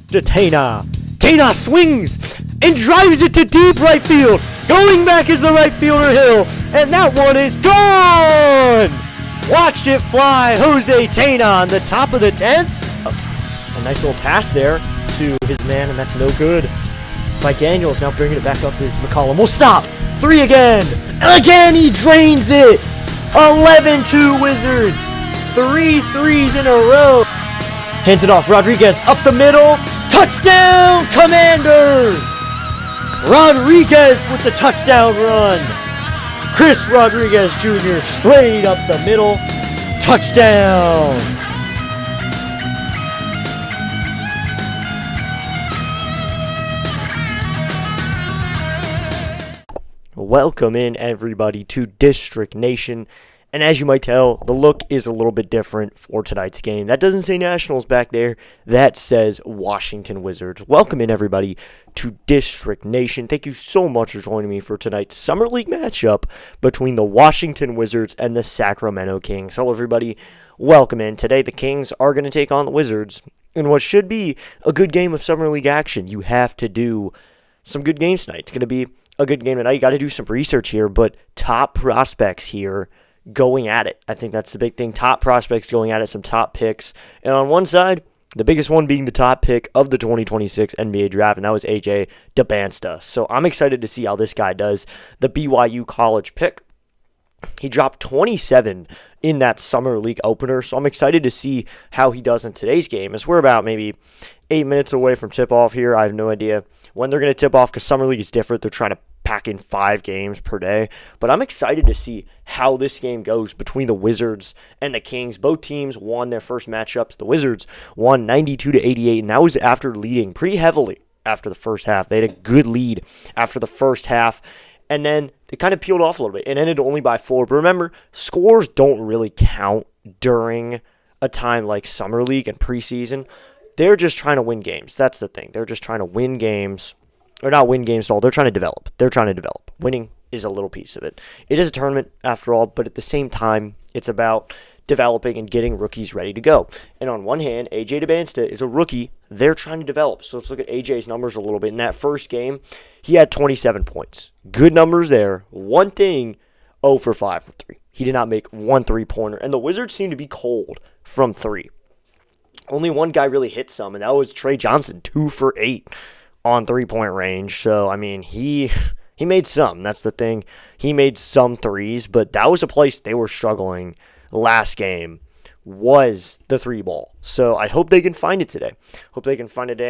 to Tana. Tana swings and drives it to deep right field. Going back is the right fielder Hill, and that one is gone. Watch it fly, Jose Tana on the top of the 10th. A nice little pass there to his man, and that's no good. By Daniels, now bringing it back up is McCollum. Will stop. 3 again. And again, he drains it. 11-2 Wizards. 3 threes in a row. Hands it off. Rodriguez up the middle. Touchdown, Commanders. Rodriguez with the touchdown run. Chris Rodriguez Jr. straight up the middle. Touchdown. Welcome in, everybody, to District Nation. And as you might tell, the look is a little bit different for tonight's game. That doesn't say Nationals back there. That says Washington Wizards. Welcome in, everybody, to District Nation. Thank you so much for joining me for tonight's Summer League matchup between the Washington Wizards and the Sacramento Kings. Hello, everybody. Welcome in. Today, the Kings are going to take on the Wizards in what should be a good game of Summer League action. You have to do some good games tonight. It's going to be a good game tonight. You got to do some research here, but top prospects here going at it. I think that's the big thing. Top prospects going at it, some top picks. And on one side, the biggest one being the top pick of the 2026 NBA draft, and that was Dybantsa. So I'm excited to see how this guy does. The BYU college pick. He dropped 27 in that Summer League opener, so I'm excited to see how he does in today's game, as we're about maybe 8 minutes away from tip-off here. I have no idea when they're going to tip off because Summer League is different. They're trying to pack in 5 games per day, but I'm excited to see how this game goes between the Wizards and the Kings. Both teams won their first matchups. The Wizards won 92-88, and that was after leading pretty heavily after the first half. They had a good lead after the first half, and then they kind of peeled off a little bit. It ended only by 4. But remember, scores don't really count during a time like Summer League and preseason. They're just trying to win games. That's the thing. They're just trying to win games. Or not win games at all. They're trying to develop. Winning is a little piece of it. It is a tournament, after all, but at the same time, it's about developing and getting rookies ready to go. And on one hand, Dybantsa is a rookie. They're trying to develop. So let's look at AJ's numbers a little bit. In that first game, he had 27 points. Good numbers there. One thing, 0 for 5 from 3. He did not make one three-pointer. And the Wizards seem to be cold from 3. Only one guy really hit some, and that was Trey Johnson, 2 for 8 on three-point range. So, I mean, he made some. That's the thing. He made some threes, but that was a place they were struggling last game, was the 3-ball. So I hope they can find it today.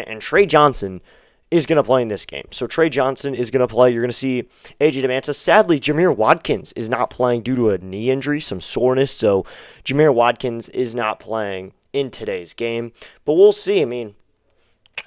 And Trey Johnson is going to play in this game. So Trey Johnson is going to play. You're going to see Dybantsa. Sadly, Jameer Watkins is not playing due to a knee injury, some soreness. So Jameer Watkins is not playing in today's game. But we'll see. I mean,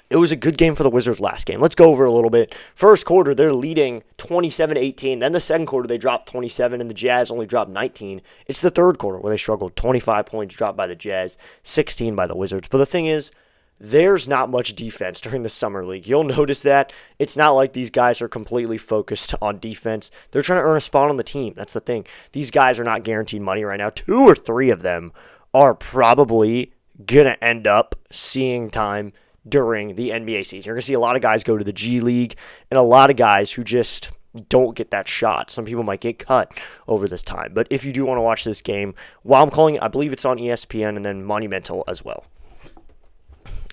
it was a good game for the Wizards last game. Let's go over a little bit. First quarter, they're leading 27-18. Then the second quarter, they dropped 27, and the Jazz only dropped 19. It's the third quarter where they struggled. 25 points dropped by the Jazz, 16 by the Wizards. But the thing is, there's not much defense during the Summer League. You'll notice that. It's not like these guys are completely focused on defense. They're trying to earn a spot on the team. That's the thing. These guys are not guaranteed money right now. 2 or 3 of them are probably going to end up seeing time during the NBA season. You're going to see a lot of guys go to the G League and a lot of guys who just don't get that shot. Some people might get cut over this time. But if you do want to watch this game, while I'm calling it, I believe it's on ESPN and then Monumental as well.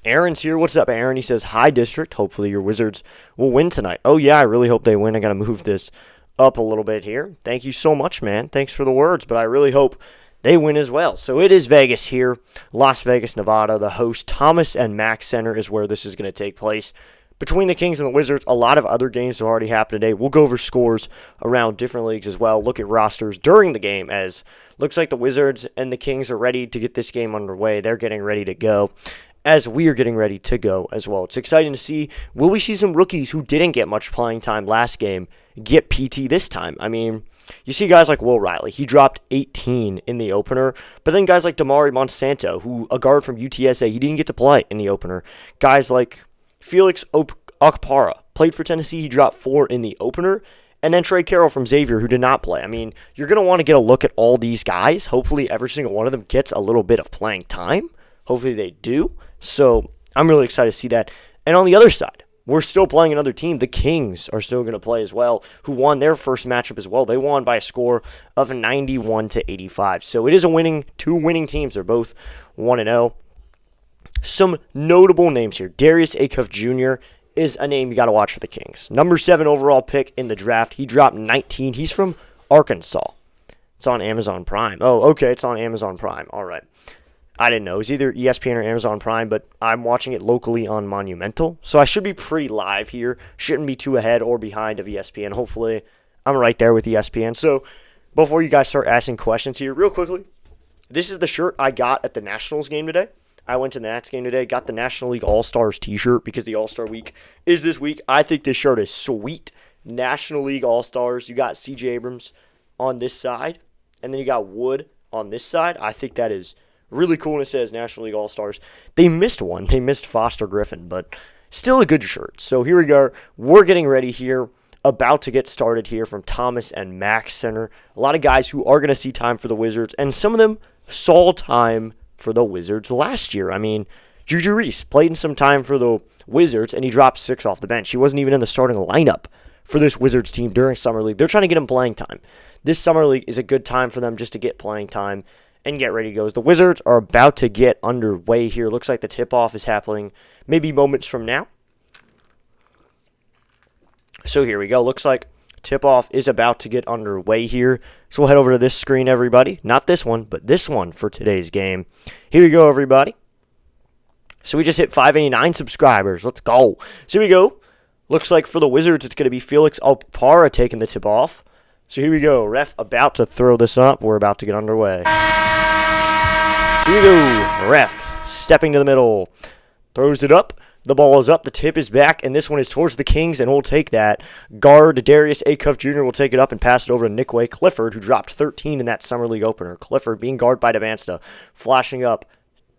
Aaron's here. What's up, Aaron? He says, hi, District. Hopefully your Wizards will win tonight. Oh, yeah, I really hope they win. I got to move this up a little bit here. Thank you so much, man. Thanks for the words, but I really hope they win as well. So it is Vegas here, Las Vegas, Nevada. The host, Thomas and Mack Center, is where this is going to take place. Between the Kings and the Wizards, a lot of other games have already happened today. We'll go over scores around different leagues as well, look at rosters during the game, as looks like the Wizards and the Kings are ready to get this game underway. They're getting ready to go, as we are getting ready to go as well. It's exciting to see. Will we see some rookies who didn't get much playing time last game get PT this time? I mean, you see guys like Will Riley. He dropped 18 in the opener. But then guys like Damari Monsanto, who a guard from UTSA, he didn't get to play in the opener. Guys like Felix Okpara played for Tennessee. He dropped 4 in the opener. And then Trey Carroll from Xavier, who did not play. I mean, you're going to want to get a look at all these guys. Hopefully every single one of them gets a little bit of playing time. Hopefully they do. So I'm really excited to see that. And on the other side, we're still playing another team. The Kings are still going to play as well, who won their first matchup as well. They won by a score of 91-85. So it is two winning teams. They're both 1-0. Some notable names here. Darius Acuff Jr. is a name you got to watch for the Kings. Number 7 overall pick in the draft. He dropped 19. He's from Arkansas. It's on Amazon Prime. Oh, okay, it's on Amazon Prime. All right. I didn't know. It's either ESPN or Amazon Prime, but I'm watching it locally on Monumental. So I should be pretty live here. Shouldn't be too ahead or behind of ESPN. Hopefully, I'm right there with ESPN. So before you guys start asking questions here, real quickly, this is the shirt I got at the Nationals game today. I went to the Nats game today, got the National League All-Stars t-shirt because the All-Star Week is this week. I think this shirt is sweet. National League All-Stars. You got C.J. Abrams on this side, and then you got Wood on this side. I think that is really cool, and it says National League All-Stars. They missed one. They missed Foster Griffin, but still a good shirt. So here we go. We're getting ready here, about to get started here from Thomas and Mack Center. A lot of guys who are going to see time for the Wizards, and some of them saw time for the Wizards last year. I mean, Juju Reese played in some time for the Wizards, and he dropped 6 off the bench. He wasn't even in the starting lineup for this Wizards team during Summer League. They're trying to get him playing time. This Summer League is a good time for them just to get playing time and get ready to go. The Wizards are about to get underway here. Looks like the tip-off is happening maybe moments from now. So here we go. Looks like tip-off is about to get underway here. So we'll head over to this screen, everybody. Not this one, but this one for today's game. Here we go, everybody. So we just hit 589 subscribers. Let's go. So here we go. Looks like for the Wizards, it's going to be Felix Opara taking the tip-off. So here we go. Ref about to throw this up. We're about to get underway. Here we go. Ref stepping to the middle. Throws it up. The ball is up. The tip is back. And this one is towards the Kings, and we'll take that. Guard Darius Acuff Jr. will take it up and pass it over to Nick Clifford, who dropped 13 in that Summer League opener. Clifford being guarded by Dybantsa. Flashing up.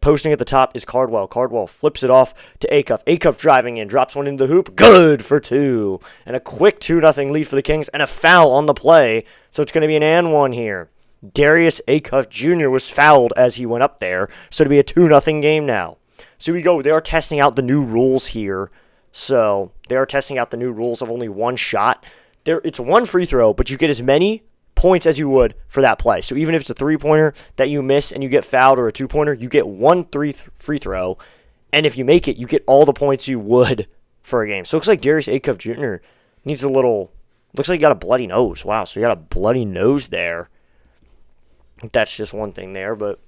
Posting at the top is Cardwell. Cardwell flips it off to Acuff. Acuff driving in, drops one into the hoop. Good for 2. And a quick 2-0 lead for the Kings, and a foul on the play. So it's going to be an and 1 here. Darius Acuff Jr. was fouled as he went up there. So it'll be a 2-0 game now. So we go. They are testing out the new rules here. So they are testing out the new rules of only one shot. It's one free throw, but you get as many points as you would for that play. So even if it's a 3-pointer that you miss and you get fouled, or a 2-pointer, you get one free throw. And if you make it, you get all the points you would for a game. So it looks like Darius Acuff Jr. needs a little... Looks like he got a bloody nose. Wow, so he got a bloody nose there. That's just one thing there, but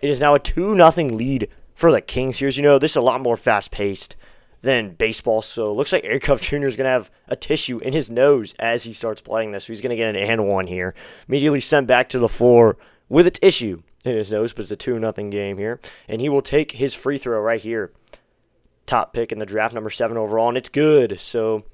it is now a 2-0 lead for the Kings here. As you know, this is a lot more fast-paced than baseball, so it looks like Acuff Jr. is going to have a tissue in his nose as he starts playing this. So he's going to get an and 1 here. Immediately sent back to the floor with a tissue in his nose, but it's a 2-0 game here. And he will take his free throw right here. Top pick in the draft, number 7 overall, and it's good. So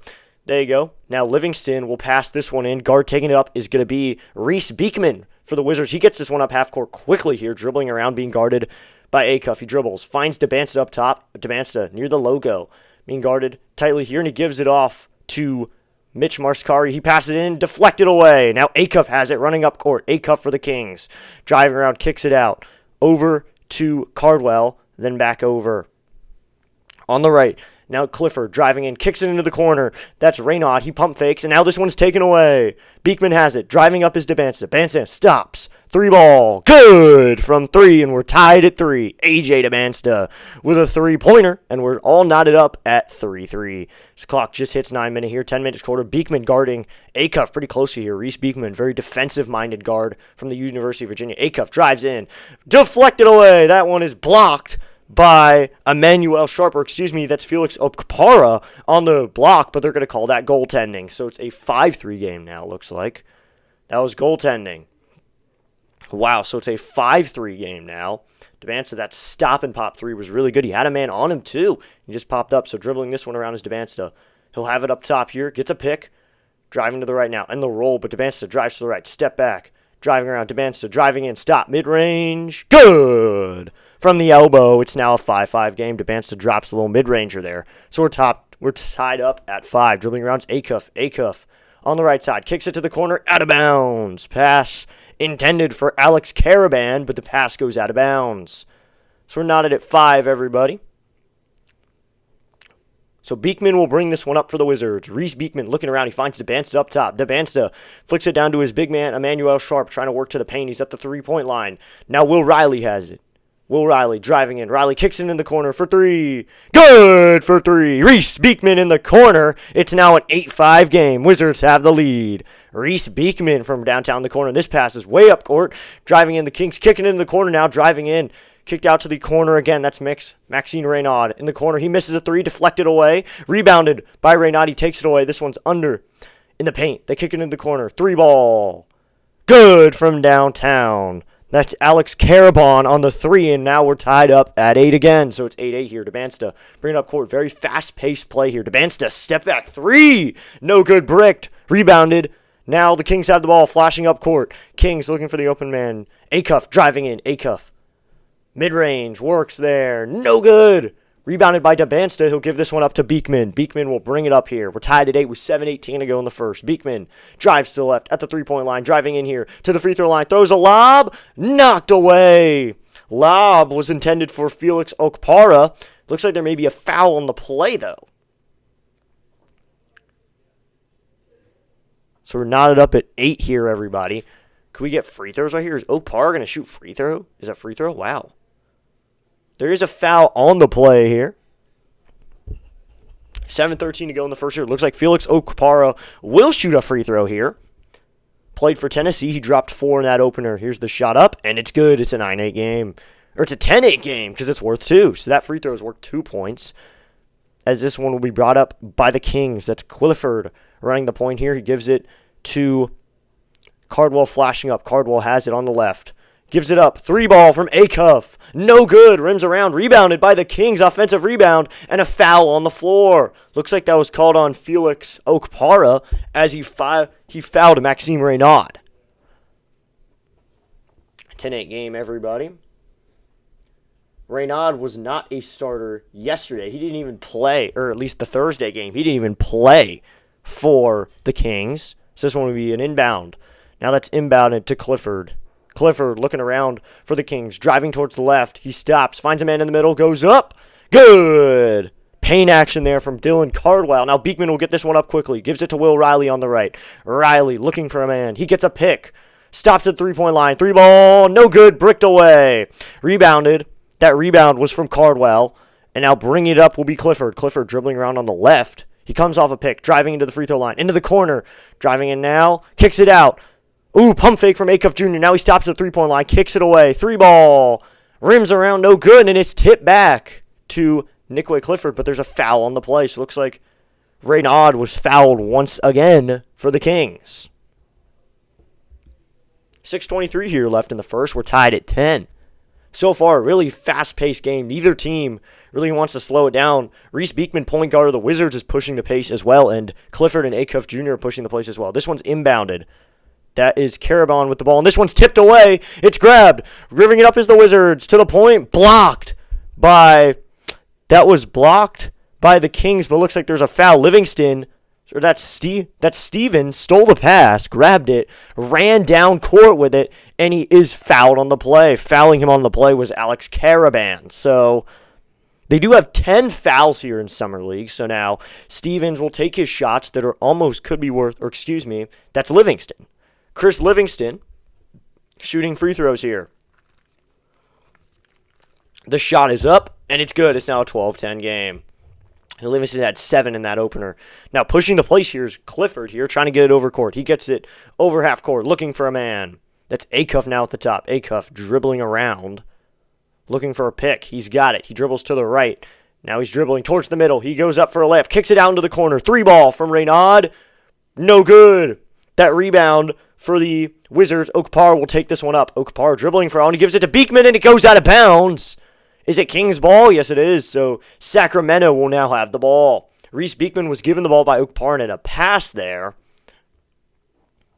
there you go. Now Livingston will pass this one in. Guard taking it up is going to be Reese Beekman for the Wizards. He gets this one up half court quickly here, dribbling around, being guarded by Acuff. He dribbles, finds Dybantsa up top. Dybantsa near the logo, being guarded tightly here, and he gives it off to Mitch Marskari. He passes it in, deflected away. Now Acuff has it, running up court. Acuff for the Kings. Driving around, kicks it out. Over to Cardwell, then back over. On the right, now Clifford driving in, kicks it into the corner. That's Reynaud. He pump fakes, and now this one's taken away. Beekman has it, driving up is Dybantsa. Dybantsa stops. 3-ball. Good from 3, and we're tied at 3. A.J. Dybantsa with a 3-pointer, and we're all knotted up at 3-3. This clock just hits 9 minutes here, 10 minutes quarter. Beekman guarding Acuff pretty closely here. Reese Beekman, very defensive-minded guard from the University of Virginia. Acuff drives in, deflected away. That one is blocked by Emmanuel Sharper. That's Felix Opara on the block, but they're going to call that goaltending. So it's a 5-3 game now, looks like. That was goaltending. Wow, so it's a 5-3 game now. Dybantsa, that stop and pop 3 was really good. He had a man on him, too. He just popped up, so dribbling this one around is Dybantsa. He'll have it up top here, gets a pick, driving to the right now, and the roll, but Dybantsa drives to the right, step back, driving around, Dybantsa driving in, stop, mid-range, good! From the elbow, it's now a 5-5 game. Dybantsa drops a little mid-ranger there. So we're tied up at 5. Dribbling around, Acuff on the right side, kicks it to the corner, out of bounds. Pass intended for Alex Caraban, but the pass goes out of bounds. So we're knotted at 5, everybody. So Beekman will bring this one up for the Wizards. Reese Beekman looking around. He finds Dybantsa up top. Dybantsa flicks it down to his big man, Emmanuel Sharp, trying to work to the paint. He's at the three-point line. Now Will Riley has it. Will Riley driving in. Riley kicks it in the corner for three. Good for three. Reese Beekman in the corner. It's now an 8-5 game. Wizards have the lead. Reese Beekman from downtown the corner. This pass is way up court. Driving in. The Kings kicking it in the corner now. Driving in. Kicked out to the corner again. That's Maxime Reynaud in the corner. He misses a three. Deflected away. Rebounded by Reynaud. He takes it away. This one's under in the paint. They kick it in the corner. Three ball. Good from downtown. That's Alex Carabon on the three, and now we're tied up at 8 again. So it's 8-8 here. Dybantsa bringing up court. Very fast-paced play here. Dybantsa step back three. No good. Bricked. Rebounded. Now the Kings have the ball flashing up court. Kings looking for the open man. Acuff driving in. Acuff. Mid-range. Works there. No good. Rebounded by Dybantsa. He'll give this one up to Beekman. Beekman will bring it up here. We're tied at 8 with 7:18 to go in the first. Beekman drives to the left at the three-point line. Driving in here to the free throw line. Throws a lob. Knocked away. Lob was intended for Felix Okpara. Looks like there may be a foul on the play, though. So we're knotted up at 8 here, everybody. Could we get free throws right here? Is Okpara going to shoot free throw? Is that free throw? Wow. There is a foul on the play here. 7:13 to go in the first here. Looks like Felix Okpara will shoot a free throw here. Played for Tennessee. He dropped 4 in that opener. Here's the shot up, and it's good. It's a 9-8 game. Or it's a 10-8 game because it's worth 2. So that free throw is worth 2 points. As this one will be brought up by the Kings. That's Clifford running the point here. He gives it to Cardwell flashing up. Cardwell has it on the left. Gives it up. Three ball from Acuff. No good. Rims around. Rebounded by the Kings. Offensive rebound. And a foul on the floor. Looks like that was called on Felix Okpara as he fouled Maxime Reynaud. 10-8 game, everybody. Reynaud was not a starter yesterday. He didn't even play, or at least the Thursday game. He didn't even play for the Kings. So this one will be an inbound. Now that's inbounded to Clifford. Clifford looking around for the Kings, driving towards the left. He stops, finds a man in the middle, goes up. Good. Paint action there from Dylan Cardwell. Now Beekman will get this one up quickly. Gives it to Will Riley on the right. Riley looking for a man. He gets a pick. Stops at three-point line. Three ball. No good. Bricked away. Rebounded. That rebound was from Cardwell. And now bringing it up will be Clifford. Clifford dribbling around on the left. He comes off a pick. Driving into the free throw line. Into the corner. Driving in now. Kicks it out. Ooh, pump fake from Acuff Jr. Now he stops at the three-point line. Kicks it away. Three ball. Rims around. No good. And it's tipped back to Nikway Clifford. But there's a foul on the play. So it looks like Reynaud was fouled once again for the Kings. 6:23 here left in the first. We're tied at 10. So far, a really fast-paced game. Neither team really wants to slow it down. Reese Beekman, point guard of the Wizards, is pushing the pace as well. And Clifford and Acuff Jr. are pushing the pace as well. This one's inbounded. That is Carabon with the ball. And this one's tipped away. It's grabbed. Rivering it up is the Wizards. To the point. Blocked by... That was blocked by the Kings, but looks like there's a foul. Livingston, or that's Steven, stole the pass, grabbed it, ran down court with it, and he is fouled on the play. Fouling him on the play was Alex Carabon. So they do have 10 fouls here in Summer League. So now Stevens will take his shots that are almost could be worth, or excuse me, that's Livingston. Chris Livingston shooting free throws here. The shot is up, and it's good. It's now a 12-10 game. Livingston had 7 in that opener. Now pushing the place here is Clifford here, trying to get it over court. He gets it over half court, looking for a man. That's Acuff now at the top. Acuff dribbling around, looking for a pick. He's got it. He dribbles to the right. Now he's dribbling towards the middle. He goes up for a layup, kicks it down to the corner. Three ball from Reynaud. No good. That rebound for the Wizards. Okpara will take this one up. Okpara dribbling for all, and he gives it to Beekman, and it goes out of bounds. Is it Kings ball? Yes, it is. So Sacramento will now have the ball. Reese Beekman was given the ball by Okpara and a pass there.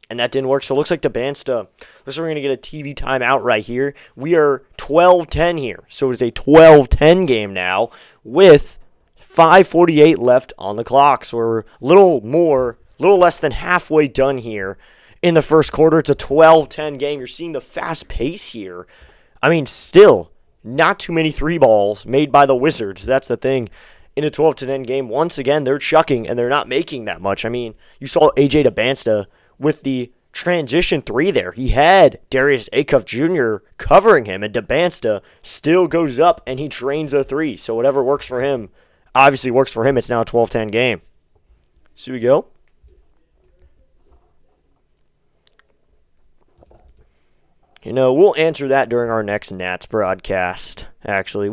And that didn't work. So it looks like Dybantsa. Looks like we're going to get a TV timeout right here. We are 12-10 here. So it's a 12-10 game now with 5:48 left on the clock. So we're a little less than halfway done here in the first quarter. It's a 12-10 game. You're seeing the fast pace here. I mean, still, not too many three balls made by the Wizards. That's the thing. in a 12-10 game. Once again, they're chucking and they're not making that much. I mean, you saw A.J. Dybantsa with the transition three there. He had Darius Acuff Jr. covering him, and Dybantsa still goes up and he drains a three. So whatever works for him obviously works for him. It's now a 12-10 game. So we go. We'll answer that during our next Nats broadcast. Actually,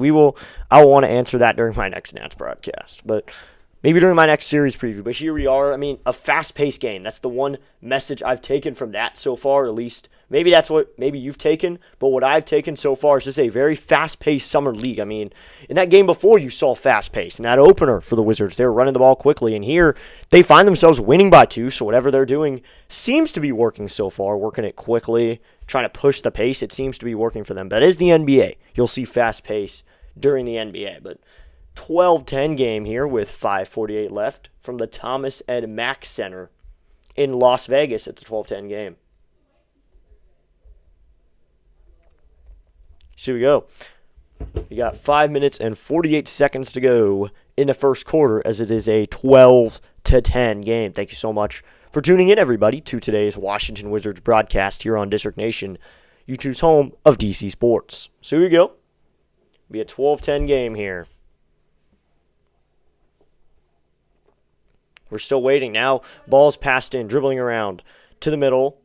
I want to answer that during my next Nats broadcast, but maybe during my next series preview. But here we are. I mean, a fast-paced game. That's the one message I've taken from that so far, at least. Maybe that's what you've taken, but what I've taken so far is just a very fast-paced summer league. I mean, in that game before, you saw fast-paced. In that opener for the Wizards, they were running the ball quickly, and here they find themselves winning by 2, so whatever they're doing seems to be working so far, working it quickly, trying to push the pace. It seems to be working for them. That is the NBA. You'll see fast pace during the NBA, but 12-10 game here with 5:48 left from the Thomas Ed Mack Center in Las Vegas. It's a 12-10 game. So we go. We got 5 minutes and 48 seconds to go in the first quarter as it is a 12-10 game. Thank you so much for tuning in, everybody, to today's Washington Wizards broadcast here on District Nation, YouTube's home of DC Sports. So here we go. It'll be a 12-10 game here. We're still waiting now. Ball's passed in, dribbling around to the middle.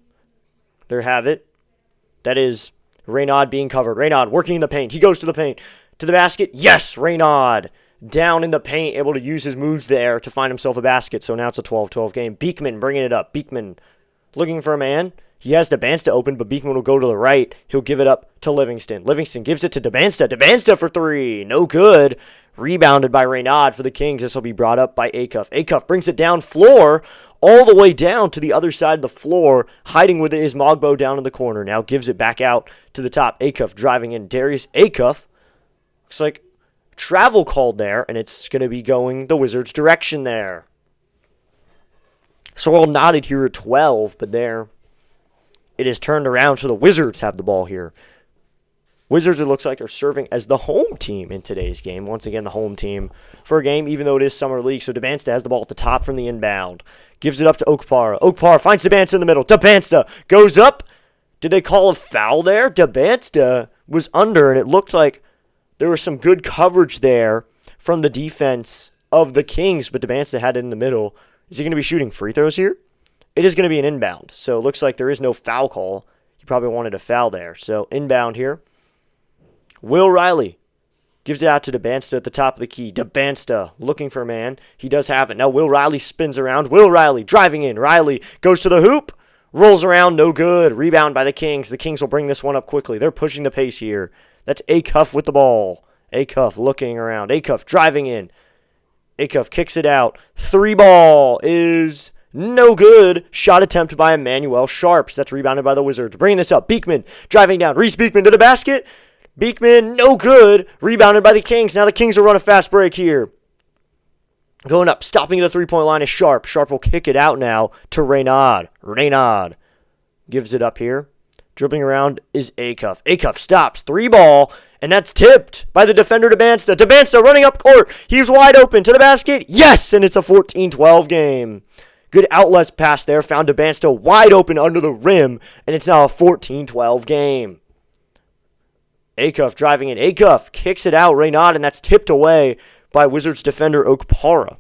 There have it. That is Reynaud being covered. Reynaud working in the paint. He goes to the paint. To the basket. Yes, Reynaud down in the paint, able to use his moves there to find himself a basket. So now it's a 12-12 game. Beekman bringing it up. Beekman looking for a man. He has Dybantsa open, but Beekman will go to the right. He'll give it up to Livingston. Livingston gives it to Dybantsa. Dybantsa for three. No good. Rebounded by Reynaud for the Kings. This will be brought up by Acuff. Acuff brings it down floor, all the way down to the other side of the floor. Hiding with it is Mogbo down in the corner. Now gives it back out to the top. Acuff driving in. Darius Acuff. Looks like travel called there, and it's going to be going the Wizards' direction there. So all knotted here at 12, but there it is turned around, so the Wizards have the ball here. Wizards, it looks like, are serving as the home team in today's game. Once again, the home team for a game, even though it is Summer League. So Dybantsa has the ball at the top from the inbound. Gives it up to Okpara. Okpara finds Dybantsa in the middle. Dybantsa goes up. Did they call a foul there? Dybantsa was under, and it looked like there was some good coverage there from the defense of the Kings, but Dybantsa had it in the middle. Is he going to be shooting free throws here? It is going to be an inbound, so it looks like there is no foul call. He probably wanted a foul there. So inbound here. Will Riley gives it out to Dybantsa at the top of the key. Dybantsa looking for a man. He does have it. Now Will Riley spins around. Will Riley driving in. Riley goes to the hoop. Rolls around. No good. Rebound by the Kings. The Kings will bring this one up quickly. They're pushing the pace here. That's Acuff with the ball. Acuff looking around. Acuff driving in. Acuff kicks it out. Three ball is no good. Shot attempt by Emmanuel Sharps. That's rebounded by the Wizards. Bringing this up. Beekman driving down. Reese Beekman to the basket. Beekman, no good. Rebounded by the Kings. Now the Kings will run a fast break here. Going up, stopping the three-point line is Sharp. Sharp will kick it out now to Reynaud. Reynaud gives it up here. Dribbling around is Acuff. Acuff stops. Three ball, and that's tipped by the defender Dybantsa. Dybantsa running up court. He's wide open to the basket. Yes, and it's a 14-12 game. Good outlet pass there. Found Dybantsa wide open under the rim, and it's now a 14-12 game. Acuff driving in. Acuff kicks it out. Reynaud, and that's tipped away by Wizards defender Okpara.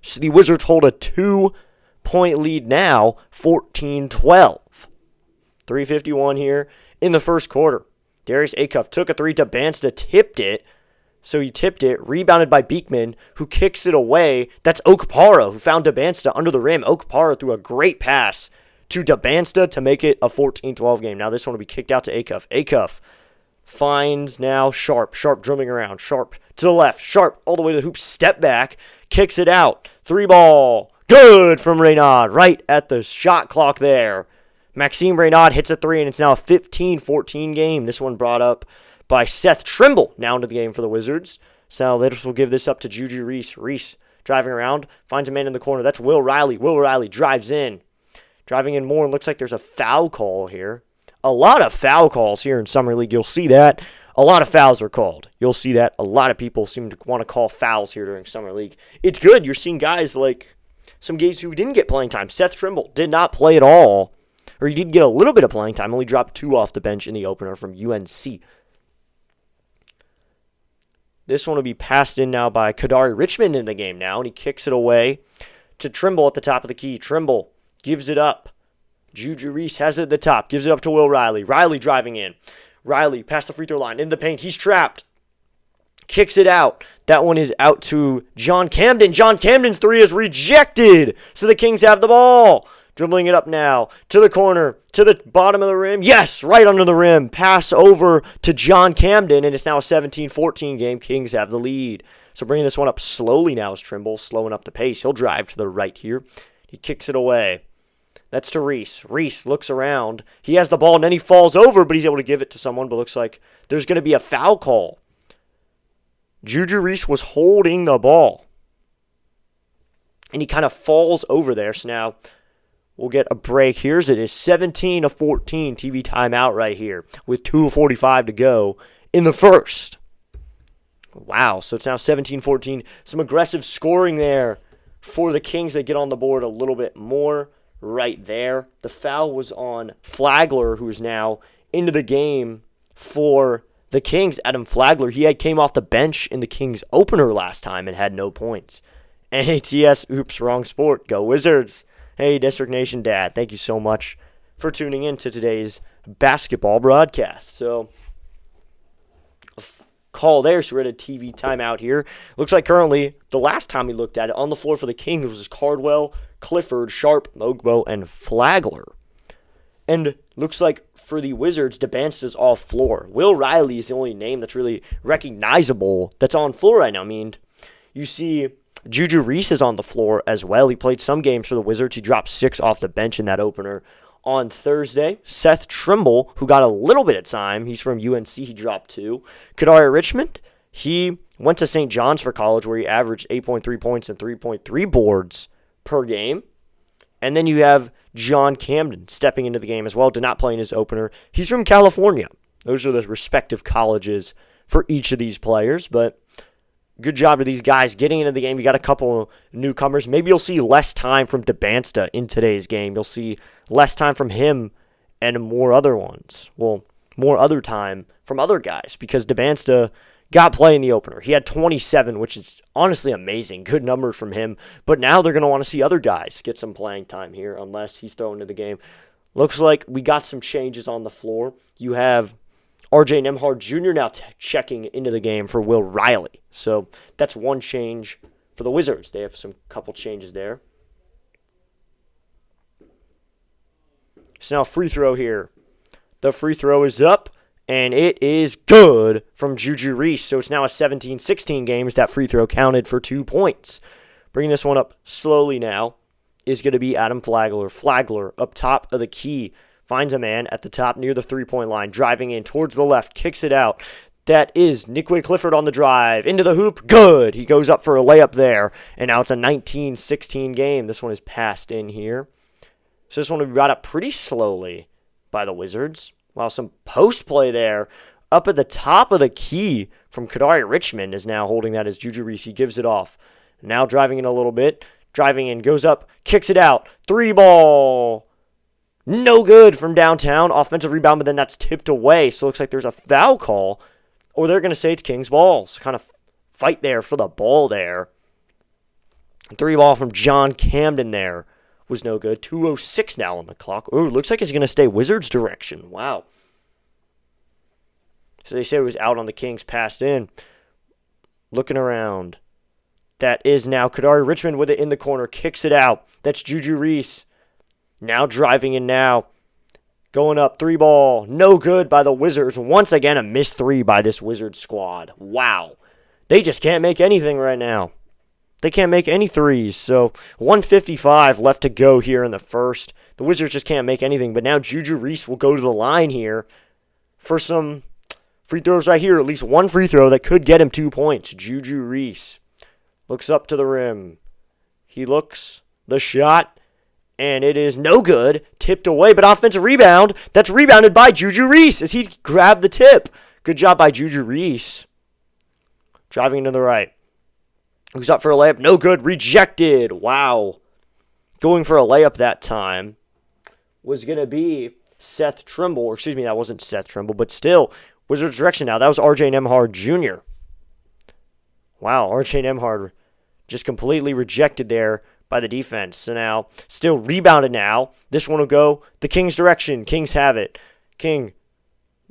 So the Wizards hold a 2-point lead now, 14-12. 3:51 here in the first quarter. Darius Acuff took a three. Dybantsa tipped it. So he tipped it. Rebounded by Beekman, who kicks it away. That's Okpara, who found Dybantsa under the rim. Okpara threw a great pass to Dybantsa to make it a 14-12 game. Now this one will be kicked out to Acuff. Acuff finds now Sharp. Sharp dribbling around. Sharp to the left. Sharp all the way to the hoop. Step back. Kicks it out. Three ball. Good from Reynaud. Right at the shot clock there. Maxime Reynaud hits a three, and it's now a 15-14 game. This one brought up by Seth Trimble now into the game for the Wizards. So this will give this up to Juju Reese. Reese driving around. Finds a man in the corner. That's Will Riley. Will Riley drives in. Driving in more, and looks like there's a foul call here. A lot of foul calls here in Summer League. You'll see that a lot of fouls are called. You'll see that a lot of people seem to want to call fouls here during Summer League. It's good. You're seeing guys like some guys who didn't get playing time. Seth Trimble did not play at all, or he did get a little bit of playing time, only dropped 2 off the bench in the opener from UNC. This one will be passed in now by Kadari Richmond in the game now, and he kicks it away to Trimble at the top of the key. Trimble gives it up. Juju Reese has it at the top, gives it up to Will Riley. Riley driving in. Riley past the free throw line, in the paint. He's trapped. Kicks it out. That one is out to John Camden. John Camden's 3 is rejected. So the Kings have the ball. Dribbling it up now to the corner, to the bottom of the rim. Yes, right under the rim. Pass over to John Camden, and it's now a 17-14 game. Kings have the lead. So bringing this one up slowly now is Trimble, slowing up the pace. He'll drive to the right here. He kicks it away. That's to Reese. Reese looks around. He has the ball, and then he falls over, but he's able to give it to someone, but looks like there's going to be a foul call. Juju Reese was holding the ball, and he kind of falls over there. So now we'll get a break here. It is 17-14 TV timeout right here with 2:45 to go in the first. Wow, so it's now 17-14. Some aggressive scoring there for the Kings. They get on the board a little bit more right there. The foul was on Flagler, who is now into the game for the Kings. Adam Flagler, came off the bench in the Kings opener last time and had no points. NATS, oops, wrong sport. Go Wizards. Hey, District Nation Dad, thank you so much for tuning in to today's basketball broadcast. So, call there, so we're at a TV timeout here. Looks like currently, the last time we looked at it, on the floor for the Kings was Cardwell, Clifford, Sharp, Mogbo, and Flagler. And looks like for the Wizards, Dybantsa's off floor. Will Riley is the only name that's really recognizable that's on floor right now. I mean, you see Juju Reese is on the floor as well. He played some games for the Wizards. He dropped 6 off the bench in that opener on Thursday. Seth Trimble, who got a little bit of time. He's from UNC. He dropped 2. Kadari Richmond, he went to St. John's for college where he averaged 8.3 points and 3.3 boards per game. And then you have John Camden stepping into the game as well. Did not play in his opener. He's from California. Those are the respective colleges for each of these players. But good job to these guys getting into the game. You got a couple newcomers. Maybe you'll see less time from Dybantsa in today's game. You'll see less time from him and more other ones. Well, more other time from other guys because Dybantsa got play in the opener. He had 27, which is honestly amazing. Good number from him. But now they're going to want to see other guys get some playing time here unless he's thrown into the game. Looks like we got some changes on the floor. You have RJ Nembhard Jr. now checking into the game for Will Riley. So that's one change for the Wizards. They have some couple changes there. So now free throw here. The free throw is up, and it is good from Juju Reese. So it's now a 17-16 game as that free throw counted for 2 points. Bringing this one up slowly now is going to be Adam Flagler. Flagler up top of the key. Finds a man at the top near the three-point line. Driving in towards the left. Kicks it out. That is Nickwe Clifford on the drive. Into the hoop. Good. He goes up for a layup there. And now it's a 19-16 game. This one is passed in here. So this one will be brought up pretty slowly by the Wizards. While some post play there up at the top of the key from Kadari Richmond is now holding that as Juju Reese. He gives it off. Now driving in a little bit. Driving in. Goes up. Kicks it out. 3-ball. No good from downtown. Offensive rebound, but then that's tipped away. So it looks like there's a foul call. Or they're going to say it's Kings ball. So kind of fight there for the ball there. 3-ball from John Camden there was no good. 2:06 now on the clock. Ooh, looks like it's going to stay Wizards direction. Wow. So they said it was out on the Kings, passed in. Looking around. That is now Kadari Richmond with it in the corner. Kicks it out. That's Juju Reese. Now driving in now. Going up, 3-ball. No good by the Wizards. Once again, a missed 3 by this Wizards squad. Wow. They just can't make anything right now. They can't make any threes. So 1:55 left to go here in the first. The Wizards just can't make anything. But now Juju Reese will go to the line here for some free throws right here. At least one free throw that could get him 2 points. Juju Reese looks up to the rim. He looks. The shot. And it is no good. Tipped away, but offensive rebound. That's rebounded by Juju Reese as he grabbed the tip. Good job by Juju Reese. Driving into the right. Who's up for a layup? No good. Rejected. Wow. Going for a layup that time was going to be Seth Trimble. Or excuse me, that wasn't Seth Trimble, but still, Wizards direction now. That was R.J. Nembhard Jr. Wow, R.J. Nembhard just completely rejected there by the defense. So now, still rebounded now. This one will go the Kings' direction. Kings have it. King,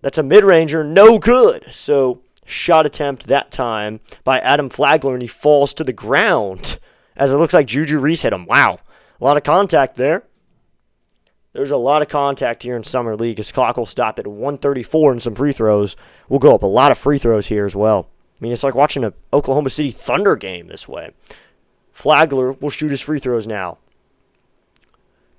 that's a mid-ranger. No good. So, shot attempt that time by Adam Flagler, and he falls to the ground as it looks like Juju Reese hit him. Wow, a lot of contact there. There's a lot of contact here in Summer League. His clock will stop at 1:34 and some free throws. We'll go up a lot of free throws here as well. I mean, it's like watching an Oklahoma City Thunder game this way. Flagler will shoot his free throws now.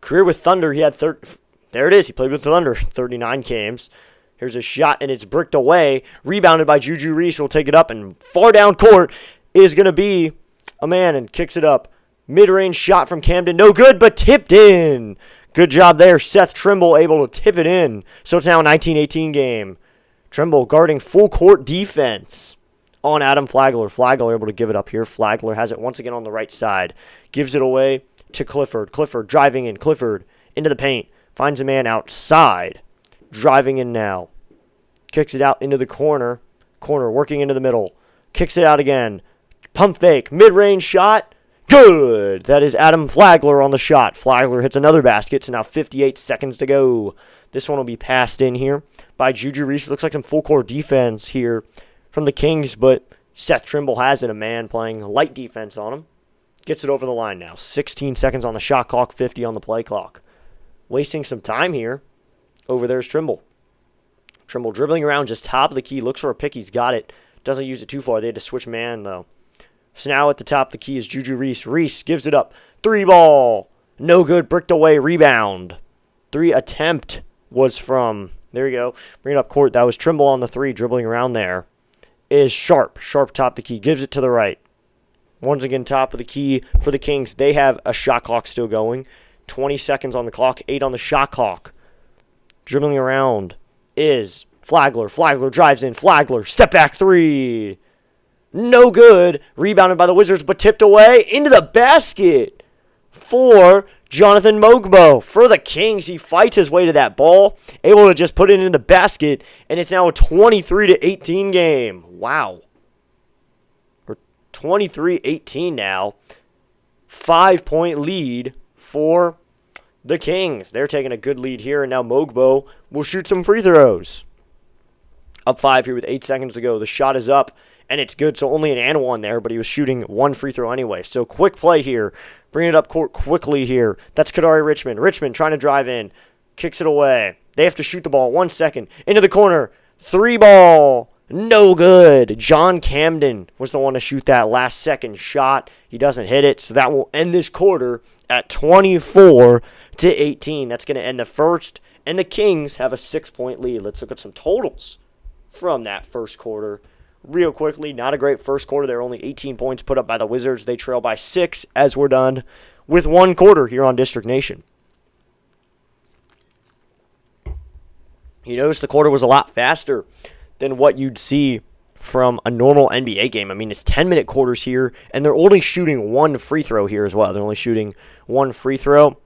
Career with Thunder, he had there it is. He played with Thunder 39 games. Here's a shot, and it's bricked away. Rebounded by Juju Reese. Will take it up, and far down court is going to be a man, and kicks it up. Mid-range shot from Camden. No good, but tipped in. Good job there. Seth Trimble able to tip it in. So it's now a 19-18 game. Trimble guarding full court defense on Adam Flagler. Flagler able to give it up here. Flagler has it once again on the right side. Gives it away to Clifford. Clifford driving in. Clifford into the paint. Finds a man outside. Driving in now. Kicks it out into the corner. Corner working into the middle. Kicks it out again. Pump fake. Mid-range shot. Good. That is Adam Flagler on the shot. Flagler hits another basket. So now 58 seconds to go. This one will be passed in here by Juju Reese. Looks like some full court defense here from the Kings, but Seth Trimble has it. A man playing light defense on him. Gets it over the line now. 16 seconds on the shot clock, 50 on the play clock. Wasting some time here. Over there's Trimble. Trimble dribbling around just top of the key. Looks for a pick. He's got it. Doesn't use it too far. They had to switch man, though. So now at the top of the key is Juju Reese. Reese gives it up. 3 ball. No good. Bricked away. Rebound. 3 attempt was from, there you go. Bring it up court. That was Trimble on the 3. Dribbling around there is Sharp. Sharp top of the key. Gives it to the right. Once again, top of the key for the Kings. They have a shot clock still going. 20 seconds on the clock. 8 on the shot clock. Dribbling around is Flagler. Flagler drives in. Flagler. Step back 3. No good. Rebounded by the Wizards, but tipped away into the basket for Jonathan Mogbo. For the Kings, he fights his way to that ball, able to just put it in the basket, and it's now a 23-18 game. Wow. We're 23-18 now. 5-point lead for the Kings. They're taking a good lead here, and now Mogbo will shoot some free throws. Up 5 here with 8 seconds to go. The shot is up. And it's good, so only an and one there, but he was shooting 1 free throw anyway. So quick play here. Bring it up court quickly here. That's Kadari Richmond. Richmond trying to drive in. Kicks it away. They have to shoot the ball. 1 second. Into the corner. 3 ball. No good. John Camden was the one to shoot that last second shot. He doesn't hit it, so that will end this quarter at 24-18. That's going to end the first, and the Kings have a 6-point lead. Let's look at some totals from that first quarter. Real quickly, not a great first quarter. There were only 18 points put up by the Wizards. They trail by 6 as we're done with 1 quarter here on District Nation. You notice the quarter was a lot faster than what you'd see from a normal NBA game. I mean, it's 10-minute quarters here, and they're only shooting 1 free throw here as well. They're only shooting 1 free throw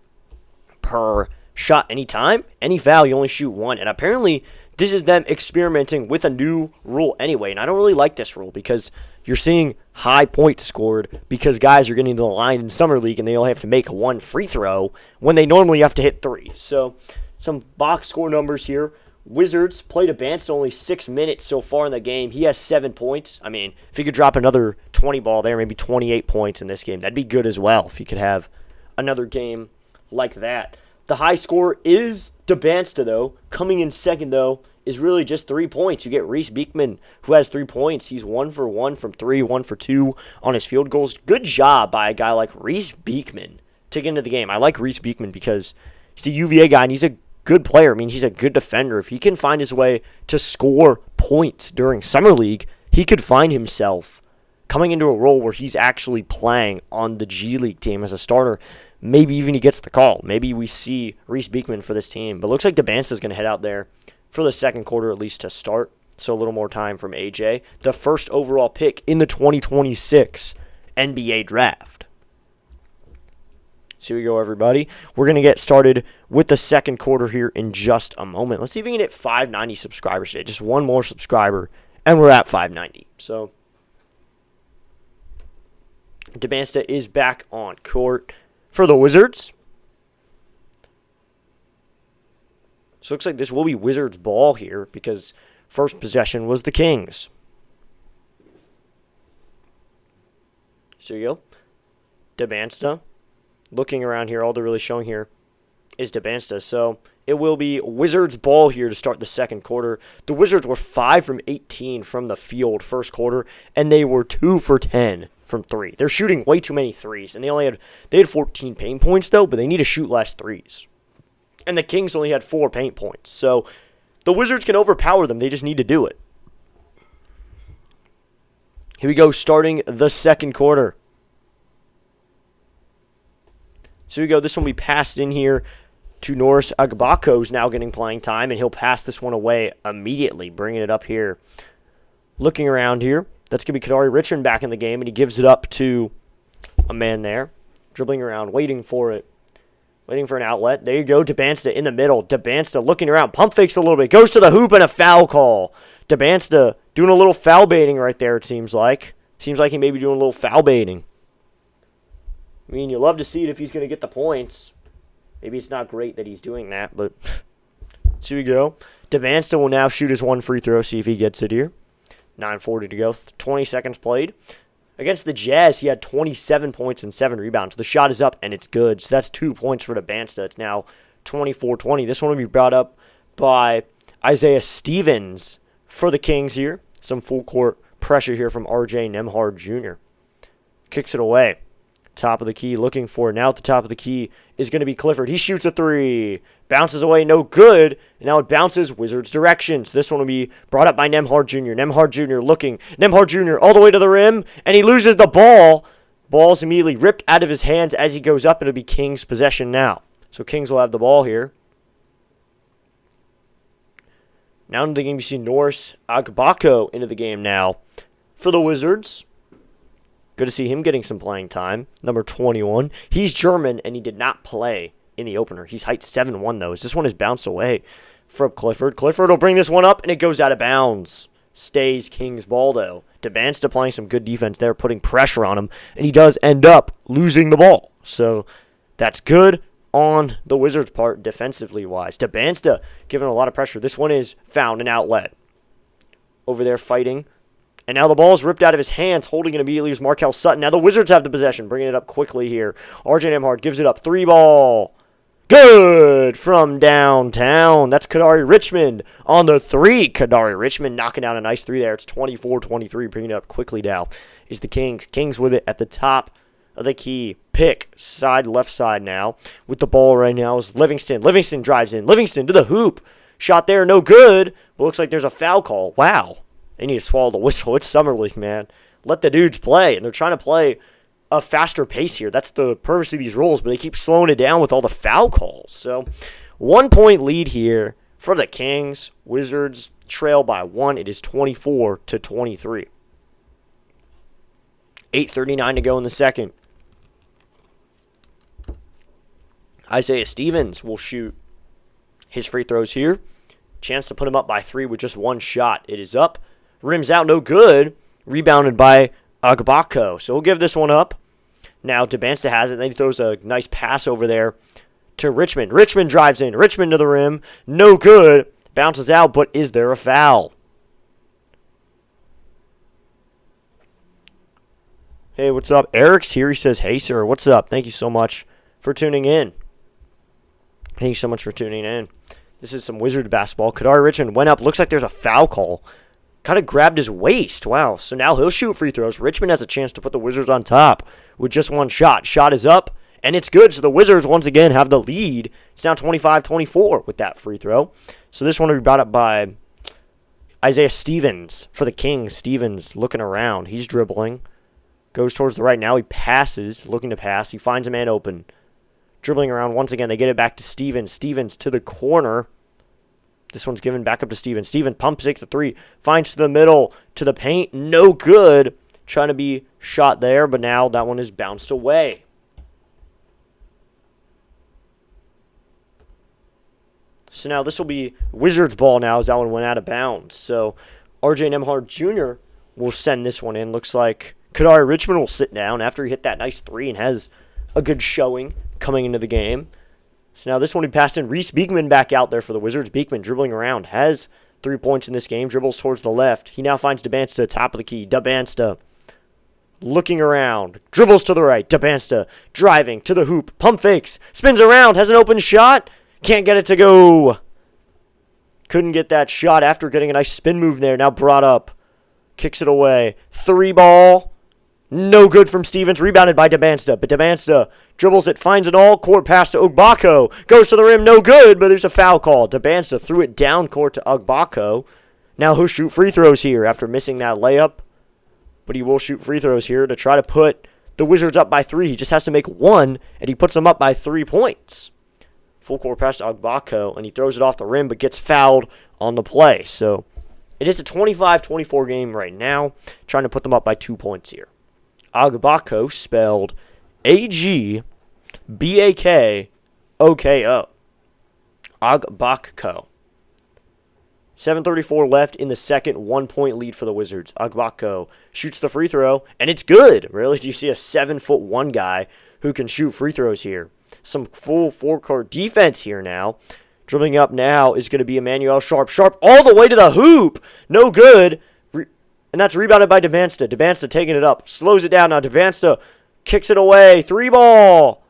per shot anytime. Any foul, you only shoot 1. And apparently, this is them experimenting with a new rule anyway, and I don't really like this rule because you're seeing high points scored because guys are getting to the line in Summer League and they only have to make 1 free throw when they normally have to hit 3. So some box score numbers here. Wizards played Dybantsa only 6 minutes so far in the game. He has 7 points. I mean, if he could drop another 20 ball there, maybe 28 points in this game, that'd be good as well if he could have another game like that. The high score is Dybantsa, though. Coming in second, though, is really just 3 points. You get Reese Beekman, who has 3 points. He's 1 for 1 from 3, 1 for 2 on his field goals. Good job by a guy like Reese Beekman to get into the game. I like Reese Beekman because he's a UVA guy, and he's a good player. I mean, he's a good defender. If he can find his way to score points during Summer League, he could find himself coming into a role where he's actually playing on the G League team as a starter. Maybe even he gets the call. Maybe we see Reese Beekman for this team. But looks like Dybantsa is going to head out there for the second quarter, at least to start. So a little more time from AJ. The first overall pick in the 2026 NBA Draft. So here we go, everybody. We're going to get started with the second quarter here in just a moment. Let's see if we can hit 590 subscribers today. Just one more subscriber, and we're at 590. So Dybantsa is back on court for the Wizards. So it looks like this will be Wizards ball here because first possession was the Kings. So here you go. Dybantsa. Looking around here, all they're really showing here is Dybantsa. So it will be Wizards ball here to start the second quarter. The Wizards were 5 from 18 from the field first quarter, and they were 2 for 10 from 3. They're shooting way too many threes, and they had 14 paint points though, but they need to shoot less threes. And the Kings only had 4 paint points. So the Wizards can overpower them. They just need to do it. Here we go, starting the second quarter. So here we go. This one will be passed in here to Norris. Agbako is now getting playing time, and he'll pass this one away immediately, bringing it up here. Looking around here, that's going to be Kadari Richmond back in the game, and he gives it up to a man there. Dribbling around, waiting for it. Waiting for an outlet. There you go. Dybantsa in the middle. Dybantsa looking around. Pump fakes a little bit. Goes to the hoop and a foul call. Dybantsa doing a little foul baiting right there, it seems like. Seems like he may be doing a little foul baiting. I mean, you love to see it if he's going to get the points. Maybe it's not great that he's doing that, but so we go. Dybantsa will now shoot his one free throw, see if he gets it here. 9:40 to go. 20 seconds played. Against the Jazz, he had 27 points and 7 rebounds. The shot is up, and it's good. So that's 2 points for Dybantsa. It's now 24-20. This one will be brought up by Isaiah Stevens for the Kings here. Some full court pressure here from R.J. Nembhard Jr. Kicks it away. Top of the key, looking for it. Now at the top of the key is going to be Clifford. He shoots a 3. Bounces away, no good. And now it bounces Wizards' direction. So this one will be brought up by Nembhard Jr. Nembhard Jr. looking. Nembhard Jr. all the way to the rim, and he loses the ball. Ball's immediately ripped out of his hands as he goes up, and it'll be Kings' possession now. So Kings will have the ball here. Now into the game, you see Norris Agbako into the game now for the Wizards. Good to see him getting some playing time. Number 21. He's German, and he did not play in the opener. He's height 7'1", though. This one is bounced away from Clifford. Clifford will bring this one up, and it goes out of bounds. Stays Kings ball, though. Dybantsa playing some good defense there, putting pressure on him, and he does end up losing the ball. So that's good on the Wizards' part, defensively-wise. Dybantsa giving a lot of pressure. This one is found an outlet. Over there fighting. And now the ball is ripped out of his hands. Holding it immediately is Markel Sutton. Now the Wizards have the possession. Bringing it up quickly here. R.J. Nembhard gives it up. 3 ball. Good from downtown. That's Kadari Richmond on the 3. Kadari Richmond knocking down a nice 3 there. It's 24-23. Bringing it up quickly now is the Kings. Kings with it at the top of the key. Pick. Left side now. With the ball right now is Livingston. Livingston drives in. Livingston to the hoop. Shot there. No good. But looks like there's a foul call. Wow. They need to swallow the whistle. It's Summer League, man. Let the dudes play. And they're trying to play a faster pace here. That's the purpose of these rules, but they keep slowing it down with all the foul calls. So 1 point lead here for the Kings. Wizards trail by 1. It is 24-23. 8:39 to go in the second. Isaiah Stevens will shoot his free throws here. Chance to put him up by 3 with just 1 shot. It is up. Rims out, no good. Rebounded by Agbako. So we'll give this one up. Now Dybantsa has it. Then he throws a nice pass over there to Richmond. Richmond drives in. Richmond to the rim. No good. Bounces out, but is there a foul? Hey, what's up? Eric's here. He says, hey, sir. What's up? Thank you so much for tuning in. Thank you so much for tuning in. This is some Wizard basketball. Kadari Richmond went up. Looks like there's a foul call. Kind of grabbed his waist. Wow. So now he'll shoot free throws. Richmond has a chance to put the Wizards on top with just 1 shot. Shot is up, and it's good. So the Wizards, once again, have the lead. It's now 25-24 with that free throw. So this one will be brought up by Isaiah Stevens for the Kings. Stevens looking around. He's dribbling. Goes towards the right. Now he passes, looking to pass. He finds a man open. Dribbling around once again. They get it back to Stevens. Stevens to the corner. This one's given back up to Steven. Steven pumps it to 3. Finds to the middle, to the paint. No good. Trying to be shot there, but now that one is bounced away. So now this will be Wizards ball now as that one went out of bounds. So RJ Nembhard Jr. will send this one in. Looks like Kadari Richmond will sit down after he hit that nice 3 and has a good showing coming into the game. So now this one he passed in. Reese Beekman back out there for the Wizards. Beekman dribbling around. Has 3 points in this game. Dribbles towards the left. He now finds Dybantsa top of the key. Dybantsa looking around. Dribbles to the right. Dybantsa driving to the hoop. Pump fakes. Spins around. Has an open shot. Can't get it to go. Couldn't get that shot after getting a nice spin move there. Now brought up. Kicks it away. 3 ball. No good from Stevens. Rebounded by Dybantsa. But Dybantsa dribbles it. Finds an all-court pass to Ogbako. Goes to the rim. No good, but there's a foul call. Dybantsa threw it down court to Ogbako. Now he'll shoot free throws here after missing that layup. But he will shoot free throws here to try to put the Wizards up by 3. He just has to make 1, and he puts them up by 3 points. Full court pass to Ogbako, and he throws it off the rim, but gets fouled on the play. So it is a 25-24 game right now, trying to put them up by 2 points here. Ogbako, spelled A-G-B-A-K-O-K-O. Ogbako. 7:34 left in the second, 1-point lead for the Wizards. Ogbako shoots the free throw, and it's good. Really, do you see a 7'1" guy who can shoot free throws here? Some full four-court defense here now. Dribbling up now is going to be Emmanuel Sharp. Sharp all the way to the hoop. No good. And that's rebounded by Dybantsa. Dybantsa taking it up. Slows it down now. Dybantsa kicks it away. 3 ball.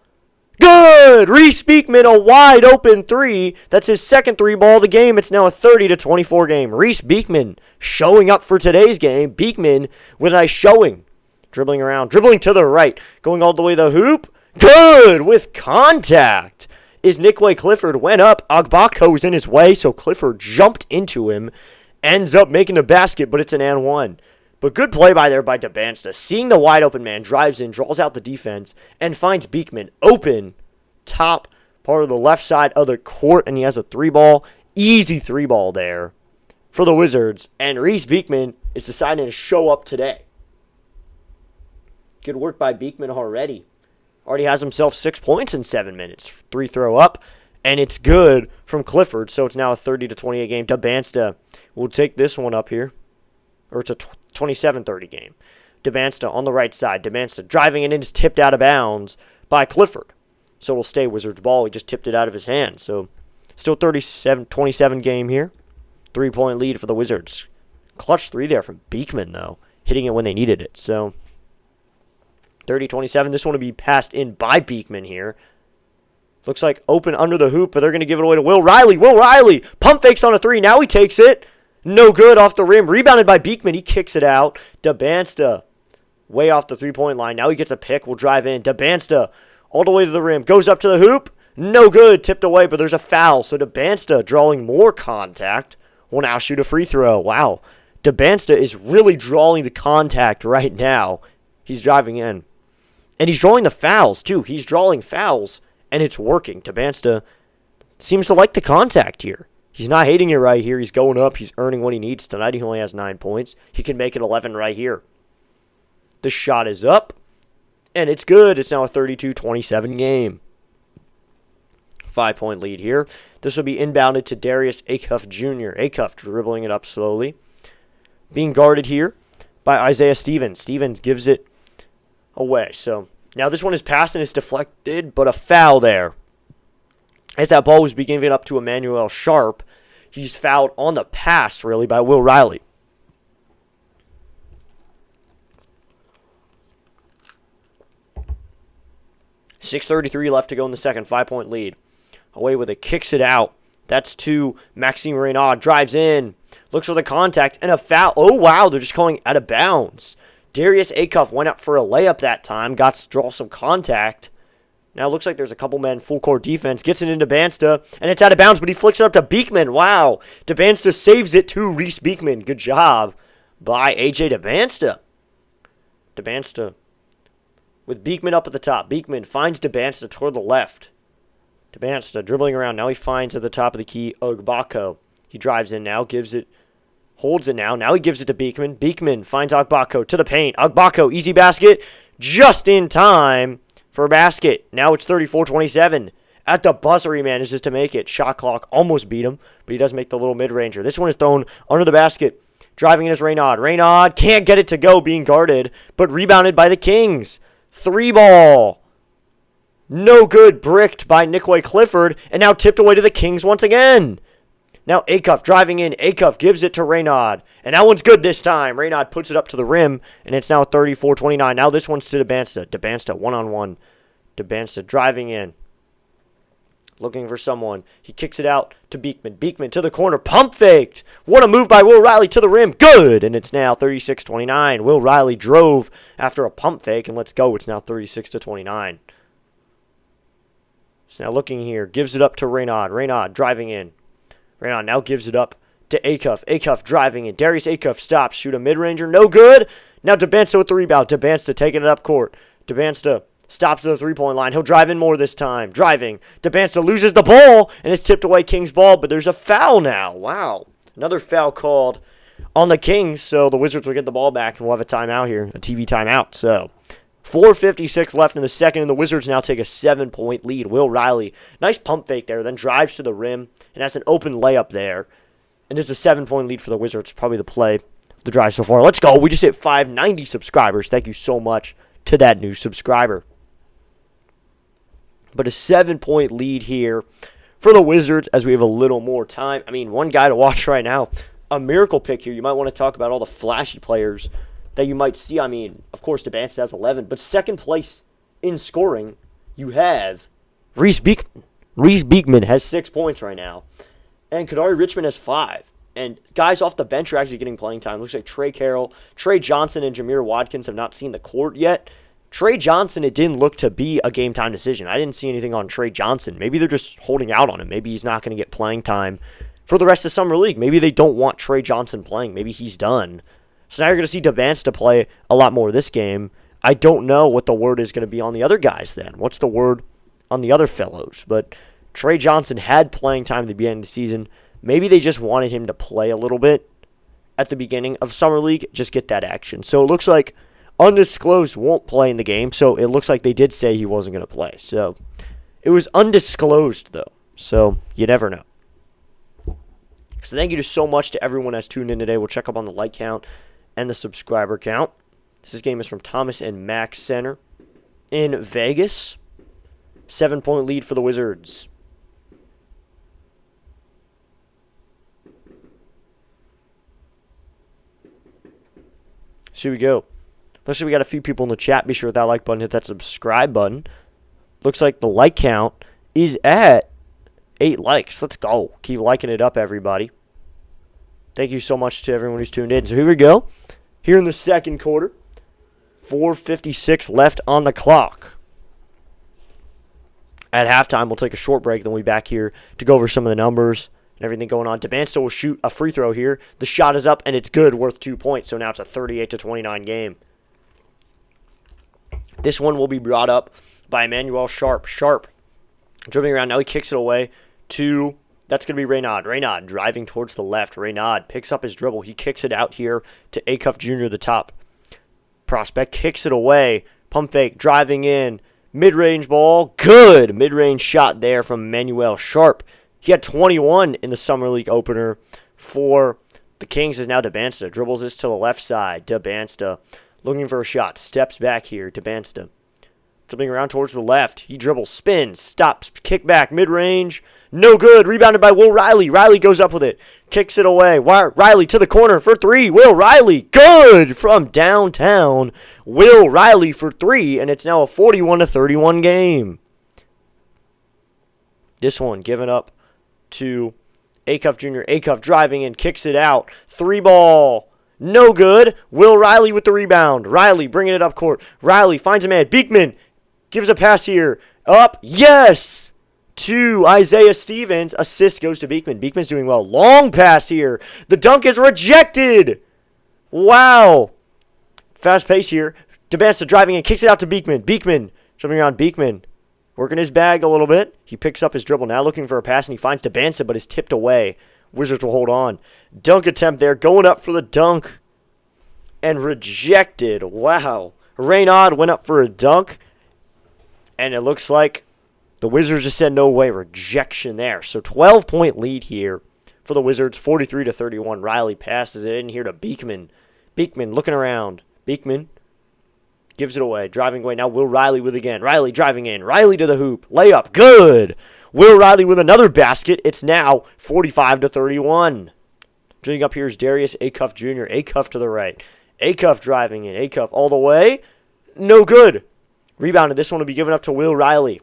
Good! Reese Beekman, a wide open 3. That's his second 3 ball of the game. It's now a 30-24 game. Reese Beekman showing up for today's game. Beekman with a nice showing. Dribbling around. Dribbling to the right. Going all the way to the hoop. Good! With contact. Is Nikway Clifford. Went up. Ogbako was in his way, so Clifford jumped into him. Ends up making the basket, but it's an and 1. But good play by Dybantsa. Seeing the wide open man, drives in, draws out the defense, and finds Beekman open, top part of the left side of the court, and he has a 3 ball. Easy 3 ball there for the Wizards. And Reese Beekman is deciding to show up today. Good work by Beekman already. Already has himself 6 points in 7 minutes. 3 throw up. And it's good from Clifford, so it's now a 30-28 game. Dybantsa will take this one up here. Or it's a 27-30 game. Dybantsa on the right side. Dybantsa driving it in is tipped out of bounds by Clifford. So it'll stay Wizards ball. He just tipped it out of his hand. So still 27 game here. 3-point lead for the Wizards. Clutch 3 there from Beekman, though. Hitting it when they needed it. So 30-27. This one will be passed in by Beekman here. Looks like open under the hoop, but they're going to give it away to Will Riley. Will Riley pump fakes on a 3. Now he takes it. No good off the rim. Rebounded by Beekman. He kicks it out. Dybantsa way off the 3-point line. Now he gets a pick. Will drive in. Dybantsa all the way to the rim. Goes up to the hoop. No good. Tipped away, but there's a foul. So Dybantsa drawing more contact. Will now shoot a free throw. Wow. Dybantsa is really drawing the contact right now. He's driving in. And he's drawing the fouls, too. He's drawing fouls. And it's working. Dybantsa seems to like the contact here. He's not hating it right here. He's going up. He's earning what he needs tonight. He only has 9 points. He can make it 11 right here. The shot is up. And it's good. It's now a 32-27 game. 5-point lead here. This will be inbounded to Darius Acuff Jr. Acuff dribbling it up slowly. Being guarded here by Isaiah Stevens. Stevens gives it away. So now this one is passed and it's deflected, but a foul there. As that ball was being given up to Emmanuel Sharp, he's fouled on the pass, really, by Will Riley. .6:33 left to go in the second. 5-point lead. Away with it. Kicks it out. That's to Maxime Reynaud. Drives in. Looks for the contact. And a foul. Oh, wow. They're just calling out of bounds. Darius Acuff went up for a layup that time. Got to draw some contact. Now it looks like there's a couple men full court defense. Gets it into Dybantsa, and it's out of bounds, but he flicks it up to Beekman. Wow. Dybantsa saves it to Reese Beekman. Good job by A.J. Dybantsa. Dybantsa with Beekman up at the top. Beekman finds Dybantsa toward the left. Dybantsa dribbling around. Now he finds at the top of the key Ogbako. He drives in now, gives it, holds it now. Now he gives it to Beekman. Beekman finds Agbako to the paint. Agbako, easy basket, just in time for a basket. Now it's 34-27. At the buzzer, he manages to make it. Shot clock almost beat him, but he does make the little mid-ranger. This one is thrown under the basket. Driving in is Reynaud. Reynaud can't get it to go, being guarded, but rebounded by the Kings. 3-ball. No good, bricked by Nicolay Clifford, and now tipped away to the Kings once again. Now Acuff driving in. Acuff gives it to Reynaud, and that one's good this time. Reynaud puts it up to the rim, and it's now 34-29. Now this one's to Dybantsa. Dybantsa one-on-one. Dybantsa driving in. Looking for someone. He kicks it out to Beekman. Beekman to the corner. Pump faked. What a move by Will Riley to the rim. Good. And it's now 36-29. Will Riley drove after a pump fake. And let's go. It's now 36-29. So now looking here. Gives it up to Reynaud. Reynaud driving in. Reynaud now gives it up to Acuff. Acuff driving in. Darius Acuff stops. Shoot a mid-ranger. No good. Now Dybantsa with the rebound. Dybantsa taking it up court. Dybantsa stops at the three-point line. He'll drive in more this time. Driving. Dybantsa loses the ball, and it's tipped away Kings ball, but there's a foul now. Wow. Another foul called on the Kings, so the Wizards will get the ball back, and we'll have a timeout here, a TV timeout. So 4:56 left in the second, and the Wizards now take a 7-point lead. Will Riley, nice pump fake there, then drives to the rim, and has an open layup there. And it's a 7-point lead for the Wizards. Probably the play of the drive so far. Let's go. We just hit 590 subscribers. Thank you so much to that new subscriber. But a 7-point lead here for the Wizards as we have a little more time. I mean, one guy to watch right now, a miracle pick here. You might want to talk about all the flashy players that you might see. I mean, of course, Dybantsa has 11, but second place in scoring, you have Reese Beekman. Reese Beekman has 6 points right now, and Kadari Richmond has 5. And guys off the bench are actually getting playing time. Looks like Trey Carroll, Trey Johnson, and Jameer Watkins have not seen the court yet. Trey Johnson, it didn't look to be a game-time decision. I didn't see anything on Trey Johnson. Maybe they're just holding out on him. Maybe he's not going to get playing time for the rest of Summer League. Maybe they don't want Trey Johnson playing. Maybe he's done. So now you're going to see Dybantsa play a lot more this game. I don't know what the word is going to be on the other guys then. What's the word on the other fellows? But Trey Johnson had playing time at the beginning of the season. Maybe they just wanted him to play a little bit at the beginning of Summer League, just get that action. So it looks like undisclosed won't play in the game, so it looks like they did say he wasn't going to play. So it was undisclosed, though, so you never know. So thank you so much to everyone that's tuned in today. We'll check up on the like count and the subscriber count. This game is from Thomas and Max Center in Vegas. 7-point lead for the Wizards. So here we go. Looks like we got a few people in the chat. Be sure to hit that like button, hit that subscribe button. Looks like the like count is at 8 likes. Let's go. Keep liking it up, everybody. Thank you so much to everyone who's tuned in. So here we go. Here in the second quarter. 4:56 left on the clock. At halftime, we'll take a short break. Then we'll be back here to go over some of the numbers and everything going on. Dybantsa will shoot a free throw here. The shot is up, and it's good, worth 2 points. So now it's a 38-29 game. This one will be brought up by Emmanuel Sharp. Sharp dribbling around. Now he kicks it away to, that's going to be Reynaud. Reynaud driving towards the left. Reynaud picks up his dribble. He kicks it out here to Acuff Jr., the top prospect. Kicks it away. Pump fake. Driving in. Mid-range ball. Good. Mid-range shot there from Emmanuel Sharp. He had 21 in the Summer League opener for the Kings. Is now Dybantsa. Dribbles this to the left side. Dybantsa looking for a shot. Steps back here. Dybantsa dribbling around towards the left. He dribbles, spins, stops, kick back, mid-range. No good. Rebounded by Will Riley. Riley goes up with it. Kicks it away. Riley to the corner for 3. Will Riley. Good from downtown. Will Riley for 3. And it's now a 41-31 game. This one given up to Acuff Jr. Acuff driving in. Kicks it out. 3-ball. No good. Will Riley with the rebound. Riley bringing it up court. Riley finds a man. Beekman gives a pass here. Up. Yes. To Isaiah Stevens. Assist goes to Beekman. Beekman's doing well. Long pass here. The dunk is rejected. Wow. Fast pace here. Dybantsa driving in. Kicks it out to Beekman. Beekman jumping around. Beekman working his bag a little bit. He picks up his dribble now looking for a pass, and he finds Dybantsa, but is tipped away. Wizards will hold on. Dunk attempt there. Going up for the dunk. And rejected. Wow. Reynaud went up for a dunk. And it looks like the Wizards just said no way. Rejection there. So 12-point lead here for the Wizards. 43-31. Riley passes it in here to Beekman. Beekman looking around. Beekman gives it away. Driving away. Now Will Riley with again. Riley driving in. Riley to the hoop. Layup. Good. Will Riley with another basket. It's now 45-31. Drilling up here is Darius Acuff Jr. Acuff to the right. Acuff driving in. Acuff all the way. No good. Rebounded. This one will be given up to Will Riley.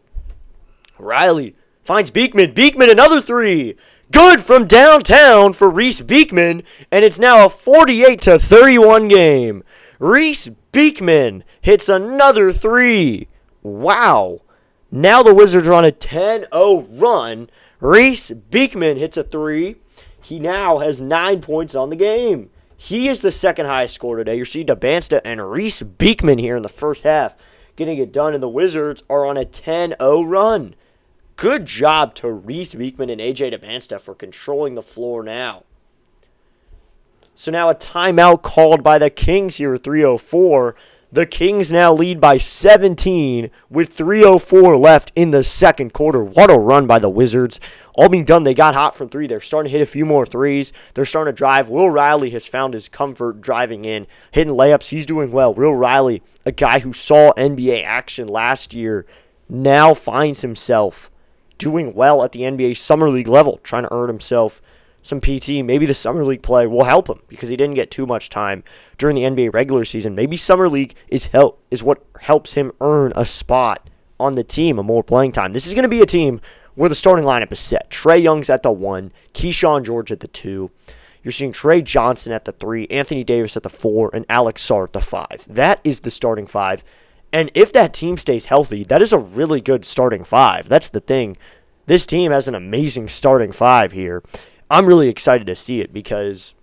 Riley finds Beekman. Beekman another three. Good from downtown for Reese Beekman. And it's now a 48-31 game. Reese Beekman hits another three. Wow. Now the Wizards are on a 10-0 run. Reese Beekman hits a three. He now has 9 points on the game. He is the second highest scorer today. You see Dybantsa and Reese Beekman here in the first half getting it done, and the Wizards are on a 10-0 run. Good job to Reese Beekman and A.J. Dybantsa for controlling the floor now. So now a timeout called by the Kings here, 3:04. The Kings now lead by 17 with 3:04 left in the second quarter. What a run by the Wizards. All being done, they got hot from three. They're starting to hit a few more threes. They're starting to drive. Will Riley has found his comfort driving in, hitting layups. He's doing well. Will Riley, a guy who saw NBA action last year, now finds himself doing well at the NBA Summer League level, trying to earn himself some PT. Maybe the Summer League play will help him because he didn't get too much time during the NBA regular season. Maybe Summer League is what helps him earn a spot on the team, a more playing time. This is going to be a team where the starting lineup is set. Trae Young's at the 1, Keyshawn George at the 2. You're seeing Trey Johnson at the 3, Anthony Davis at the 4, and Alex Sarr at the 5. That is the starting 5. And if that team stays healthy, that is a really good starting 5. That's the thing. This team has an amazing starting 5 here. I'm really excited to see it because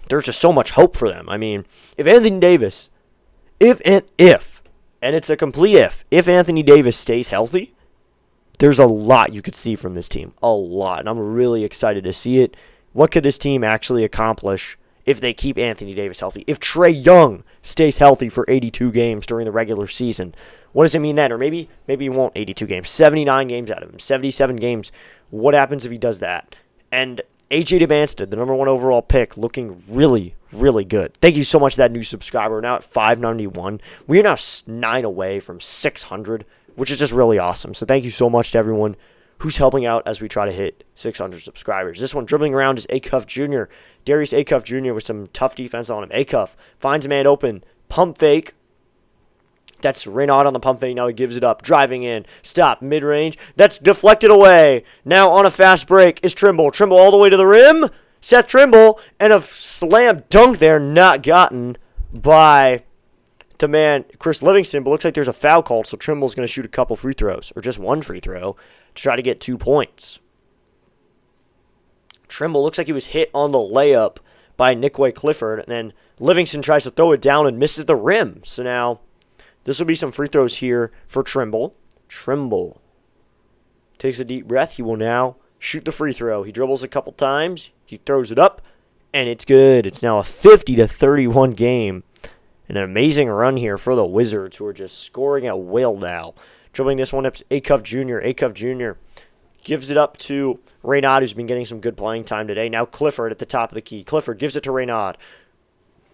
there's just so much hope for them. I mean, if Anthony Davis, and it's a complete if Anthony Davis stays healthy, there's a lot you could see from this team. A lot. And I'm really excited to see it. What could this team actually accomplish if they keep Anthony Davis healthy? If Trae Young stays healthy for 82 games during the regular season, what does it mean then? Or maybe he won't 82 games. 79 games out of him. 77 games. What happens if he does that? And A.J. Dybantsa, the number 1 overall pick, looking really, really good. Thank you so much to that new subscriber. We're now at 591. We are now 9 away from 600, which is just really awesome. So thank you so much to everyone who's helping out as we try to hit 600 subscribers. This one dribbling around is Acuff Jr. Darius Acuff Jr. with some tough defense on him. Acuff finds a man open. Pump fake. That's Reynaud on the pump fake. Now he gives it up. Driving in. Stop. Mid-range. That's deflected away. Now on a fast break is Trimble. Trimble all the way to the rim. Seth Trimble. And a slam dunk there. Not gotten by the man, Chris Livingston. But looks like there's a foul called. So Trimble's going to shoot a couple free throws. Or just one free throw. To try to get 2 points. Trimble looks like he was hit on the layup by Nikway Clifford. And then Livingston tries to throw it down and misses the rim. So now this will be some free throws here for Trimble. Trimble takes a deep breath. He will now shoot the free throw. He dribbles a couple times. He throws it up, and it's good. It's now a 50-31 game. An amazing run here for the Wizards, who are just scoring at will now. Dribbling this one up to Acuff Jr. Acuff Jr. gives it up to Reynaud, who's been getting some good playing time today. Now Clifford at the top of the key. Clifford gives it to Reynaud.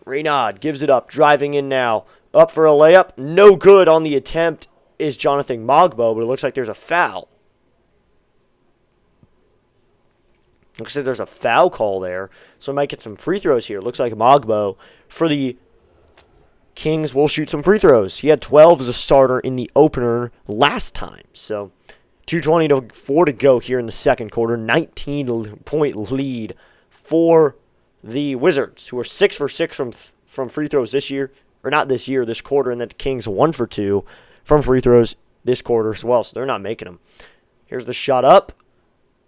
Reynaud gives it up, driving in now. Up for a layup. No good on the attempt is Jonathan Mogbo, but it looks like there's a foul. Looks like there's a foul call there, so I might get some free throws here. Looks like Mogbo for the Kings will shoot some free throws. He had 12 as a starter in the opener last time, so 2:24 to go here in the second quarter. 19-point lead for the Wizards, who are 6 for 6 from free throws this year. Or not this year, this quarter, and then the Kings 1 for 2 from free throws this quarter as well, so they're not making them. Here's the shot up.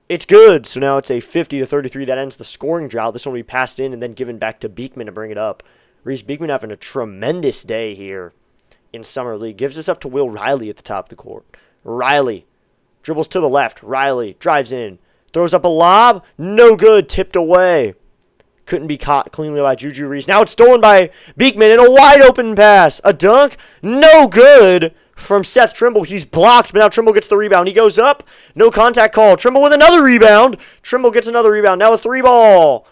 It's good, so now it's a 50-33. That ends the scoring drought. This one will be passed in and then given back to Beekman to bring it up. Reese Beekman having a tremendous day here in Summer League. Gives this up to Will Riley at the top of the court. Riley dribbles to the left. Riley drives in. Throws up a lob. No good. Tipped away. Couldn't be caught cleanly by Juju Reese. Now it's stolen by Beekman in a wide open pass. A dunk. No good from Seth Trimble. He's blocked, but now Trimble gets the rebound. He goes up. No contact call. Trimble with another rebound. Trimble gets another rebound. Now a 3-ball.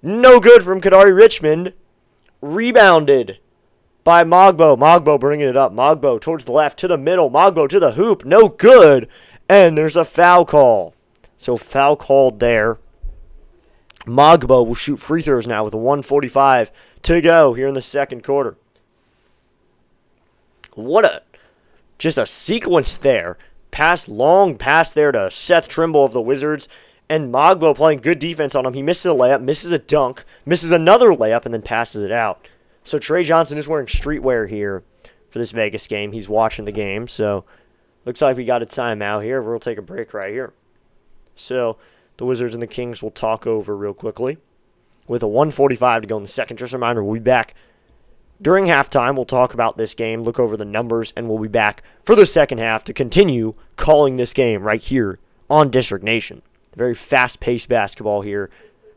No good from Kadari Richmond. Rebounded by Mogbo. Mogbo bringing it up. Mogbo towards the left, to the middle. Mogbo to the hoop. No good. And there's a foul call. So foul called there. Mogbo will shoot free throws now with 1:45 to go here in the second quarter. Just a sequence there. Long pass there to Seth Trimble of the Wizards. And Mogbo playing good defense on him. He misses a layup, misses a dunk, misses another layup, and then passes it out. So Trey Johnson is wearing streetwear here for this Vegas game. He's watching the game. So looks like we got a timeout here. We'll take a break right here. So the Wizards and the Kings will talk over real quickly. With a 1:45 to go in the second. Just a reminder, we'll be back during halftime. We'll talk about this game, look over the numbers, and we'll be back for the second half to continue calling this game right here on District Nation. Very fast-paced basketball here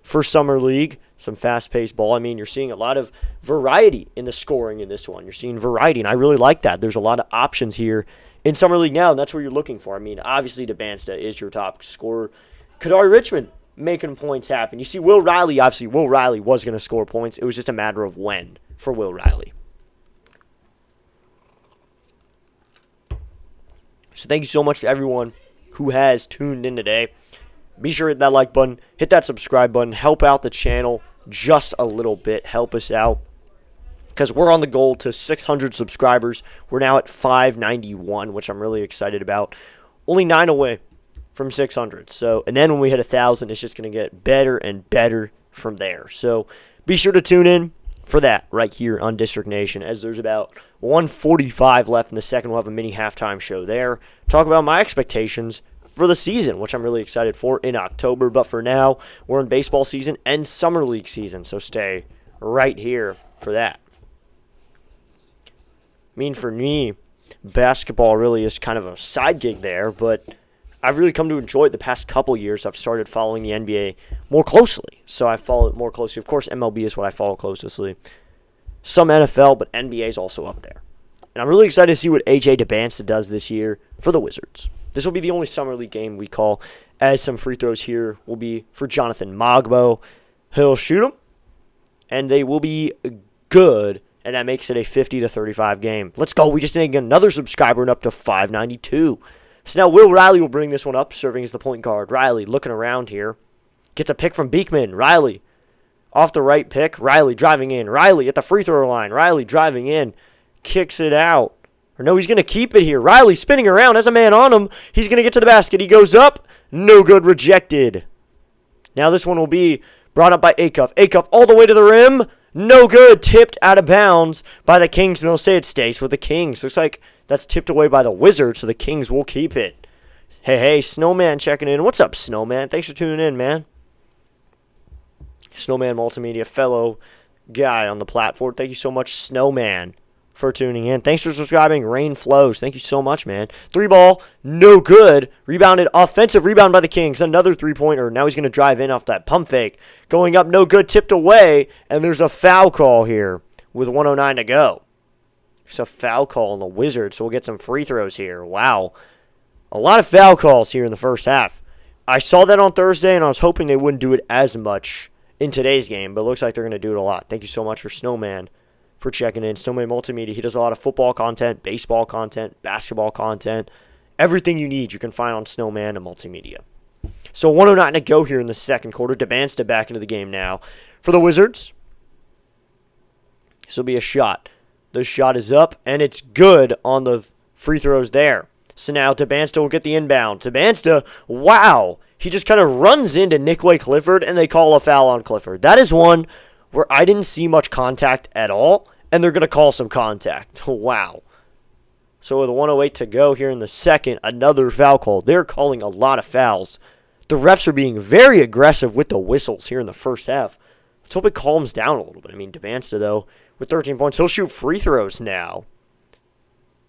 for Summer League. Some fast-paced ball. I mean, you're seeing a lot of variety in the scoring in this one. You're seeing variety, and I really like that. There's a lot of options here in Summer League now, and that's what you're looking for. I mean, obviously, Dybantsa is your top scorer. Kadari Richmond making points happen. You see Will Riley. Obviously, Will Riley was going to score points. It was just a matter of when for Will Riley. So thank you so much to everyone who has tuned in today. Be sure to hit that like button, hit that subscribe button, help out the channel just a little bit, help us out, because we're on the goal to 600 subscribers. We're now at 591, which I'm really excited about. Only 9 away from 600. So, and then when we hit 1,000, it's just going to get better and better from there. So be sure to tune in for that right here on District Nation, as there's about 1:45 left in the second. We'll have a mini halftime show there. Talk about my expectations for the season, which I'm really excited for in October. But for now, we're in baseball season and Summer League season, so stay right here for that. I mean, for me, basketball really is kind of a side gig there, but I've really come to enjoy it the past couple years. I've started following the NBA more closely, so I follow it more closely. Of course, MLB is what I follow closely. Some NFL, but NBA is also up there. And I'm really excited to see what A.J. Dybantsa does this year for the Wizards. This will be the only Summer League game we call, as some free throws here will be for Jonathan Mogbo. He'll shoot them, and they will be good, and that makes it a 50-35 game. Let's go. We just need another subscriber and up to 592. So now Will Riley will bring this one up, serving as the point guard. Riley looking around here. Gets a pick from Beekman. Riley off the right pick. Riley driving in. Riley at the free throw line. Riley driving in. Kicks it out. Or no, he's going to keep it here. Riley spinning around. Has a man on him. He's going to get to the basket. He goes up. No good. Rejected. Now this one will be brought up by Acuff. Acuff all the way to the rim. No good. Tipped out of bounds by the Kings. And they'll say it stays with the Kings. Looks like that's tipped away by the Wizards, so the Kings will keep it. Hey, Snowman checking in. What's up, Snowman? Thanks for tuning in, man. Snowman Multimedia, fellow guy on the platform. Thank you so much, Snowman, for tuning in. Thanks for subscribing. Rain Flows. Thank you so much, man. 3-ball, no good. Rebounded, offensive rebound by the Kings. Another three-pointer. Now he's going to drive in off that pump fake. Going up, no good. Tipped away, and there's a foul call here with 1:09 to go. There's a foul call on the Wizards, so we'll get some free throws here. Wow. A lot of foul calls here in the first half. I saw that on Thursday, and I was hoping they wouldn't do it as much in today's game, but it looks like they're going to do it a lot. Thank you so much for Snowman for checking in. Snowman Multimedia. He does a lot of football content, baseball content, basketball content. Everything you need you can find on Snowman and Multimedia. So 1:09 to go here in the second quarter. Dybantsa back into the game now for the Wizards. This will be a shot. The shot is up, and it's good on the free throws there. So now Dybantsa will get the inbound. Dybantsa, wow. He just kind of runs into Nickway Clifford, and they call a foul on Clifford. That is one where I didn't see much contact at all, and they're going to call some contact. Wow. So with 1:08 to go here in the second, another foul call. They're calling a lot of fouls. The refs are being very aggressive with the whistles here in the first half. Let's hope it calms down a little bit. I mean, Dybantsa, though, with 13 points, he'll shoot free throws now.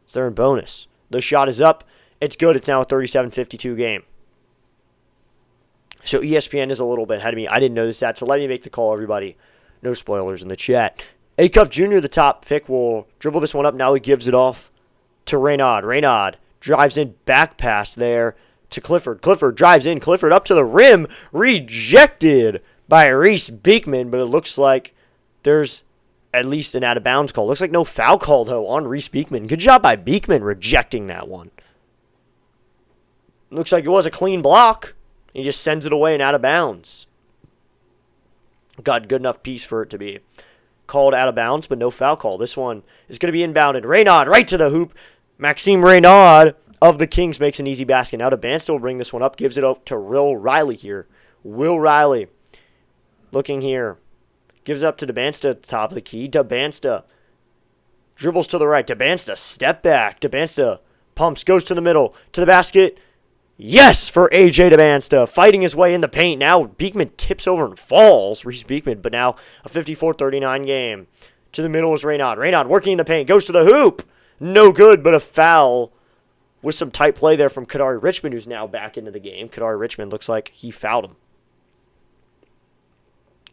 So they're in bonus. The shot is up. It's good. It's now a 37-52 game. So ESPN is a little bit ahead of me. I didn't know this stat, so let me make the call, everybody. No spoilers in the chat. Acuff Jr., the top pick, will dribble this one up. Now he gives it off to Reynaud. Reynaud drives in, back pass there to Clifford. Clifford drives in. Clifford up to the rim. Rejected by Reese Beekman, but it looks like there's at least an out-of-bounds call. Looks like no foul call, though, on Reese Beekman. Good job by Beekman rejecting that one. Looks like it was a clean block. He just sends it away and out of bounds. Got good enough piece for it to be called out of bounds, but no foul call. This one is going to be inbounded. Reynaud right to the hoop. Maxime Reynaud of the Kings makes an easy basket. Now Dybantsa will bring this one up. Gives it up to Will Riley here. Will Riley looking here. Gives it up to Dybantsa at the top of the key. Dybantsa dribbles to the right. Dybantsa step back. Dybantsa pumps. Goes to the middle. To the basket. Yes, for A.J. Dybantsa, fighting his way in the paint. Now Beekman tips over and falls, Reese Beekman, but now a 54-39 game. To the middle is Reynaud. Reynaud working in the paint, goes to the hoop. No good, but a foul with some tight play there from Kadari Richmond, who's now back into the game. Kadari Richmond looks like he fouled him.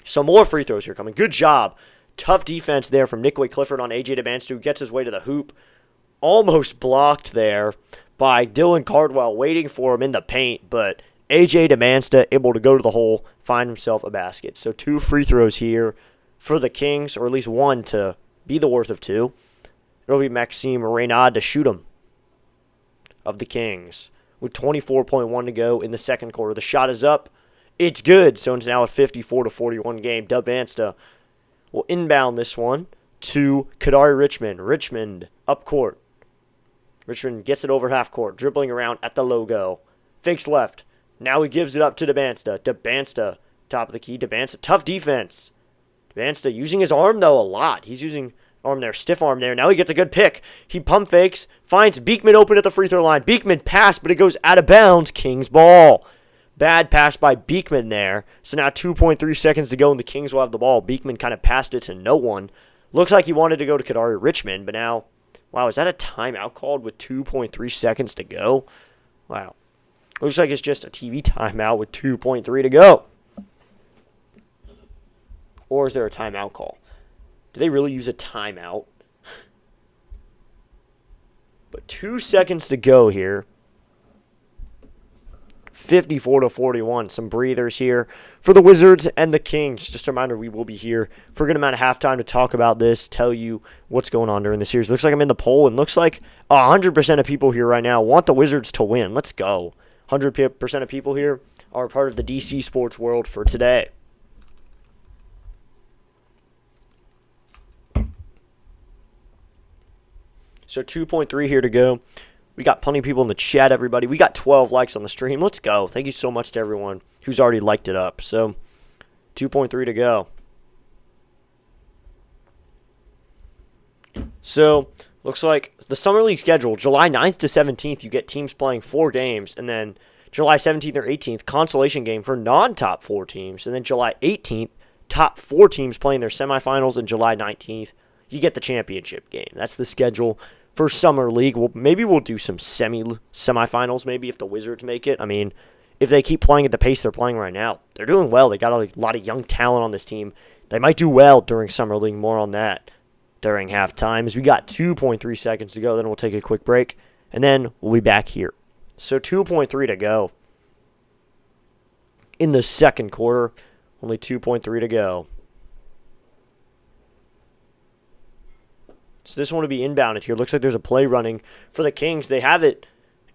Some more free throws here coming. Good job. Tough defense there from Nicolay Clifford on A.J. Dybantsa, who gets his way to the hoop. Almost blocked there by Dylan Cardwell, waiting for him in the paint, but A.J. Dybantsa able to go to the hole, find himself a basket. So 2 free throws here for the Kings, or at least 1 to be the worth of 2. It'll be Maxime Reynaud to shoot him of the Kings with 24.1 to go in the second quarter. The shot is up. It's good, so it's now a 54-41 game. Dybantsa will inbound this one to Kadari Richmond. Richmond up court. Richmond gets it over half court, dribbling around at the logo. Fakes left. Now he gives it up to Dybantsa. Dybantsa, top of the key. Dybantsa, tough defense. Dybantsa using his arm, though, a lot. He's using arm there, stiff arm there. Now he gets a good pick. He pump fakes, finds Beekman open at the free throw line. Beekman passed, but it goes out of bounds. Kings ball. Bad pass by Beekman there. So now 2.3 seconds to go, and the Kings will have the ball. Beekman kind of passed it to no one. Looks like he wanted to go to Kadari Richmond, but now... Wow, is that a timeout called with 2.3 seconds to go? Wow. Looks like it's just a TV timeout with 2.3 to go. Or is there a timeout call? Do they really use a timeout? But 2 seconds to go here. 54-41. Some breathers here for the Wizards and the Kings. Just a reminder, we will be here for a good amount of halftime to talk about this, tell you what's going on during the series. Looks like I'm in the poll, and looks like 100% of people here right now want the Wizards to win. Let's go. 100% of people here are part of the DC sports world for today. So 2.3 here to go. We got plenty of people in the chat, everybody. We got 12 likes on the stream. Let's go. Thank you so much to everyone who's already liked it up. So 2.3 to go. So looks like the Summer League schedule, July 9th to 17th, you get teams playing 4 games. And then July 17th or 18th, consolation game for non-top 4 teams. And then July 18th, top 4 teams playing their semifinals. And July 19th, you get the championship game. That's the schedule for Summer League. Maybe we'll do some semifinals, maybe, if the Wizards make it. I mean, if they keep playing at the pace they're playing right now, they're doing well. They got a lot of young talent on this team. They might do well during Summer League. More on that during halftime. As we got 2.3 seconds to go, then we'll take a quick break, and then we'll be back here. So 2.3 to go in the second quarter. Only 2.3 to go. So this one will be inbounded here. Looks like there's a play running for the Kings. They have it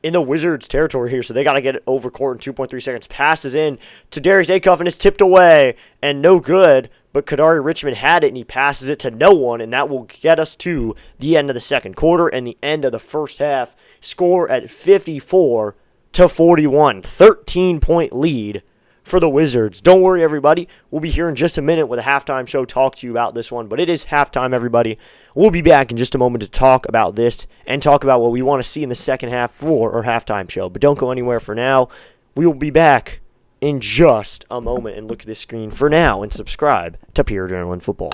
in the Wizards' territory here, so they got to get it over court in 2.3 seconds. Passes in to Darius Acuff, and it's tipped away, and no good. But Kadari Richmond had it, and he passes it to no one, and that will get us to the end of the second quarter and the end of the first half. Score at 54-41. 13-point lead for the Wizards. Don't worry, everybody. We'll be here in just a minute with a halftime show, talk to you about this one. But it is halftime, everybody. We'll be back in just a moment to talk about this and talk about what we want to see in the second half for our halftime show. But don't go anywhere for now. We will be back in just a moment, and look at this screen for now and subscribe to Pure Adrenaline Football.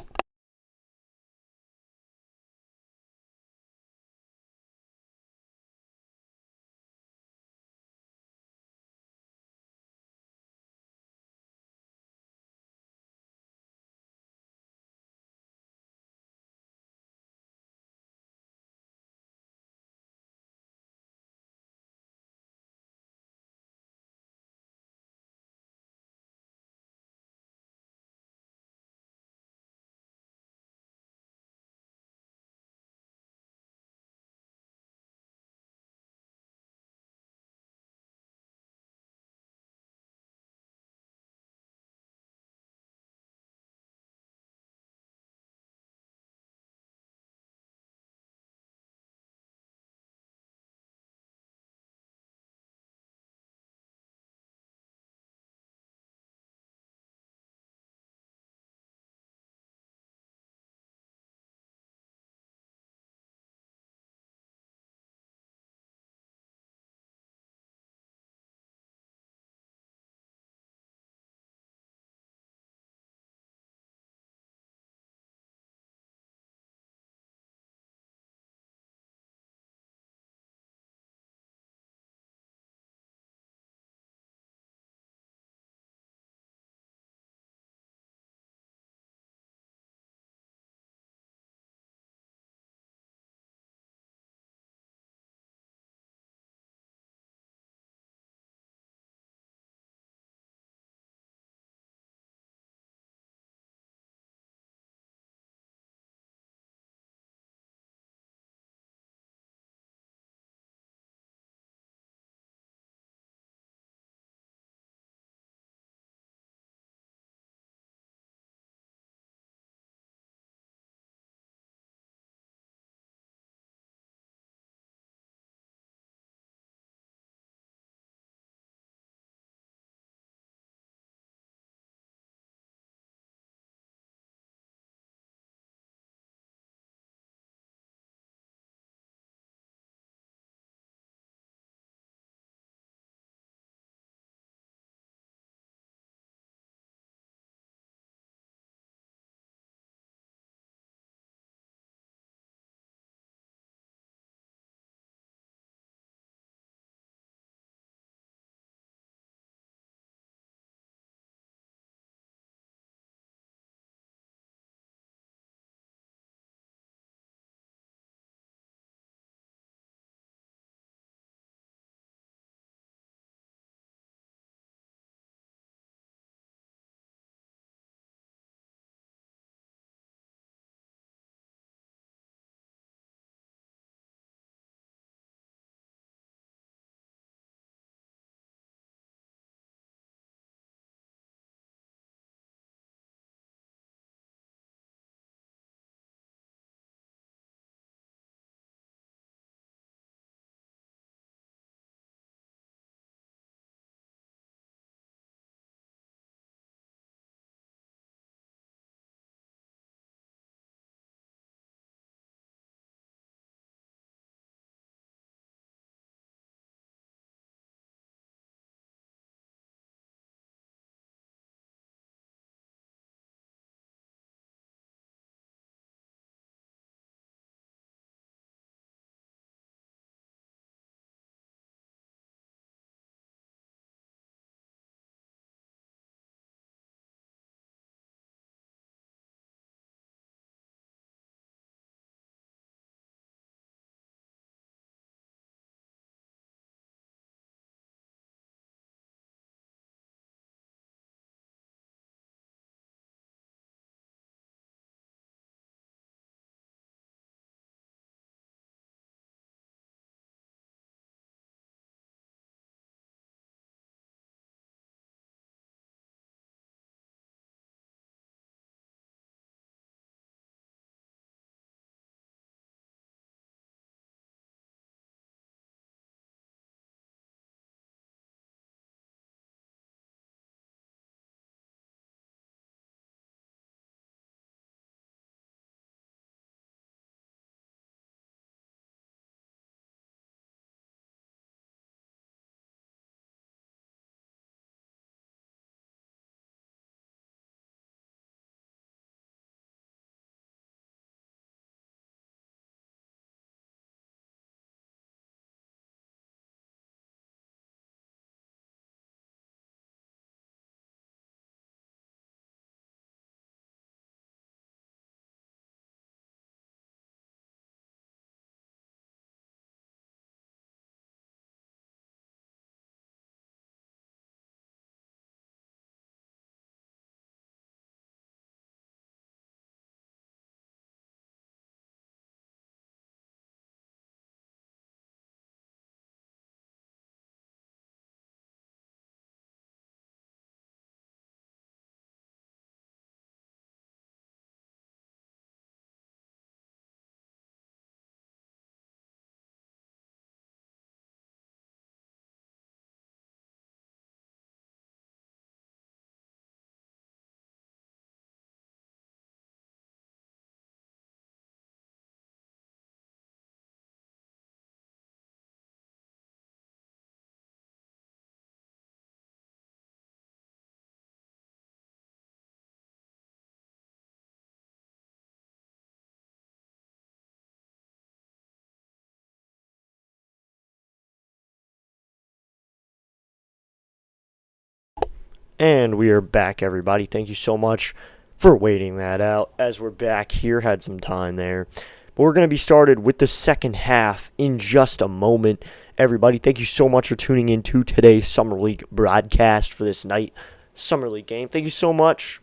And we are back, everybody. Thank you so much for waiting that out. As we're back here, had some time there. But we're going to be started with the second half in just a moment. Everybody, thank you so much for tuning in to today's Summer League broadcast for this night Summer League game. Thank you so much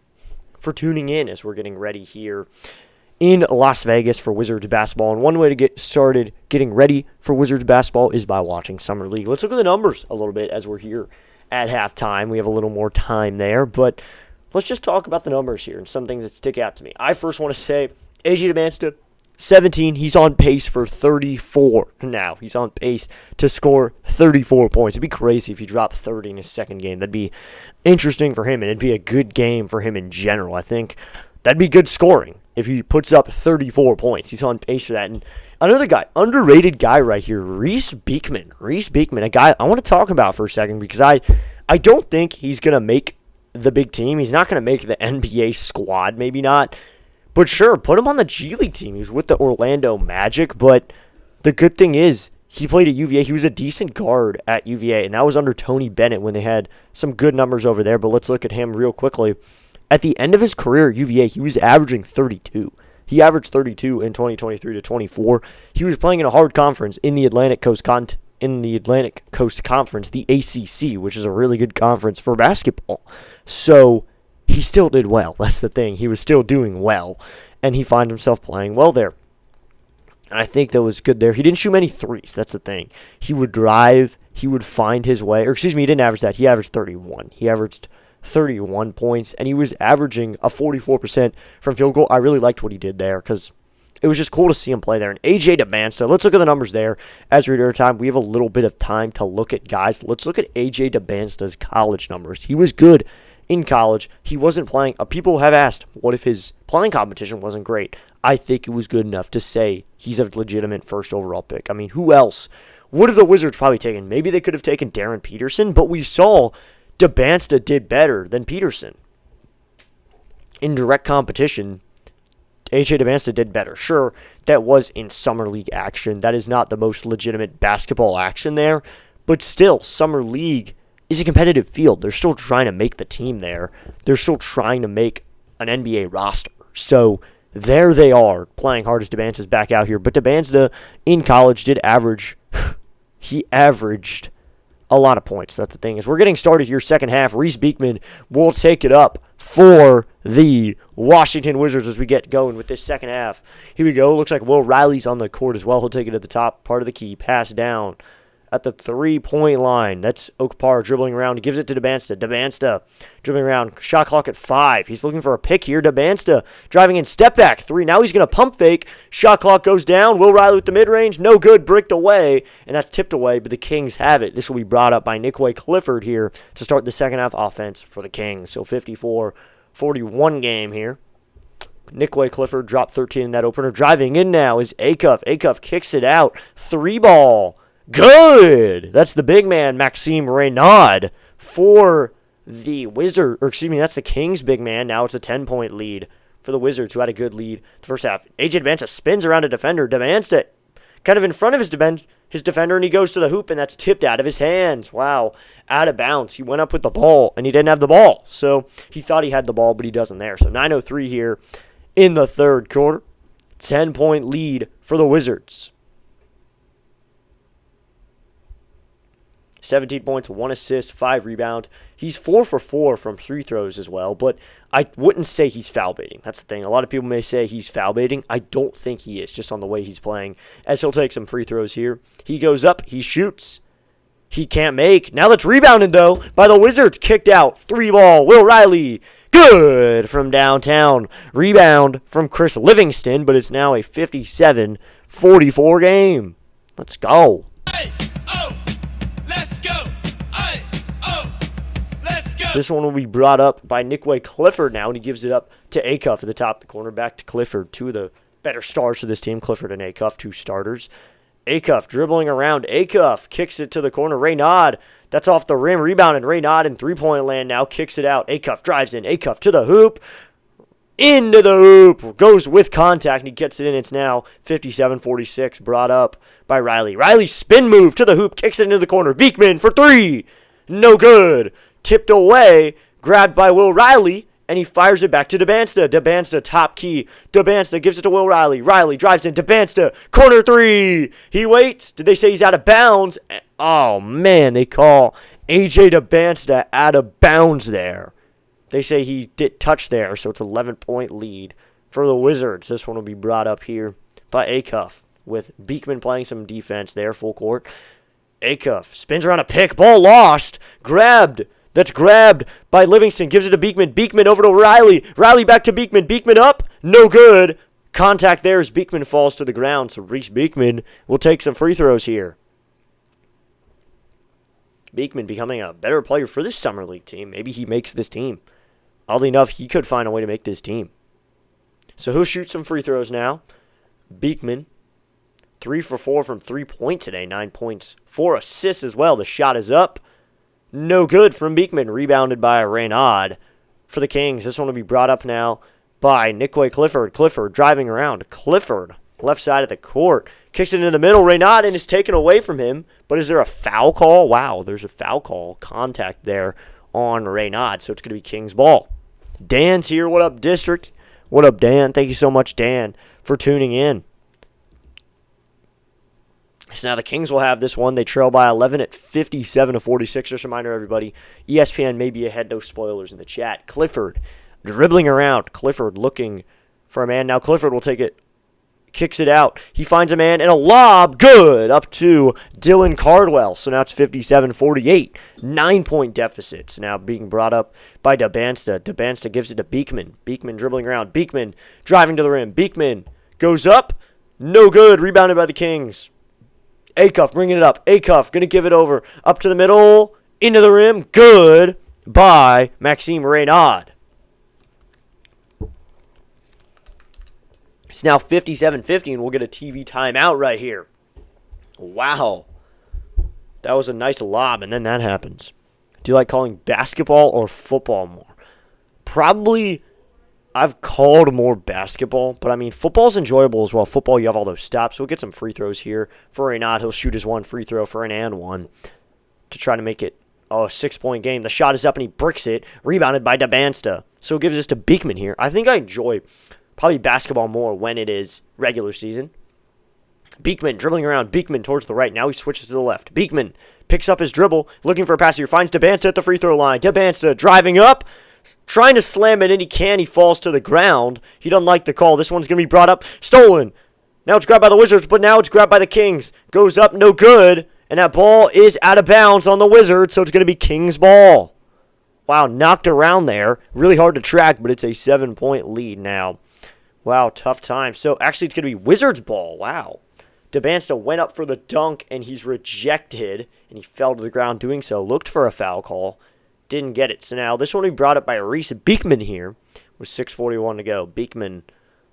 for tuning in as we're getting ready here in Las Vegas for Wizards basketball. And one way to get started getting ready for Wizards basketball is by watching Summer League. Let's look at the numbers a little bit as we're here at halftime. We have a little more time there, but let's just talk about the numbers here and some things that stick out to me. I first want to say AJ Dybantsa, 17. He's on pace for 34 now. He's on pace to score 34 points. It'd be crazy if he dropped 30 in his second game. That'd be interesting for him, and it'd be a good game for him in general. I think that'd be good scoring if he puts up 34 points. He's on pace for that. And another guy, underrated guy right here, Reese Beekman. Reese Beekman, a guy I want to talk about for a second because I don't think he's going to make the big team. He's not going to make the NBA squad, maybe not. But sure, put him on the G League team. He was with the Orlando Magic, but the good thing is he played at UVA. He was a decent guard at UVA, and that was under Tony Bennett when they had some good numbers over there. But let's look at him real quickly. At the end of his career at UVA, he was averaging 32. He averaged 32 in 2023 to 24. He was playing in a hard conference in the Atlantic Coast Conference, the ACC, which is a really good conference for basketball. So he still did well. That's the thing. He was still doing well, and he found himself playing well there. And I think that was good there. He didn't shoot many threes. That's the thing. He would drive. He would find his way. Or excuse me, he didn't average that. He averaged 31. He averaged 31 points, and he was averaging a 44% from field goal. I really liked what he did there because it was just cool to see him play there. And AJ Dybantsa, let's look at the numbers there. As we're at time, we have a little bit of time to look at guys. Let's look at AJ Dybantsa's college numbers. He was good in college. He wasn't playing. People have asked, what if his playing competition wasn't great? I think it was good enough to say he's a legitimate first overall pick. I mean, who else would have the Wizards probably taken? Maybe they could have taken Darren Peterson, but we saw Dybantsa did better than Peterson. In direct competition, AJ Dybantsa did better. Sure, that was in Summer League action. That is not the most legitimate basketball action there, but still, Summer League is a competitive field. They're still trying to make the team there. They're still trying to make an NBA roster. So there they are, playing hard as Dybantsa's back out here. But Dybantsa in college did average, he averaged a lot of points. That's the thing. As we're getting started here, second half, Reese Beekman will take it up for the Washington Wizards as we get going with this second half. Here we go. Looks like Will Riley's on the court as well. He'll take it at the top part of the key. Pass down at the three-point line. That's Okpara dribbling around. He gives it to Dybantsa. Dybantsa dribbling around. Shot clock at 5. He's looking for a pick here. Dybantsa driving in. Step back 3. Now he's going to pump fake. Shot clock goes down. Will Riley with the mid-range. No good. Bricked away. And that's tipped away, but the Kings have it. This will be brought up by Nick Clifford here to start the second half offense for the Kings. So 54-41 game here. Nick Clifford dropped 13 in that opener. Driving in now is Acuff. Acuff kicks it out. 3-ball. Good. That's the big man, Maxime Reynaud, for the Wizards. Or excuse me, that's the Kings' big man. Now it's a 10-point lead for the Wizards, who had a good lead the first half. AJ Dybantsa spins around a defender. Dybantsa kind of in front of his defender, and he goes to the hoop, and that's tipped out of his hands. Wow. Out of bounds. He went up with the ball, and he didn't have the ball. So he thought he had the ball, but he doesn't there. So 9:03 here in the third quarter. 10-point lead for the Wizards. 17 points, 1 assist, 5 rebound. He's 4 for 4 from free throws as well, but I wouldn't say he's foul baiting. That's the thing. A lot of people may say he's foul baiting. I don't think he is, just on the way he's playing, as he'll take some free throws here. He goes up, he shoots. He can't make. Now that's rebounded, though, by the Wizards. Kicked out, 3-ball, Will Riley. Good from downtown. Rebound from Chris Livingston, but it's now a 57-44 game. Let's go. Hey, oh. Let's go! Aye, oh, let's go! This one will be brought up by Nick Clifford now, and he gives it up to Acuff at the top of the corner. Back to Clifford, two of the better stars for this team. Clifford and Acuff, 2 starters. Acuff dribbling around. Acuff kicks it to the corner. Reynaud, that's off the rim. Rebounded. Reynaud in three-point land now. Kicks it out. Acuff drives in. Acuff to the hoop. Into the hoop. Goes with contact, and he gets it in. It's now 57-46, brought up by Riley. Riley spin move to the hoop. Kicks it into the corner. Beekman for 3. No good. Tipped away. Grabbed by Will Riley, and he fires it back to Dybantsa. Dybantsa, top key. Dybantsa gives it to Will Riley. Riley drives in. Dybantsa, corner three. He waits. Did they say he's out of bounds? Oh, man, they call A.J. Dybantsa out of bounds there. They say he did touch there, so it's an 11-point lead for the Wizards. This one will be brought up here by Acuff, with Beekman playing some defense there, full court. Acuff spins around a pick. Ball lost. Grabbed. That's grabbed by Livingston. Gives it to Beekman. Beekman over to Riley. Riley back to Beekman. Beekman up. No good. Contact there as Beekman falls to the ground. So Reese Beekman will take some free throws here. Beekman becoming a better player for this Summer League team. Maybe he makes this team. Oddly enough, he could find a way to make this team. So he'll shoot some free throws now. Beekman, 3 for 4 from 3-point today. 9 points, 4 assists as well. The shot is up. No good from Beekman. Rebounded by Reynaud for the Kings. This one will be brought up now by Nikway Clifford. Clifford driving around. Clifford, left side of the court. Kicks it into the middle. Reynaud, and is taken away from him. But is there a foul call? Wow, there's a foul call. Contact there on Reynaud. So it's going to be Kings ball. Dan's here. What up, District? What up, Dan? Thank you so much, Dan, for tuning in. So now the Kings will have this one. They trail by 11 at 57-46. Just a reminder, everybody, ESPN may be ahead. No spoilers in the chat. Clifford dribbling around. Clifford looking for a man. Now Clifford will take it. Kicks it out. He finds a man and a lob. Good. Up to Dylan Cardwell. So now it's 57-48. 9-point deficit. So now being brought up by Dybantsa. Dybantsa gives it to Beekman. Beekman dribbling around. Beekman driving to the rim. Beekman goes up. No good. Rebounded by the Kings. Acuff bringing it up. Acuff going to give it over. Up to the middle. Into the rim. Good by Maxime Reynaud. It's now 57-50, and we'll get a TV timeout right here. Wow. That was a nice lob, and then that happens. Do you like calling basketball or football more? Probably I've called more basketball, but I mean, football's enjoyable as well. Football, you have all those stops. We'll get some free throws here for Reynaud. He'll shoot his one free throw for an and one to try to make it a 6-point game. The shot is up, and he bricks it. Rebounded by Dybantsa. So it gives us to Beekman here. I think I enjoy probably basketball more when it is regular season. Beekman dribbling around. Beekman towards the right. Now he switches to the left. Beekman picks up his dribble, looking for a pass here. Finds Dybantsa at the free throw line. Dybantsa driving up, trying to slam it in. He can. He falls to the ground. He doesn't like the call. This one's going to be brought up. Stolen. Now it's grabbed by the Wizards, but now it's grabbed by the Kings. Goes up, no good. And that ball is out of bounds on the Wizards, so it's going to be Kings ball. Wow, knocked around there. Really hard to track, but it's a 7-point lead now. Wow, tough time. So actually it's going to be Wizards ball. Wow. Dybantsa went up for the dunk, and he's rejected, and he fell to the ground doing so. Looked for a foul call. Didn't get it. So now this one will be brought up by Reese Beekman here with 6:41 to go. Beekman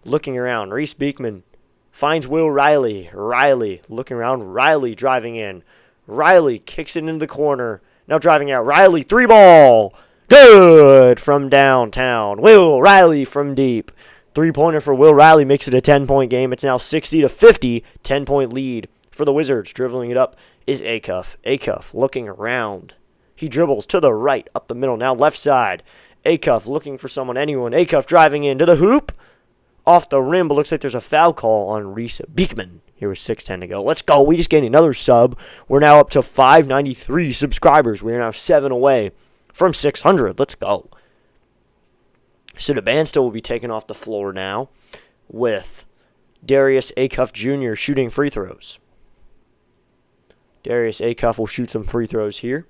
looking around. Reese Beekman finds Will Riley. Riley looking around. Riley driving in. Riley kicks it into the corner. Now driving out. Riley, 3-ball. Good from downtown. Will Riley from deep. 3-pointer for Will Riley makes it a 10-point game. It's now 60-50, 10-point lead for the Wizards. Dribbling it up is Acuff. Acuff looking around. He dribbles to the right, up the middle, now left side. Acuff looking for someone, anyone. Acuff driving into the hoop. Off the rim, but looks like there's a foul call on Reese Beekman. Here with 6:10 to go. Let's go. We just gained another sub. We're now up to 593 subscribers. We are now 7 away from 600. Let's go. So Dybantsa will be taken off the floor now with Darius Acuff Jr. shooting free throws. Darius Acuff will shoot some free throws here.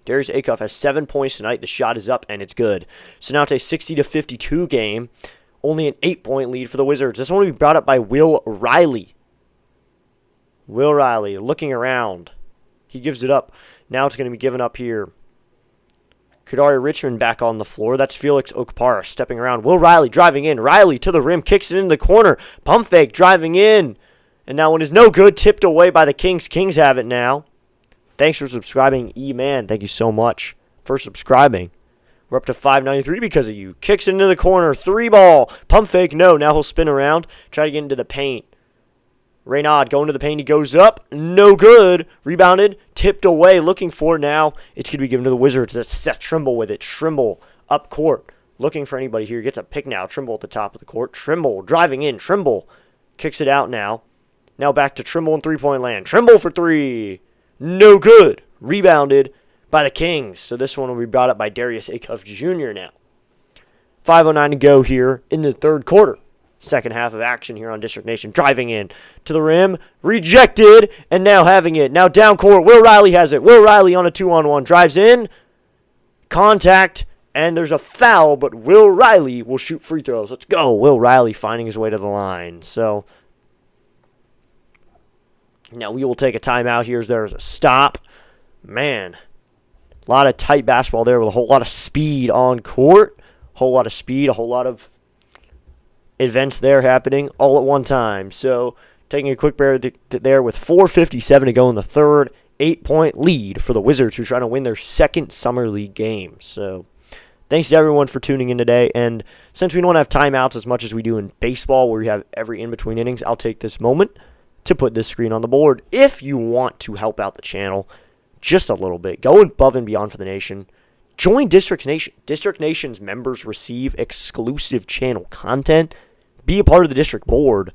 Darius Acuff has 7 points tonight. The shot is up, and it's good. So now it's a 60-52 game. Only an 8-point lead for the Wizards. This one will be brought up by Will Riley. Will Riley looking around. He gives it up. Now it's going to be given up here. Kadari Richmond back on the floor. That's Felix Okpara stepping around. Will Riley driving in. Riley to the rim. Kicks it in the corner. Pump fake driving in. And that one is no good. Tipped away by the Kings. Kings have it now. Thanks for subscribing, E-Man. Thank you so much for subscribing. We're up to 593 because of you. Kicks it into the corner. 3-ball. Pump fake. No. Now he'll spin around. Try to get into the paint. Reynaud going to the paint. He goes up. No good. Rebounded. Tipped away. Looking for it now. It's going to be given to the Wizards. That's Seth Trimble with it. Trimble up court. Looking for anybody here. Gets a pick now. Trimble at the top of the court. Trimble driving in. Trimble kicks it out now. Now back to Trimble in three-point land. Trimble for three. No good. Rebounded by the Kings. So this one will be brought up by Darius Acuff Jr. now. 5:09 to go here in the third quarter. Second half of action here on District Nation. Driving in to the rim. Rejected. And now having it. Now down court. Will Riley has it. Will Riley on a 2-on-1. Drives in. Contact. And there's a foul. But Will Riley will shoot free throws. Let's go. Will Riley finding his way to the line. So now we will take a timeout here as there's a stop. Man. A lot of tight basketball there with a whole lot of speed on court. Whole lot of speed. A whole lot of events there happening all at one time. So taking a quick break there with 4:57 to go in the third. 8-point lead for the Wizards, who are trying to win their second Summer League game. So thanks to everyone for tuning in today. And since we don't have timeouts as much as we do in baseball, where we have every in-between innings, I'll take this moment to put this screen on the board. If you want to help out the channel just a little bit, go above and beyond for the nation, join District Nation. District Nation's members receive exclusive channel content, be a part of the district board,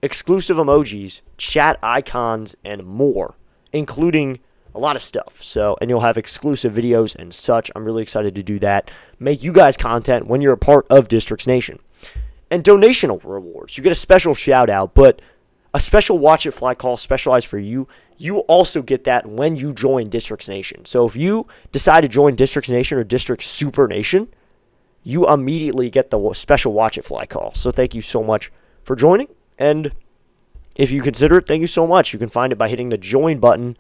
exclusive emojis, chat icons, and more, including a lot of stuff. So, and you'll have exclusive videos and such. I'm really excited to do that. Make you guys content when you're a part of Districts Nation. And donational rewards. You get a special shout out, but a special Watch It Fly call specialized for you. You also get that when you join Districts Nation. So if you decide to join Districts Nation or District Super Nation, you immediately get the special Watch It Fly call. So thank you so much for joining. And if you consider it, thank you so much. You can find it by hitting the join button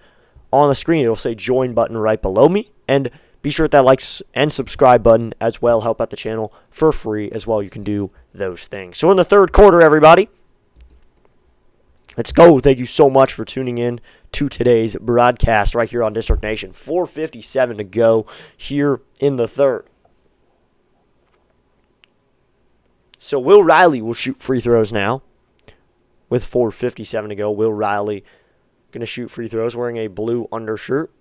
on the screen. It'll say join button right below me. And be sure to hit that like and subscribe button as well. Help out the channel for free as well. You can do those things. So in the third quarter, everybody, let's go. Thank you so much for tuning in to today's broadcast right here on District Nation. 4:57 to go here in the third. So Will Riley will shoot free throws now with 4:57 to go. Will Riley going to shoot free throws wearing a blue undershirt.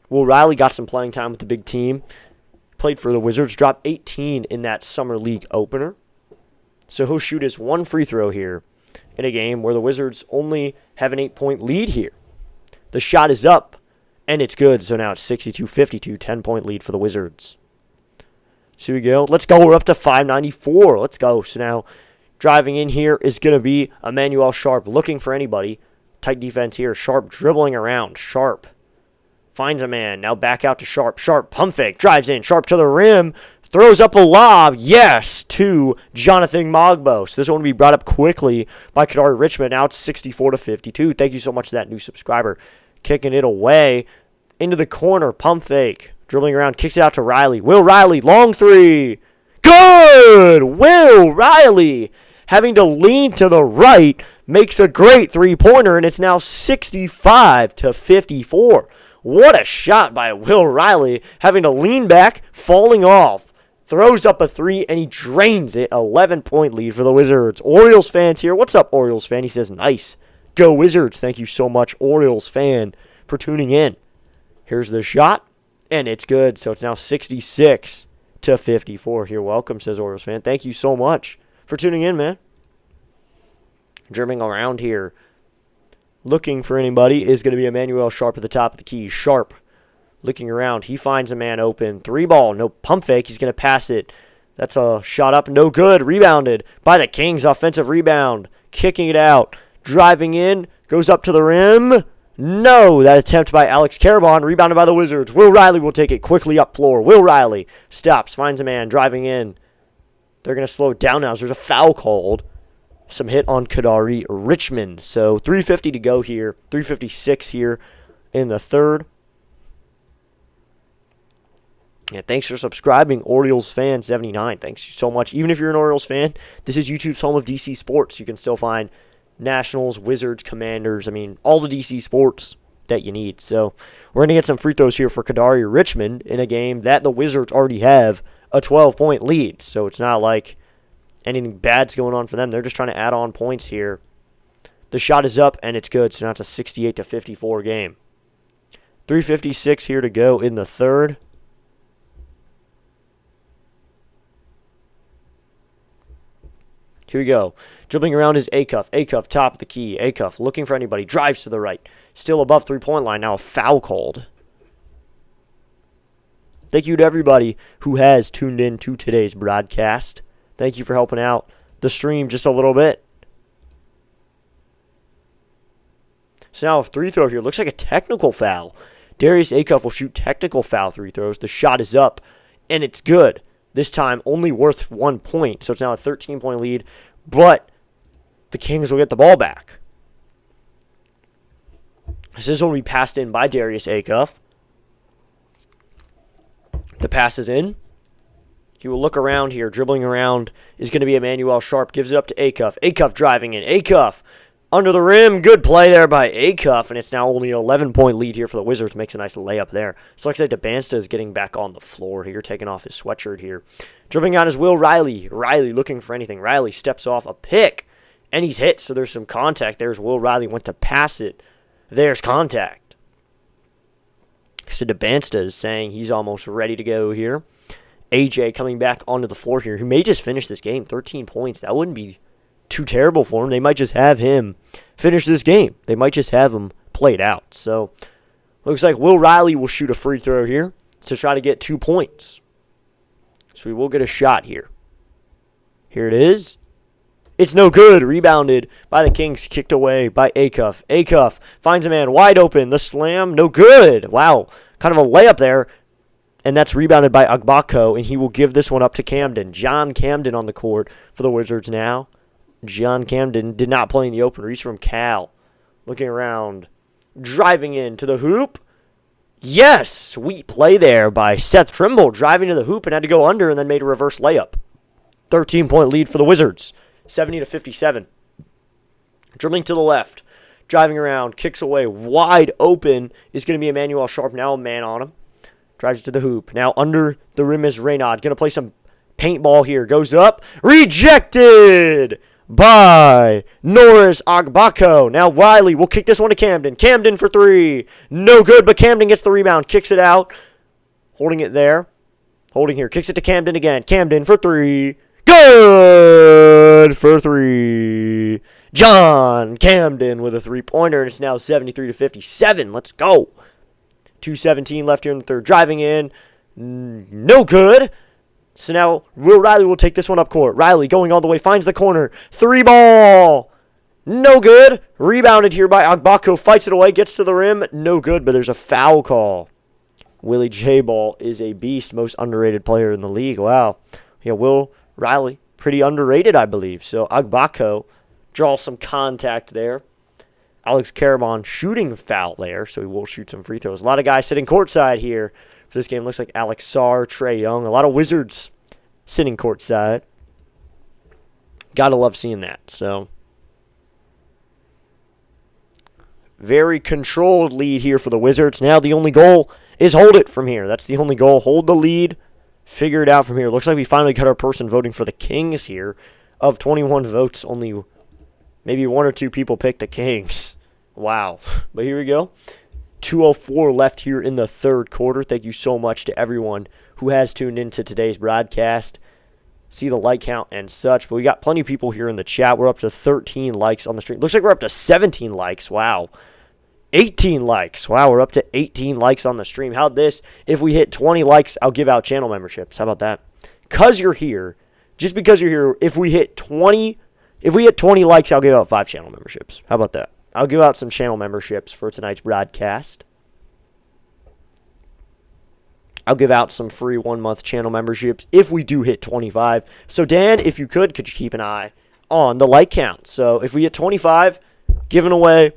Will Riley got some playing time with the big team. Played for the Wizards. Dropped 18 in that Summer League opener. So he'll shoot his one free throw here in a game where the Wizards only have an 8-point lead here. The shot is up, and it's good. So now it's 62-52, 10-point lead for the Wizards. So we go. Let's go. We're up to 594. Let's go. So now driving in here is going to be Emmanuel Sharp looking for anybody. Tight defense here. Sharp dribbling around. Sharp finds a man. Now back out to Sharp. Sharp pump fake. Drives in. Sharp to the rim. Throws up a lob. Yes, to Jonathan Mogbo. So this one will be brought up quickly by Kadari Richmond. Now it's 64-52. Thank you so much to that new subscriber. Kicking it away into the corner. Pump fake. Dribbling around, kicks it out to Riley. Will Riley, long three. Good! Will Riley, having to lean to the right, makes a great three-pointer, and it's now 65-54. What a shot by Will Riley, having to lean back, falling off. Throws up a three, and he drains it. 11-point lead for the Wizards. Orioles fans here. What's up, Orioles fan? He says, nice. Go Wizards. Thank you so much, Orioles fan, for tuning in. Here's the shot. And it's good, so it's now 66-54. You're welcome, says Orioles fan. Thank you so much for tuning in, man. Dribbling around here. Looking for anybody is going to be Emmanuel Sharp at the top of the key. Sharp looking around. He finds a man open. 3-ball, no pump fake. He's going to pass it. That's a shot up, no good. Rebounded by the Kings. Offensive rebound. Kicking it out. Driving in. Goes up to the rim. No, that attempt by Alex Carabon, rebounded by the Wizards. Will Riley will take it quickly up floor. Will Riley stops, finds a man, driving in. They're going to slow it down now as there's a foul called. Some hit on Kadari Richmond. So 3:50 to go here. 3:56 here in the third. Yeah, thanks for subscribing, Orioles fan 79. Thanks so much. Even if you're an Orioles fan, this is YouTube's home of DC Sports. You can still find Nationals, Wizards, Commanders, all the DC sports that you need. So we're going to get some free throws here for Kadari Richmond in a game that the Wizards already have a 12-point lead. So it's not like anything bad's going on for them. They're just trying to add on points here The shot is up, and it's good. So now it's a 68-54 game. 3:56 here to go in the third. Here we go. Dribbling around is Acuff. Acuff, top of the key. Acuff looking for anybody. Drives to the right. Still above three-point line. Now a foul called. Thank you to everybody who has tuned in to today's broadcast. Thank you for helping out the stream just a little bit. So now a free throw here. Looks like a technical foul. Darius Acuff will shoot technical foul free throws. The shot is up, and it's good. This time only worth 1 point, so it's now a 13-point lead, but the Kings will get the ball back. This is going to be passed in by Darius Acuff. The pass is in. He will look around here. Dribbling around is going to be Emmanuel Sharp. Gives it up to Acuff. Acuff driving in. Acuff under the rim. Good play there by Acuff, and it's now only an 11-point lead here for the Wizards. Makes a nice layup there. So looks like Dybantsa is getting back on the floor here, taking off his sweatshirt here. Dribbling on is Will Riley. Riley looking for anything. Riley steps off a pick, and he's hit, so there's some contact. There's Will Riley went to pass it. There's contact. So Dybantsa is saying he's almost ready to go here. AJ coming back onto the floor here. He may just finish this game. 13 points. That wouldn't be too terrible for him. They might just have him finish this game. They might just have him played out. So looks like Will Riley will shoot a free throw here to try to get 2 points. So we will get a shot here. Here it is. It's no good. Rebounded by the Kings. Kicked away by Acuff. Acuff finds a man wide open. The slam. No good. Wow. Kind of a layup there. And that's rebounded by Agbako. And he will give this one up to Camden. John Camden on the court for the Wizards now. John Camden did not play in the open. Reach from Cal. Looking around. Driving in to the hoop. Yes. Sweet play there by Seth Trimble. Driving to the hoop and had to go under and then made a reverse layup. 13-point lead for the Wizards. 70-57. Dribbling to the left. Driving around. Kicks away. Wide open is going to be Emmanuel Sharp. Now a man on him. Drives to the hoop. Now under the rim is Reynaud. Going to play some paintball here. Goes up. Rejected by Norris Agbako. Now Wiley will kick this one to Camden. Camden for three. No good, but Camden gets the rebound. Kicks it out. Holding it there. Holding here. Kicks it to Camden again. Camden for three. Good for three. John Camden with a three-pointer, and it's now 73-57. Let's go. 2:17 left here in the third. Driving in. No good. So now Will Riley will take this one up court. Riley going all the way. Finds the corner. Three ball. No good. Rebounded here by Agbako. Fights it away. Gets to the rim. No good, but there's a foul call. Willie J. Ball is a beast. Most underrated player in the league. Wow. Yeah, Will Riley, pretty underrated, I believe. So Agbako draws some contact there. Alex Carabon shooting foul there, so he will shoot some free throws. A lot of guys sitting courtside here for this game. Looks like Alex Sarr, Trae Young, a lot of Wizards sitting courtside. Gotta love seeing that. So very controlled lead here for the Wizards. Now the only goal is hold it from here. That's the only goal. Hold the lead. Figure it out from here. Looks like we finally got our person voting for the Kings here. Of 21 votes, only maybe one or two people picked the Kings. Wow. But here we go. 2:04 left here in the third quarter. Thank you so much to everyone who has tuned into today's broadcast. See the like count and such. But we got plenty of people here in the chat. We're up to 13 likes on the stream. Looks like we're up to 17 likes. Wow. 18 likes. Wow, we're up to 18 likes on the stream. How'd this? If we hit 20 likes, I'll give out channel memberships. How about that? Because you're here, just because you're here, if we hit 20 likes, I'll give out 5 channel memberships. How about that? I'll give out some channel memberships for tonight's broadcast. I'll give out some free 1-month channel memberships if we do hit 25. So, Dan, if you could you keep an eye on the like count? So, if we hit 25, giving away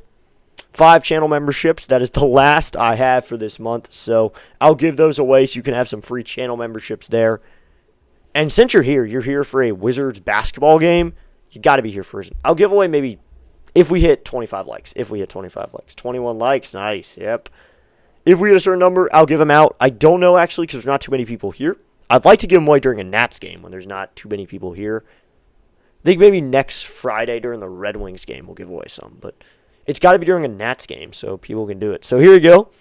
5 channel memberships. That is the last I have for this month. So I'll give those away so you can have some free channel memberships there. And since you're here for a Wizards basketball game, you got to be here first. I'll give away maybe if we hit 25 likes. 21 likes. Nice. Yep. If we hit a certain number, I'll give them out. I don't know actually because there's not too many people here. I'd like to give them away during a Nats game when there's not too many people here. I think maybe next Friday during the Red Wings game we'll give away some, but it's got to be during a Nats game so people can do it. So here we go.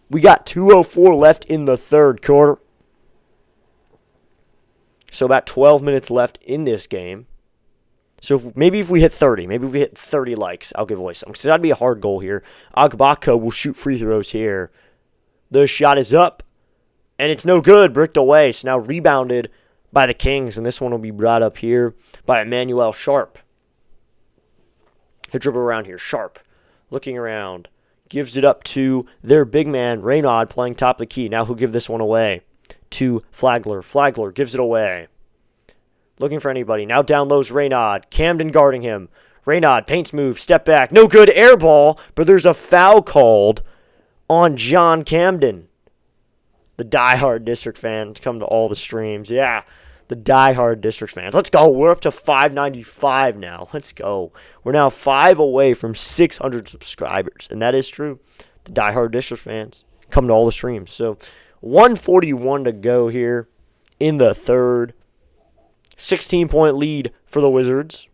We got 2:04 left in the third quarter. So about 12 minutes left in this game. So maybe if we hit 30, maybe if we hit 30 likes, I'll give away some. Because that'd be a hard goal here. Agbako will shoot free throws here. The shot is up, and it's no good. Bricked away. So now rebounded by the Kings, and this one will be brought up here by Emmanuel Sharp. He'll dribble around here. Sharp looking around. Gives it up to their big man, Reynaud, playing top of the key. Now he'll give this one away to Flagler. Flagler gives it away. Looking for anybody. Now down low's Reynaud. Camden guarding him. Reynaud paints move. Step back. No good. Air ball. But there's a foul called on John Camden. The diehard district fans come to all the streams. Yeah, the diehard district fans. Let's go. We're up to 595 now. Let's go. We're now 5 away from 600 subscribers. And that is true. The diehard district fans come to all the streams. So 141 to go here in the third. 16-point lead for the Wizards.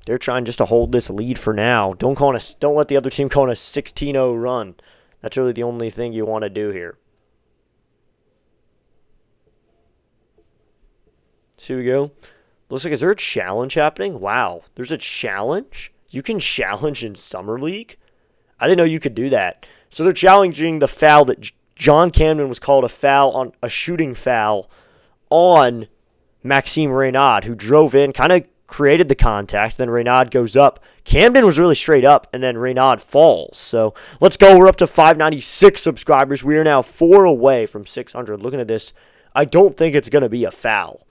They're trying just to hold this lead for now. Don't let the other team go on a 16-0 run. That's really the only thing you want to do here. So here we go. Looks like, is there a challenge happening? Wow, there's a challenge? You can challenge in Summer League? I didn't know you could do that. So they're challenging the foul that John Camden was called a shooting foul on Maxime Reynaud, who drove in, kind of created the contact. Then Reynaud goes up. Camden was really straight up, and then Reynaud falls. So let's go. We're up to 596 subscribers. We are now 4 away from 600. Looking at this, I don't think it's going to be a foul.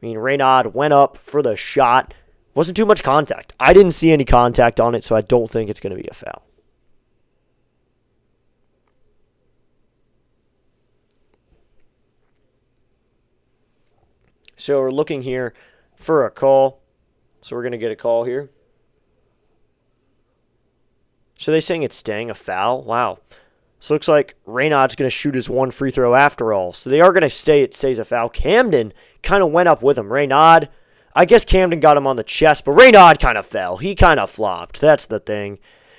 I mean, Reynaud went up for the shot. Wasn't too much contact. I didn't see any contact on it, so I don't think it's going to be a foul. So we're looking here for a call. So we're going to get a call here. So they're saying it's staying a foul. Wow. So it looks like Reynaud's going to shoot his one free throw after all. So they are going to say it stays a foul. Camden kind of went up with him. Reynaud, I guess Camden got him on the chest, but Reynaud kind of fell. He kind of flopped. That's the thing.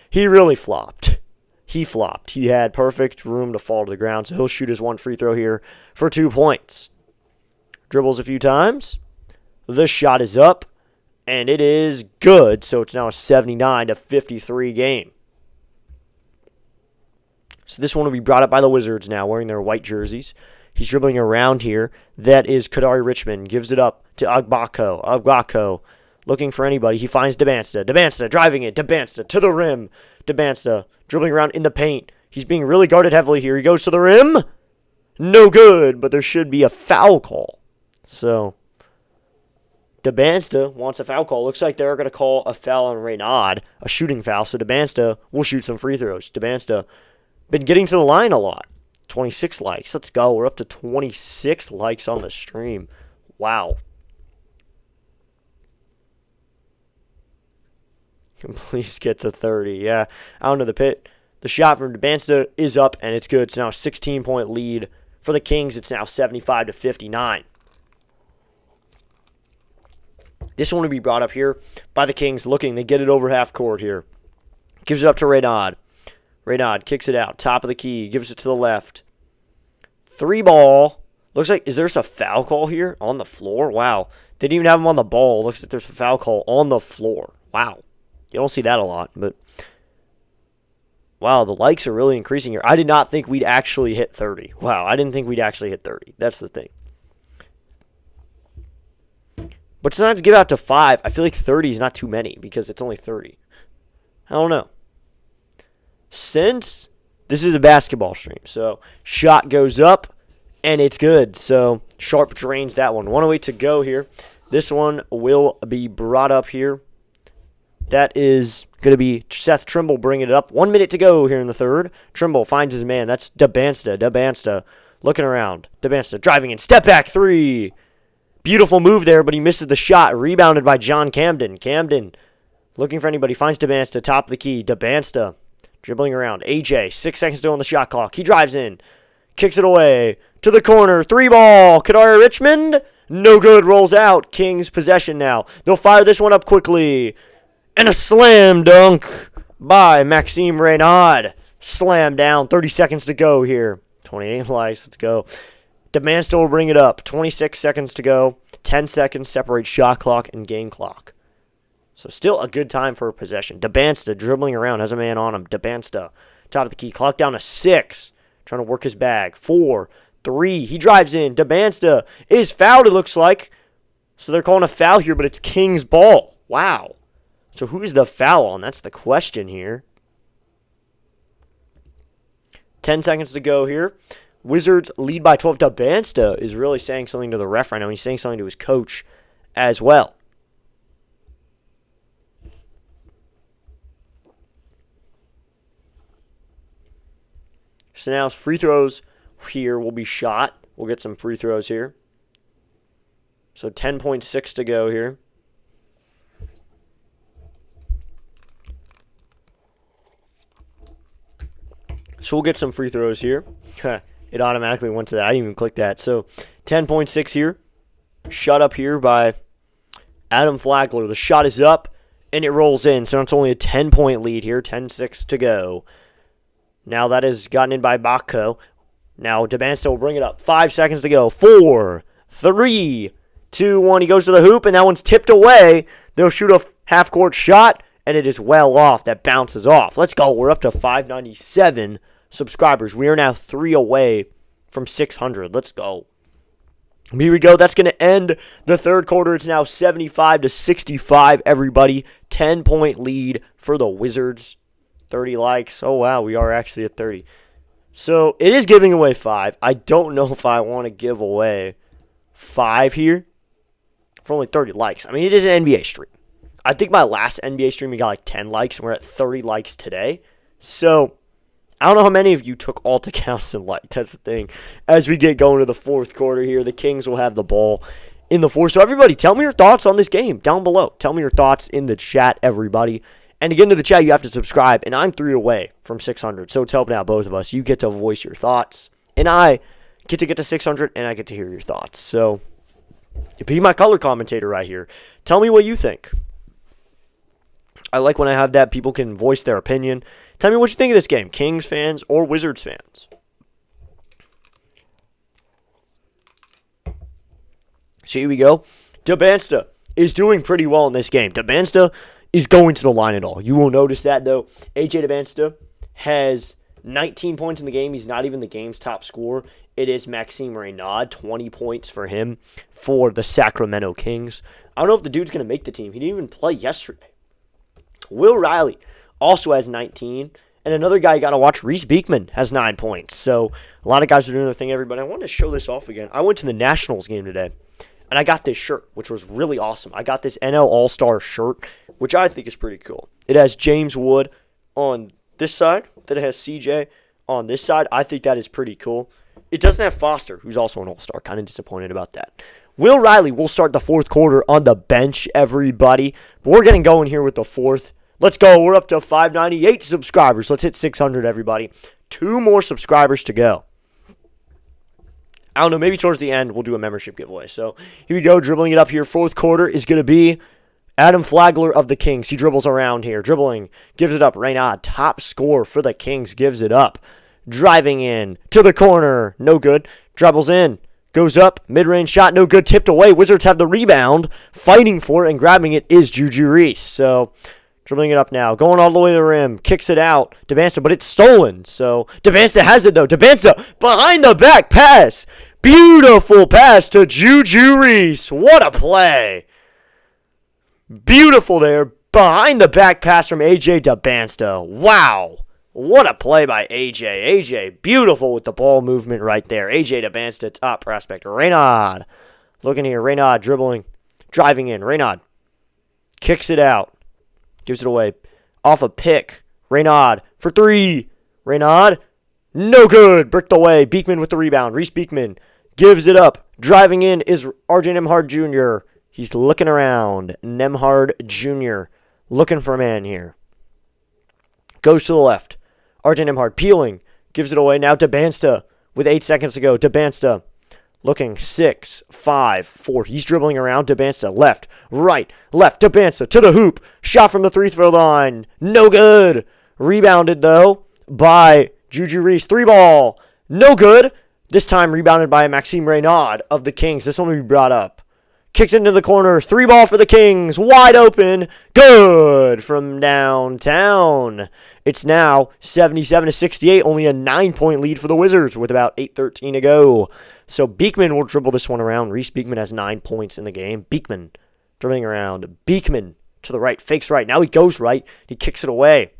He really flopped. He flopped. He had perfect room to fall to the ground, so he'll shoot his one free throw here for 2 points. Dribbles a few times. The shot is up, and it is good. So it's now a 79-53 game. So this one will be brought up by the Wizards now, wearing their white jerseys. He's dribbling around here. That is Kadari Richmond. Gives it up to Agbako. Agbako looking for anybody. He finds Dybantsa. Dybantsa driving it. Dybantsa to the rim. Dybantsa dribbling around in the paint. He's being really guarded heavily here. He goes to the rim. No good, but there should be a foul call. So Dybantsa wants a foul call. Looks like they're going to call a foul on Reynaud, a shooting foul. So Dybantsa will shoot some free throws. Dybantsa been getting to the line a lot. 26 likes. Let's go. We're up to 26 likes on the stream. Wow. Please get to 30. Yeah. Out into the pit. The shot from Dybantsa is up, and it's good. It's now a 16-point lead for the Kings. It's now 75-59. This one will be brought up here by the Kings. Looking, they get it over half court here. Gives it up to Reynaud. Reynaud kicks it out. Top of the key. Gives it to the left. 3 ball. Looks like, is there a foul call here on the floor? Wow. They didn't even have him on the ball. Looks like there's a foul call on the floor. Wow. You don't see that a lot, but wow, the likes are really increasing here. I did not think we'd actually hit 30. Wow, I didn't think we'd actually hit 30. That's the thing. But sometimes give out to 5. I feel like 30 is not too many because it's only 30. I don't know. Since this is a basketball stream, so shot goes up, and it's good. So Sharp drains that one. 1:08 to go here. This one will be brought up here. That is going to be Seth Trimble bringing it up. 1 minute to go here in the third. Trimble finds his man. That's Dybantsa. Dybantsa looking around. Dybantsa driving in. Step back 3. Beautiful move there, but he misses the shot. Rebounded by John Camden. Camden looking for anybody. Finds Dybantsa. Top of the key. Dybantsa dribbling around. AJ. 6 seconds to go on the shot clock. He drives in. Kicks it away. To the corner. 3-ball. Kadari Richmond. No good. Rolls out. Kings possession now. They'll fire this one up quickly. And a slam dunk by Maxime Reynaud. Slam down. 30 seconds to go here. 28 likes. Let's go. Dybantsa will bring it up. 26 seconds to go. 10 seconds separate shot clock and game clock. So still a good time for a possession. Dybantsa dribbling around. Has a man on him. Dybantsa. Top of the key. Clock down to 6. Trying to work his bag. 4, 3. He drives in. Dybantsa is fouled, it looks like. So they're calling a foul here, but it's King's ball. Wow. So who is the foul on? That's the question here. 10 seconds to go here. Wizards lead by 12. Dybantsa is really saying something to the ref right now. He's saying something to his coach as well. So now free throws here will be shot. We'll get some free throws here. So 10.6 to go here. So we'll get some free throws here. It automatically went to that. I didn't even click that. So 10.6 here. Shot up here by Adam Flagler. The shot is up, and it rolls in. So it's only a 10-point lead here. 10-6 to go. Now that is gotten in by Bakko. Now Dybantsa will bring it up. 5 seconds to go. 4, 3, 2, 1. He goes to the hoop, and that one's tipped away. They'll shoot a half-court shot, and it is well off. That bounces off. Let's go. We're up to 597 subscribers. We are now 3 away from 600. Let's go. Here we go. That's going to end the third quarter. It's now 75-65, everybody. 10-point lead for the Wizards. 30 likes. Oh, wow. We are actually at 30. So it is giving away 5. I don't know if I want to give away 5 here for only 30 likes. I mean, it is an NBA stream. I think my last NBA stream, we got like 10 likes, and we're at 30 likes today. So I don't know how many of you took all to counts and liked. That's the thing. As we get going to the fourth quarter here, the Kings will have the ball in the fourth. So everybody, tell me your thoughts on this game down below. Tell me your thoughts in the chat, everybody. And to get into the chat, you have to subscribe. And I'm 3 away from 600. So it's helping out both of us. You get to voice your thoughts. And I get to 600, and I get to hear your thoughts. So be my color commentator right here. Tell me what you think. I like when I have that. People can voice their opinion. Tell me what you think of this game. Kings fans or Wizards fans. So here we go. Dybantsa is doing pretty well in this game. Dybantsa is going to the line at all. You will notice that, though. AJ Dybantsa has 19 points in the game. He's not even the game's top scorer. It is Maxime Reynaud, 20 points for him for the Sacramento Kings. I don't know if the dude's going to make the team. He didn't even play yesterday. Will Riley also has 19. And another guy you got to watch, Reese Beekman, has 9 points. So a lot of guys are doing their thing, everybody. I wanted to show this off again. I went to the Nationals game today, and I got this shirt, which was really awesome. I got this NL All-Star shirt, which I think is pretty cool. It has James Wood on this side. Then it has CJ on this side. I think that is pretty cool. It doesn't have Foster, who's also an All-Star. Kind of disappointed about that. Will Riley will start the fourth quarter on the bench, everybody. But we're getting going here with the fourth. Let's go. We're up to 598 subscribers. Let's hit 600, everybody. 2 more subscribers to go. I don't know. Maybe towards the end, we'll do a membership giveaway. So here we go. Dribbling it up here. Fourth quarter is going to be Adam Flagler of the Kings. He dribbles around here. Dribbling. Gives it up. Reynaud, top scorer for the Kings. Gives it up. Driving in to the corner. No good. Dribbles in. Goes up. Mid-range shot. No good. Tipped away. Wizards have the rebound. Fighting for it and grabbing it is Juju Reese. So dribbling it up now. Going all the way to the rim. Kicks it out. Dybantsa, but it's stolen. So Dybantsa has it, though. Dybantsa behind the back pass. Beautiful pass to Juju Reese. What a play. Beautiful there. Behind the back pass from AJ Dybantsa. Wow. What a play by AJ. AJ, beautiful with the ball movement right there. AJ Dybantsa, top prospect. Reynaud. Looking here. Reynaud dribbling. Driving in. Reynaud kicks it out. Gives it away. Off a pick. Reynaud for 3. Reynaud. No good. Bricked away. Beekman with the rebound. Reese Beekman gives it up. Driving in is RJ Nembhard Jr. He's looking around. Nembhard Jr. looking for a man here. Goes to the left. RJ Nembhard peeling. Gives it away. Now Dybantsa with 8 seconds to go. Dybantsa looking 6, 5, 4. He's dribbling around. Dybantsa left, right, left. Dybantsa to the hoop. Shot from the 3-throw line. No good. Rebounded, though, by Juju Reese. 3-ball. No good. This time rebounded by Maxime Reynaud of the Kings. This one will be brought up. Kicks into the corner. 3-ball for the Kings. Wide open. Good from downtown. It's now 77-68. Only a 9-point lead for the Wizards with about 8:13 to go. So Beekman will dribble this one around. Reese Beekman has 9 points in the game. Beekman dribbling around. Beekman to the right. Fakes right. Now he goes right. He kicks it away.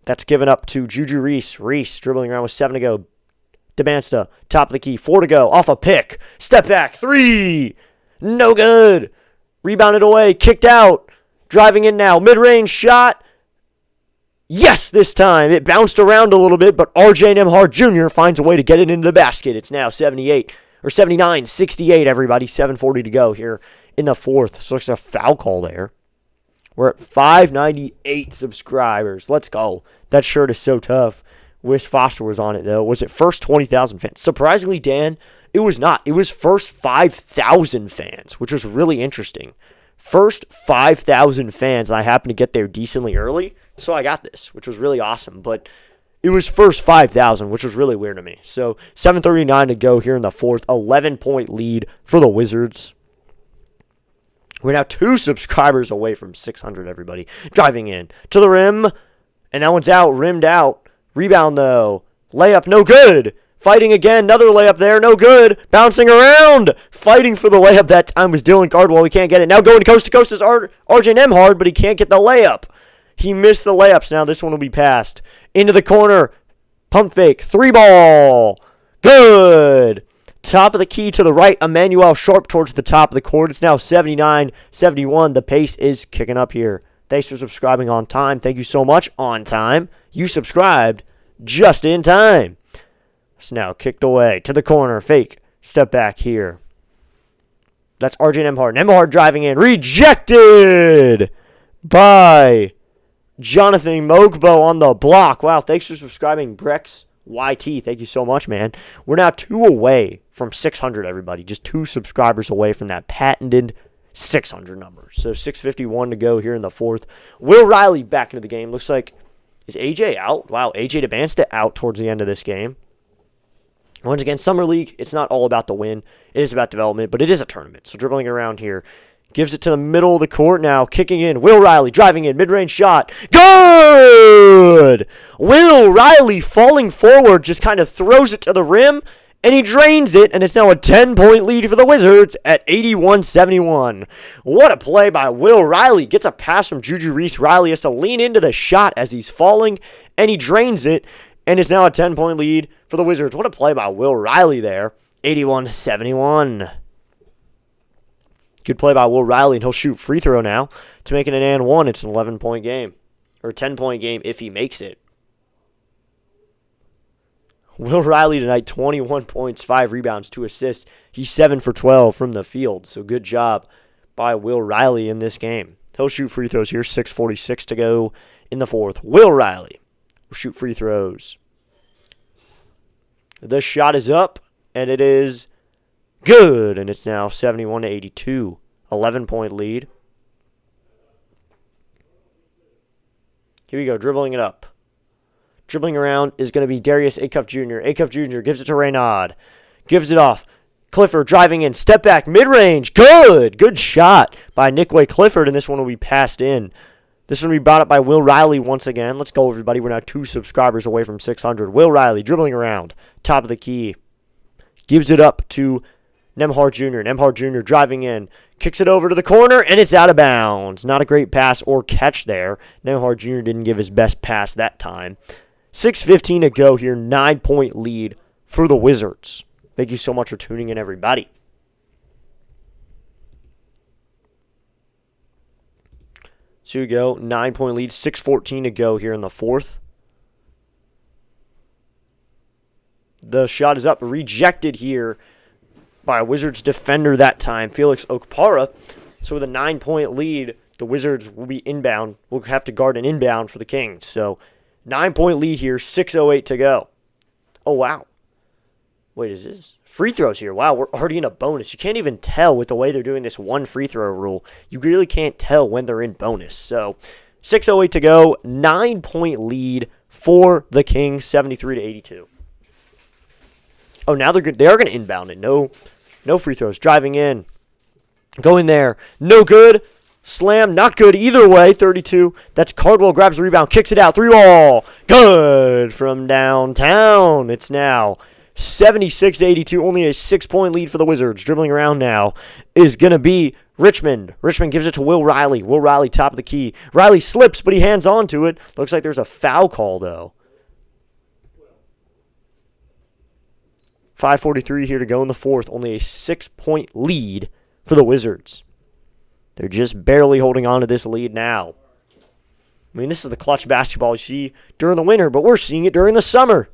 That's given up to Juju Reese. Reese dribbling around with 7 to go. Dybantsa, top of the key. 4 to go. Off a pick. Step back. 3. No good. Rebounded away. Kicked out. Driving in now. Mid-range shot. Yes, this time. It bounced around a little bit, but RJ Nembhard Jr. finds a way to get it into the basket. It's now 79-68, everybody. 7:40 to go here in the fourth. So it's a foul call there. We're at 598 subscribers. Let's go. That shirt is so tough. Wish Foster was on it, though. Was it first 20,000 fans? Surprisingly, Dan, it was not. It was first 5,000 fans, which was really interesting. First 5,000 fans. I happened to get there decently early, so I got this, which was really awesome. But it was first 5,000, which was really weird to me. So 7:39 to go here in the fourth. 11-point lead for the Wizards. We're now 2 subscribers away from 600, everybody. Driving in to the rim, and that one's out, rimmed out. Rebound, though. Layup, no good. Fighting again, another layup there, no good. Bouncing around. Fighting for the layup that time was Dylan Cardwell. He can't get it. Now going coast to coast is RJ Nembhard, but he can't get the layup. He missed the layups. Now this one will be passed. Into the corner. Pump fake. 3-ball. Good. Top of the key to the right. Emmanuel Sharp towards the top of the court. It's now 79-71. The pace is kicking up here. Thanks for subscribing on time. Thank you so much, on time. You subscribed just in time. It's now kicked away to the corner. Fake. Step back here. That's RJ Nembhard. Nembhard driving in. Rejected by Jonathan Mogbo on the block. Wow, thanks for subscribing, Brex YT. Thank you so much, man. We're now 2 away from 600, everybody. Just 2 subscribers away from that patented 600 number. So 6:51 to go here in the fourth. Will Riley back into the game. Looks like, is AJ out? Wow, AJ Dybantsa out towards the end of this game. Once again, Summer League, it's not all about the win. It is about development, but it is a tournament. So dribbling around here. Gives it to the middle of the court now. Kicking in. Will Riley driving in. Mid-range shot. Good! Will Riley falling forward just kind of throws it to the rim. And he drains it, and it's now a 10-point lead for the Wizards at 81-71. What a play by Will Riley. Gets a pass from Juju Reese. Riley has to lean into the shot as he's falling, and he drains it, and it's now a 10-point lead for the Wizards. What a play by Will Riley there. 81-71. Good play by Will Riley, and he'll shoot free throw now to make it an and one. It's an 11-point game, or a 10-point game if he makes it. Will Riley tonight, 21 points, 5 rebounds, 2 assists. He's 7 for 12 from the field, so good job by Will Riley in this game. He'll shoot free throws here, 6:46 to go in the fourth. Will Riley will shoot free throws. The shot is up, and it is good, and it's now 71-82. 11-point lead. Here we go, dribbling it up. Dribbling around is going to be Darius Acuff Jr. Acuff Jr. gives it to Reynaud. Gives it off. Clifford driving in. Step back. Mid-range. Good. Good shot by Nick Clifford, and this one will be passed in. This one will be brought up by Will Riley once again. Let's go, everybody. We're now 2 subscribers away from 600. Will Riley dribbling around. Top of the key. Gives it up to Nembhard Jr. Nembhard Jr. driving in. Kicks it over to the corner, and it's out of bounds. Not a great pass or catch there. Nembhard Jr. didn't give his best pass that time. 6:15 to go here. 9-point lead for the Wizards. Thank you so much for tuning in, everybody. So here we go. 9-point lead. 6:14 to go here in the fourth. The shot is up. Rejected here by a Wizards defender that time, Felix Okpara. So with a 9-point lead, the Wizards will be inbound. We'll have to guard an inbound for the Kings. So 9-point lead here, 6:08 to go. Oh, wow. Wait, is this free throws here? Wow, we're already in a bonus. You can't even tell with the way they're doing this one free throw rule. You really can't tell when they're in bonus. So 6:08 to go, 9-point lead for the Kings, 73-82. Oh, now they are going to inbound it. No free throws. Driving in, going there, no good. Slam, not good either way, 32. That's Cardwell, grabs the rebound, kicks it out, 3-ball. Good from downtown. It's now 76-82, only a 6-point lead for the Wizards. Dribbling around now is going to be Richmond. Richmond gives it to Will Riley. Will Riley, top of the key. Riley slips, but he hands on to it. Looks like there's a foul call, though. 5:43 here to go in the fourth. Only a 6-point lead for the Wizards. They're just barely holding on to this lead now. I mean, this is the clutch basketball you see during the winter, but we're seeing it during the summer.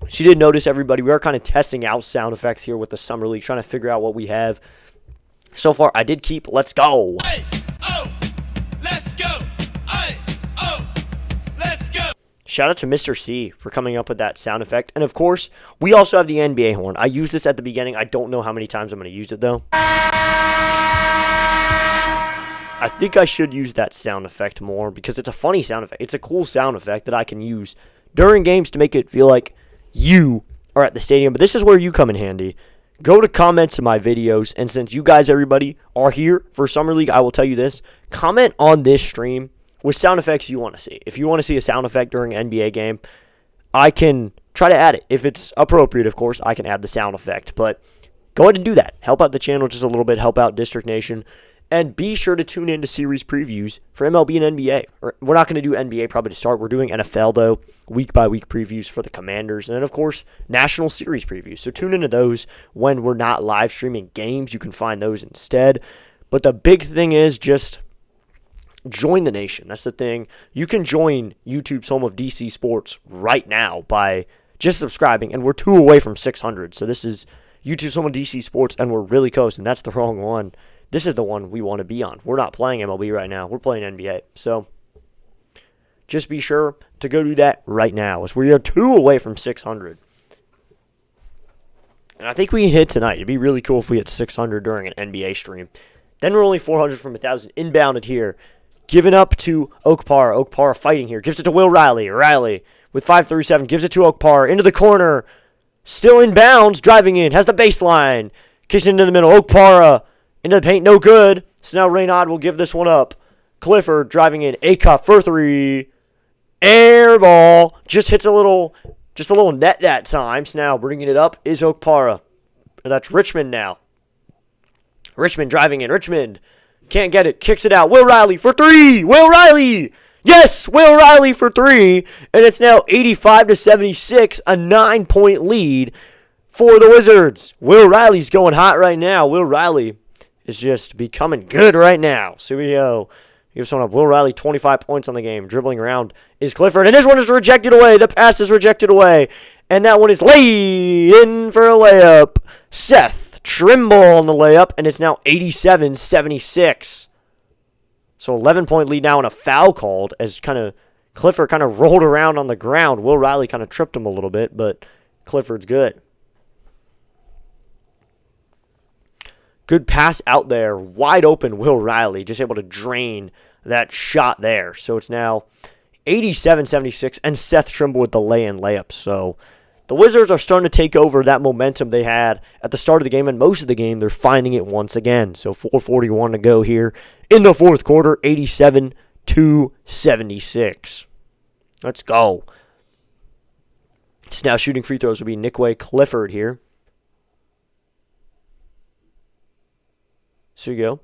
She did notice, everybody, we are kind of testing out sound effects here with the Summer League, trying to figure out what we have. So far, I did keep Let's Go. Hey, oh, let's go. Hey, oh, let's go. Shout out to Mr. C for coming up with that sound effect. And, of course, we also have the NBA horn. I used this at the beginning. I don't know how many times I'm going to use it, though. I think I should use that sound effect more because it's a funny sound effect. It's a cool sound effect that I can use during games to make it feel like you are at the stadium. But this is where you come in handy. Go to comments in my videos, and since you guys, everybody, are here for Summer League, I will tell you this. Comment on this stream with sound effects you want to see. If you want to see a sound effect during an NBA game, I can try to add it. If it's appropriate, of course, I can add the sound effect. But go ahead and do that. Help out the channel just a little bit. Help out District Nation. And be sure to tune in to series previews for MLB and NBA. We're not going to do NBA probably to start. We're doing NFL, though, week-by-week previews for the Commanders. And then, of course, National Series previews. So tune into those when we're not live streaming games. You can find those instead. But the big thing is just join the nation. That's the thing. You can join YouTube's home of DC Sports right now by just subscribing. And we're 2 away from 600. So this is YouTube's home of DC Sports, and we're really close. And that's the wrong one. This is the one we want to be on. We're not playing MLB right now. We're playing NBA. So just be sure to go do that right now, as we are 2 away from 600. And I think we can hit tonight. It'd be really cool if we hit 600 during an NBA stream. Then we're only 400 from 1,000. Inbounded here. Given up to Okpara. Okpara fighting here. Gives it to Will Riley. Riley with 5:37. Gives it to Okpara. Into the corner. Still inbounds. Driving in. Has the baseline. Kicks into the middle. Okpara. Into the paint, no good. So now Reynaud will give this one up. Clifford driving in. Acuff for 3. Air ball. Just hits a little net that time. So now bringing it up is Okpara. That's Richmond now. Richmond driving in. Richmond can't get it. Kicks it out. Will Riley for 3. Will Riley. Yes, Will Riley for 3. And it's now 85-76, a 9-point lead for the Wizards. Will Riley's going hot right now. Will Riley is just becoming good right now. So we go. Gives one up. Will Riley, 25 points on the game. Dribbling around is Clifford. And this one is rejected away. The pass is rejected away. And that one is laid in for a layup. Seth Trimble on the layup. And it's now 87-76. So 11-point lead now and a foul called as Clifford kind of rolled around on the ground. Will Riley kind of tripped him a little bit, but Clifford's good. Good pass out there. Wide open Will Riley. Just able to drain that shot there. So it's now 87-76. And Seth Trimble with the lay-in layup. So the Wizards are starting to take over that momentum they had at the start of the game. And most of the game, they're finding it once again. So 4:41 to go here in the fourth quarter. 87-76. Let's go. So now shooting free throws will be Nikway Clifford here. So you go.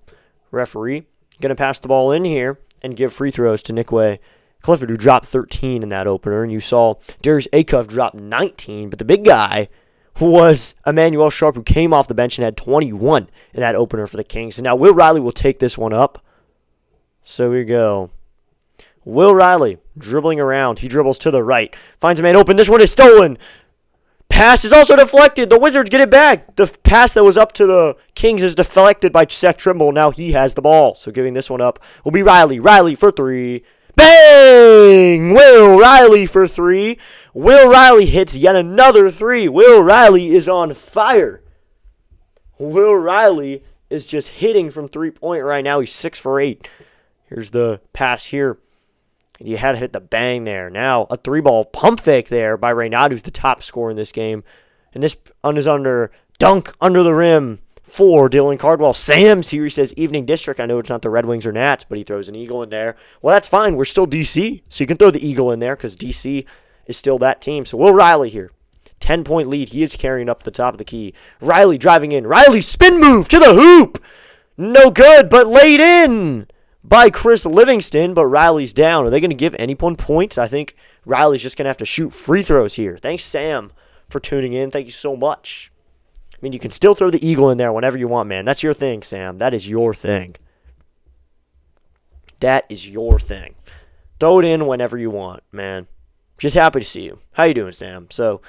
Referee going to pass the ball in here and give free throws to Nikway Clifford, who dropped 13 in that opener. And you saw Darius Acuff drop 19. But the big guy was Emmanuel Sharp, who came off the bench and had 21 in that opener for the Kings. And now Will Riley will take this one up. So we go. Will Riley dribbling around. He dribbles to the right. Finds a man open. This one is stolen. Pass is also deflected. The Wizards get it back. The pass that was up to the Kings is deflected by Seth Trimble. Now he has the ball. So giving this one up will be Riley. Riley for 3. Bang! Will Riley for three. Will Riley hits yet another three. Will Riley is on fire. Will Riley is just hitting from three-point right now. He's 6 for 8. Here's the pass here. You had to hit the bang there. Now, a three-ball pump fake there by Reynad, who's the top scorer in this game. And this is under dunk under the rim for Dylan Cardwell. Sam's here. He says, Evening District. I know it's not the Red Wings or Nats, but he throws an eagle in there. Well, that's fine. We're still DC. So you can throw the eagle in there because DC is still that team. So Will Riley here. 10-point lead. He is carrying up the top of the key. Riley driving in. Riley spin move to the hoop. No good, but laid in by Chris Livingston, but Riley's down. Are they going to give anyone points? I think Riley's just going to have to shoot free throws here. Thanks, Sam, for tuning in. Thank you so much. I mean, you can still throw the eagle in there whenever you want, man. That's your thing, Sam. That is your thing. That is your thing. Throw it in whenever you want, man. Just happy to see you. How you doing, Sam? So,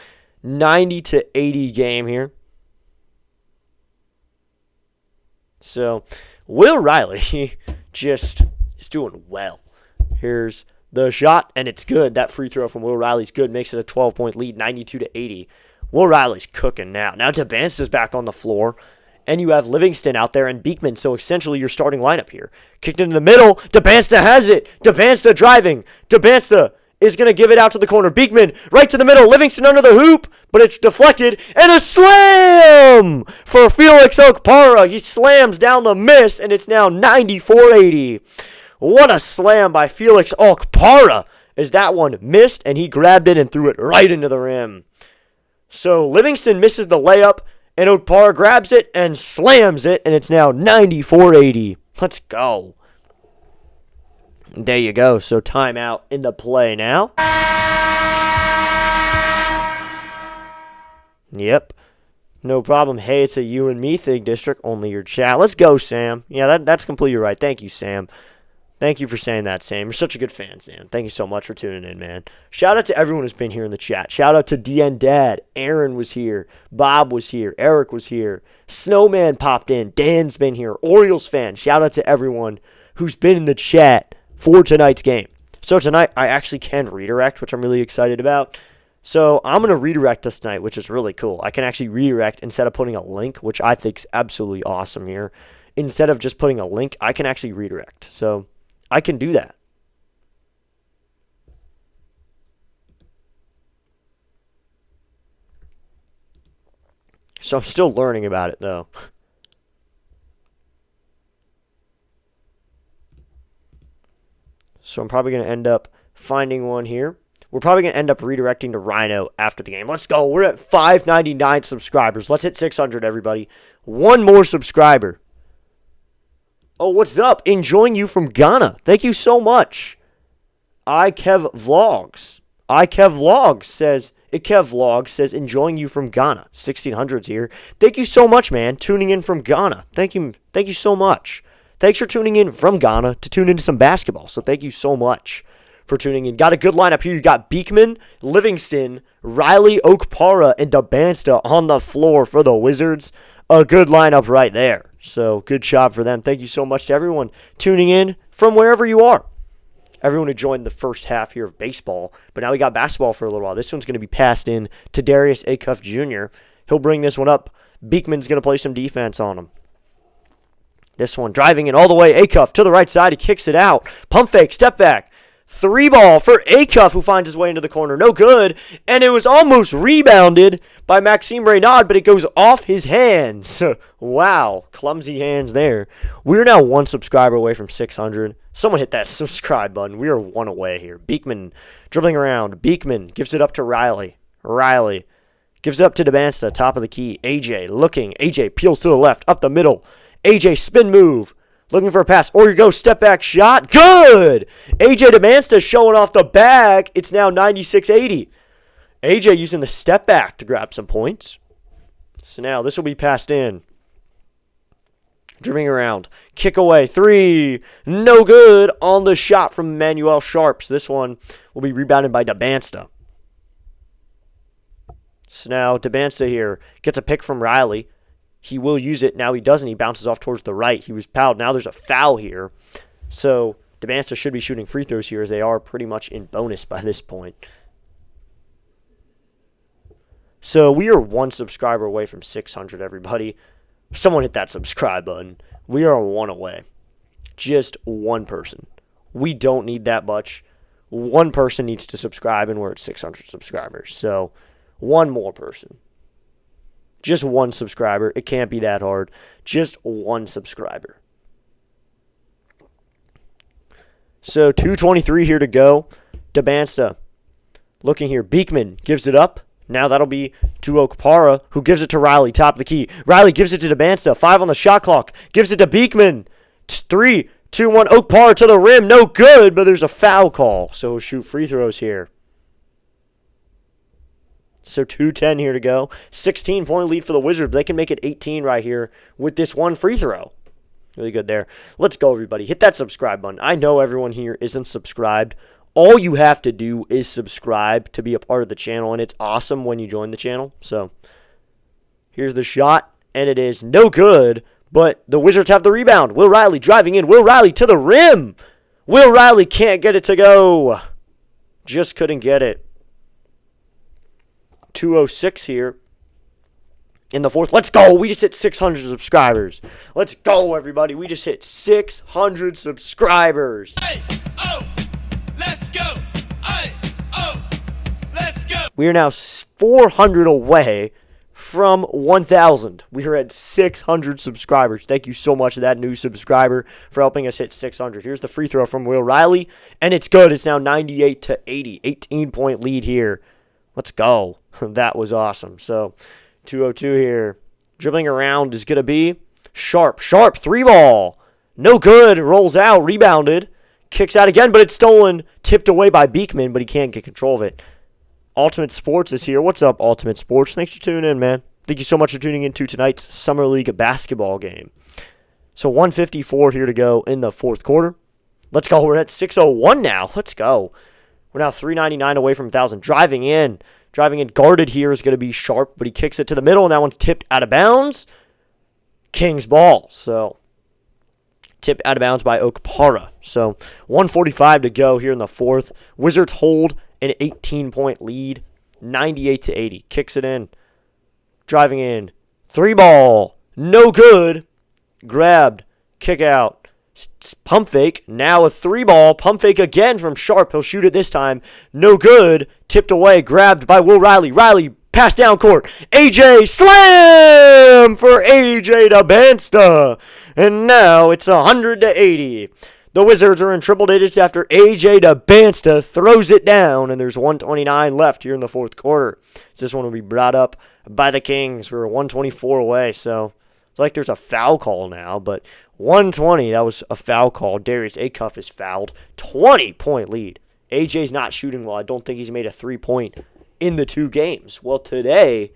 90-80 game here. So, Will Riley just is doing well. Here's the shot, and it's good. That free throw from Will Riley's good. Makes it a 12-point lead, 92-80. Will Riley's cooking now. Now Dybantsa's back on the floor, and you have Livingston out there and Beekman. So essentially your starting lineup here. Kicked into the middle. Dybantsa has it. Dybantsa driving. Dybantsa is going to give it out to the corner. Beekman right to the middle. Livingston under the hoop, but it's deflected. And a slam for Felix Okpara. He slams down the miss, and it's now 94-80. What a slam by Felix Okpara as that one missed, and he grabbed it and threw it right into the rim. So Livingston misses the layup, and Okpara grabs it and slams it, and it's now 94-80. Let's go. There you go. So timeout in the play now. Yep. No problem. Hey, it's a you and me thing, District. Only your chat. Let's go, Sam. Yeah, that's completely right. Thank you, Sam. Thank you for saying that, Sam. You're such a good fan, Sam. Thank you so much for tuning in, man. Shout out to everyone who's been here in the chat. Shout out to DN Dad. Aaron was here. Bob was here. Eric was here. Snowman popped in. Dan's been here. Orioles fan. Shout out to everyone who's been in the chat for tonight's game. So tonight, I actually can redirect, which I'm really excited about. So I'm going to redirect this tonight, which is really cool. I can actually redirect instead of putting a link, which I think is absolutely awesome here. Instead of just putting a link, I can actually redirect. So I can do that. So I'm still learning about it, though. So I'm probably going to end up finding one here. We're probably going to end up redirecting to Rhino after the game. Let's go. We're at 599 subscribers. Let's hit 600, everybody. One more subscriber. Oh, what's up? Enjoying you from Ghana. Thank you so much. Ikev Vlogs says, enjoying you from Ghana. 1600s here. Thank you so much, man. Tuning in from Ghana. Thank you so much. Thanks for tuning in from Ghana to tune into some basketball. So thank you so much for tuning in. Got a good lineup here. You got Beekman, Livingston, Riley, Okpara, and Dybantsa on the floor for the Wizards. A good lineup right there. So good job for them. Thank you so much to everyone tuning in from wherever you are. Everyone who joined the first half here of baseball. But now we got basketball for a little while. This one's going to be passed in to Darius Acuff Jr. He'll bring this one up. Beekman's going to play some defense on him. This one driving in all the way. Acuff to the right side. He kicks it out. Pump fake. Step back. Three ball for Acuff, who finds his way into the corner. No good. And it was almost rebounded by Maxime Reynad, but it goes off his hands. Wow. Clumsy hands there. We're now one subscriber away from 600. Someone hit that subscribe button. We are one away here. Beekman dribbling around. Beekman gives it up to Riley. Riley gives it up to Dybantsa, top of the key. AJ looking. AJ peels to the left, up the middle. AJ spin move. Looking for a pass. Or you go step back shot. Good! AJ Dybantsa showing off the bag. It's now 96-80. AJ using the step back to grab some points. So now this will be passed in. Dribbling around. Kick away. Three. No good on the shot from Emmanuel Sharps. This one will be rebounded by Dybantsa. So now Dybantsa here gets a pick from Riley. He will use it. Now he doesn't. He bounces off towards the right. He was fouled. Now there's a foul here. So Dybantsa should be shooting free throws here as they are pretty much in bonus by this point. So we are 1 subscriber away from 600, everybody. Someone hit that subscribe button. We are 1 away. Just 1 person. We don't need that much. 1 person needs to subscribe, and we're at 600 subscribers. So 1 more person. Just 1 subscriber. It can't be that hard. Just 1 subscriber. So 2:23 here to go. Dybantsa looking here. Beekman gives it up. Now that'll be to Okpara, who gives it to Riley, top of the key. Riley gives it to Dybantsa. 5 on the shot clock. Gives it to Beekman. 3, 2, 1. Okpara to the rim. No good, but there's a foul call. So he'll shoot free throws here. So 2:10 here to go. 16-point lead for the Wizards. They can make it 18 right here with this 1 free throw. Really good there. Let's go, everybody. Hit that subscribe button. I know everyone here isn't subscribed. All you have to do is subscribe to be a part of the channel, and it's awesome when you join the channel. So here's the shot, and it is no good, but the Wizards have the rebound. Will Riley driving in. Will Riley to the rim. Will Riley can't get it to go. Just couldn't get it. 2:06 here in the 4th. Let's go. We just hit 600 subscribers. Let's go, everybody. We just hit 600 subscribers. Hey, oh, let's go. Hey, oh, let's go. We are now 400 away from 1,000. We are at 600 subscribers. Thank you so much to that new subscriber for helping us hit 600. Here's the free throw from Will Riley, and it's good. It's now 98-80. 18-point lead here. Let's go. That was awesome. So 2:02 here. Dribbling around is going to be Sharp. Sharp, 3-ball. No good. Rolls out. Rebounded. Kicks out again, but it's stolen. Tipped away by Beekman, but he can't get control of it. Ultimate Sports is here. What's up, Ultimate Sports? Thanks for tuning in, man. Thank you so much for tuning in to tonight's Summer League basketball game. So 1:54 here to go in the 4th quarter. Let's go. We're at 6:01 now. Let's go. We're now 399 away from 1,000. Driving in. Guarded here is going to be Sharp, but he kicks it to the middle, and that one's tipped out of bounds. Kings ball. So tipped out of bounds by Okpara. So 1:45 to go here in the 4th. Wizards hold an 18-point lead, 98-80. Kicks it in. Driving in. 3-ball. No good. Grabbed. Kick out. Pump fake. Now a 3-ball. Pump fake again from Sharp. He'll shoot it this time. No good. Tipped away. Grabbed by Will Riley. Riley pass down court. AJ slam for AJ Dybantsa. And now it's 100-80. The Wizards are in triple digits after AJ Dybantsa throws it down, and there's 1:29 left here in the 4th quarter. This one will be brought up by the Kings. We're 1:24 away, so it's like there's a foul call now, but 1:20, that was a foul call. Darius Acuff is fouled. 20-point lead. AJ's not shooting well. I don't think he's made a 3-point in the 2 games. Well, today,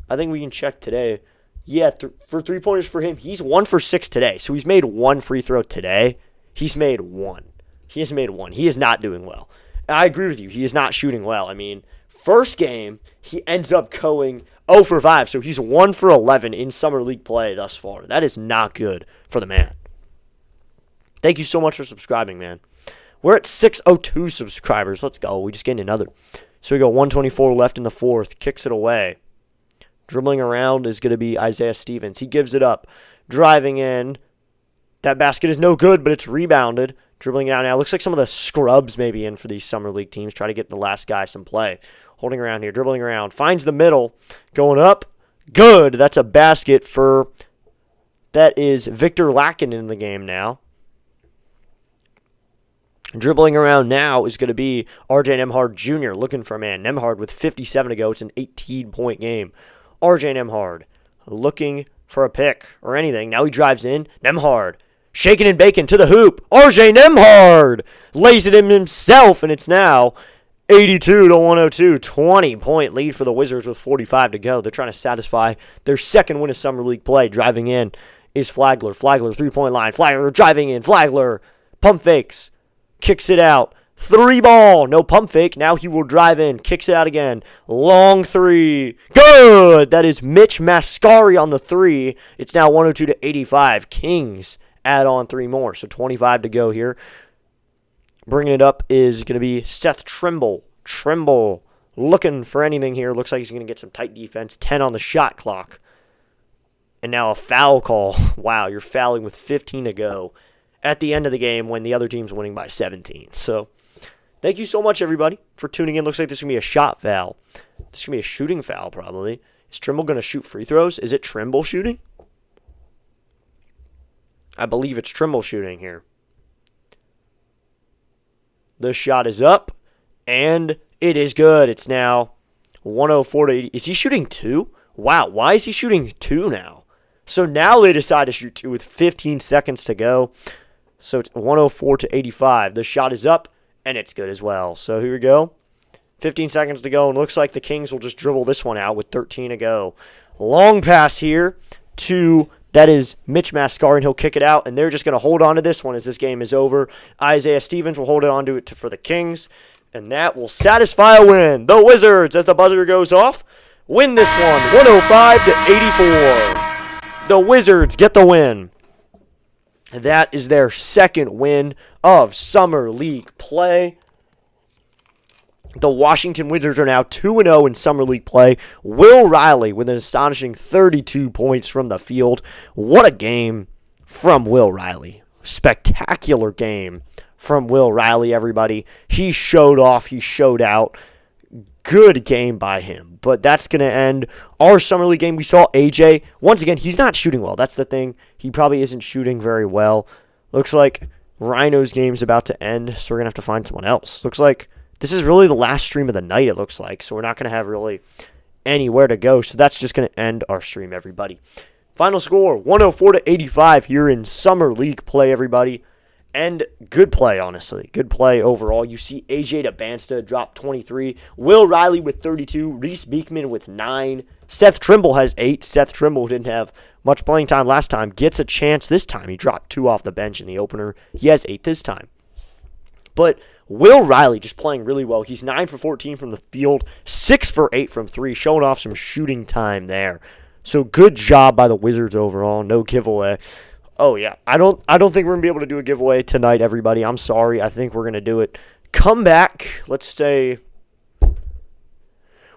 I think we can check today. Yeah, for 3-pointers for him, he's 1 for 6 today, so he's made 1 free throw today. He's made 1. He has made 1. He is not doing well. I agree with you. He is not shooting well. I mean, first game, he ends up going 0 for 5. So he's 1 for 11 in Summer League play thus far. That is not good for the man. Thank you so much for subscribing, man. We're at 602 subscribers. Let's go. We just gained another. So we got 1:24 left in the 4th. Kicks it away. Dribbling around is going to be Isaiah Stevens. He gives it up. Driving in. That basket is no good, but it's rebounded. Dribbling it out now. Looks like some of the scrubs maybe in for these Summer League teams. Try to get the last guy some play. Holding around here. Dribbling around. Finds the middle. Going up. Good. That's a basket for... That is Victor Lakin in the game now. Dribbling around now is going to be RJ Nembhard Jr. looking for a man. Nembhard with 57 to go. It's an 18-point game. RJ Nembhard looking for a pick or anything. Now he drives in. Nembhard shaking and baking to the hoop. RJ Nembhard lays it in himself, and it's now 82-102. 20-point lead for the Wizards with 45 to go. They're trying to satisfy their second win of Summer League play. Driving in is Flagler. Flagler, 3-point line. Flagler driving in. Flagler pump fakes. Kicks it out. 3-ball. No pump fake. Now he will drive in. Kicks it out again. Long 3. Good. That is Mitch Mascari on the 3. It's now 102-85. Kings add on 3 more. So 25 to go here. Bringing it up is going to be Seth Trimble. Trimble looking for anything here. Looks like he's going to get some tight defense. 10 on the shot clock. And now a foul call. Wow, you're fouling with 15 to go at the end of the game when the other team's winning by 17. So, thank you so much, everybody, for tuning in. Looks like this is going to be a shot foul. This is going to be a shooting foul, probably. Is Trimble going to shoot free throws? Is it Trimble shooting? I believe it's Trimble shooting here. The shot is up, and it is good. It's now 104 to 80. Is he shooting 2? Wow, why is he shooting 2 now? So now they decide to shoot 2 with 15 seconds to go. So it's 104 to 85. The shot is up, and it's good as well. So here we go. 15 seconds to go, and looks like the Kings will just dribble this one out with 13 to go. Long pass here to, that is Mitch Mascari. He'll kick it out, and they're just going to hold on to this one as this game is over. Isaiah Stevens will hold it on to it for the Kings, and that will satisfy a win. The Wizards, as the buzzer goes off, win this one, 105 to 84. The Wizards get the win. That is their second win of Summer League play. The Washington Wizards are now 2-0 in Summer League play. Will Riley with an astonishing 32 points from the field. What a game from Will Riley. Spectacular game from Will Riley, everybody. He showed off. He showed out. Good game by him. But that's going to end our Summer League game. We saw AJ. Once again, he's not shooting well. That's the thing. He probably isn't shooting very well. Looks like Rhino's game's about to end, so we're going to have to find someone else. Looks like this is really the last stream of the night, it looks like. So we're not going to have really anywhere to go. So that's just going to end our stream, everybody. Final score, 104 to 85 here in Summer League play, everybody. And good play, honestly. Good play overall. You see AJ Dybantsa drop 23. Will Riley with 32. Reese Beekman with 9. Seth Trimble has 8. Seth Trimble didn't have much playing time last time. Gets a chance this time. He dropped 2 off the bench in the opener. He has 8 this time. But Will Riley just playing really well. He's 9 for 14 from the field, 6 for 8 from 3, showing off some shooting time there. So good job by the Wizards overall. No giveaway. Oh yeah, I don't think we're gonna be able to do a giveaway tonight, everybody. I'm sorry. I think we're gonna do it. Come back. Let's say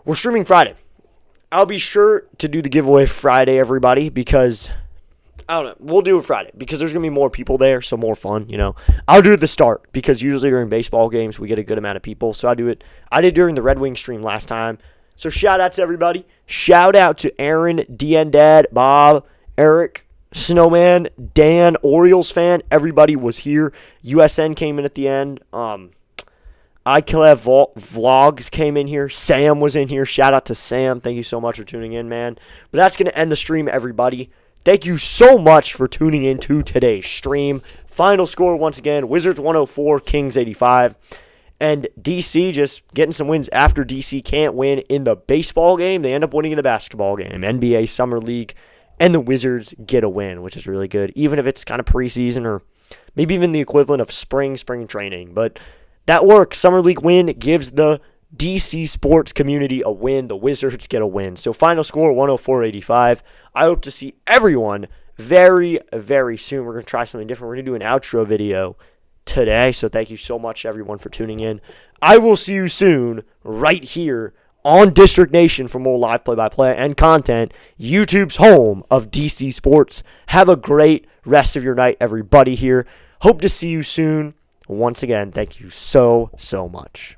we're streaming Friday. I'll be sure to do the giveaway Friday, everybody, because I don't know. We'll do it Friday because there's going to be more people there, so more fun, you know. I'll do it at the start because usually during baseball games we get a good amount of people. So I do it. I did during the Red Wings stream last time. So shout out to everybody. Shout out to Aaron, DN Dad, Bob, Eric, Snowman, Dan, Orioles fan. Everybody was here. USN came in at the end. iKlev Vlogs came in here. Sam was in here. Shout out to Sam. Thank you so much for tuning in, man. But that's going to end the stream, everybody. Thank you so much for tuning in to today's stream. Final score, once again, Wizards 104, Kings 85. And DC just getting some wins after DC can't win in the baseball game. They end up winning in the basketball game. NBA Summer League. And the Wizards get a win, which is really good. Even if it's kind of preseason or maybe even the equivalent of spring training. But that works. Summer League win gives the DC sports community a win. The Wizards get a win. So final score 104-85. I hope to see everyone very, very soon. We're going to try something different. We're going to do an outro video today. So thank you so much, everyone, for tuning in. I will see you soon right here on District Nation for more live play-by-play and content. YouTube's home of DC sports. Have a great rest of your night, everybody here. Hope to see you soon. Once again, thank you so, so much.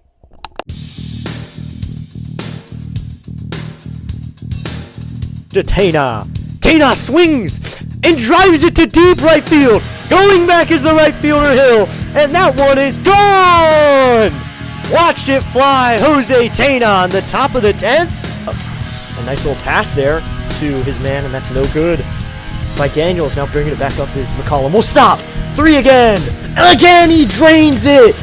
To Tana. Tana swings and drives it to deep right field. Going back is the right fielder Hill. And that one is gone. Watch it fly. Jose Tana on the top of the 10th. A nice little pass there to his man, and that's no good. By Daniels, now bringing it back up is McCollum. Will stop. 3 again. And again he drains it.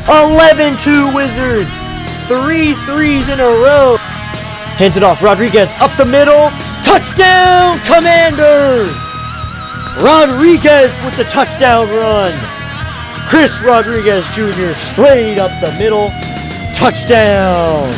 11-2 Wizards. 3 threes in a row. Hands it off. Rodriguez up the middle. Touchdown, Commanders! Rodriguez with the touchdown run. Chris Rodriguez Jr. straight up the middle. Touchdown!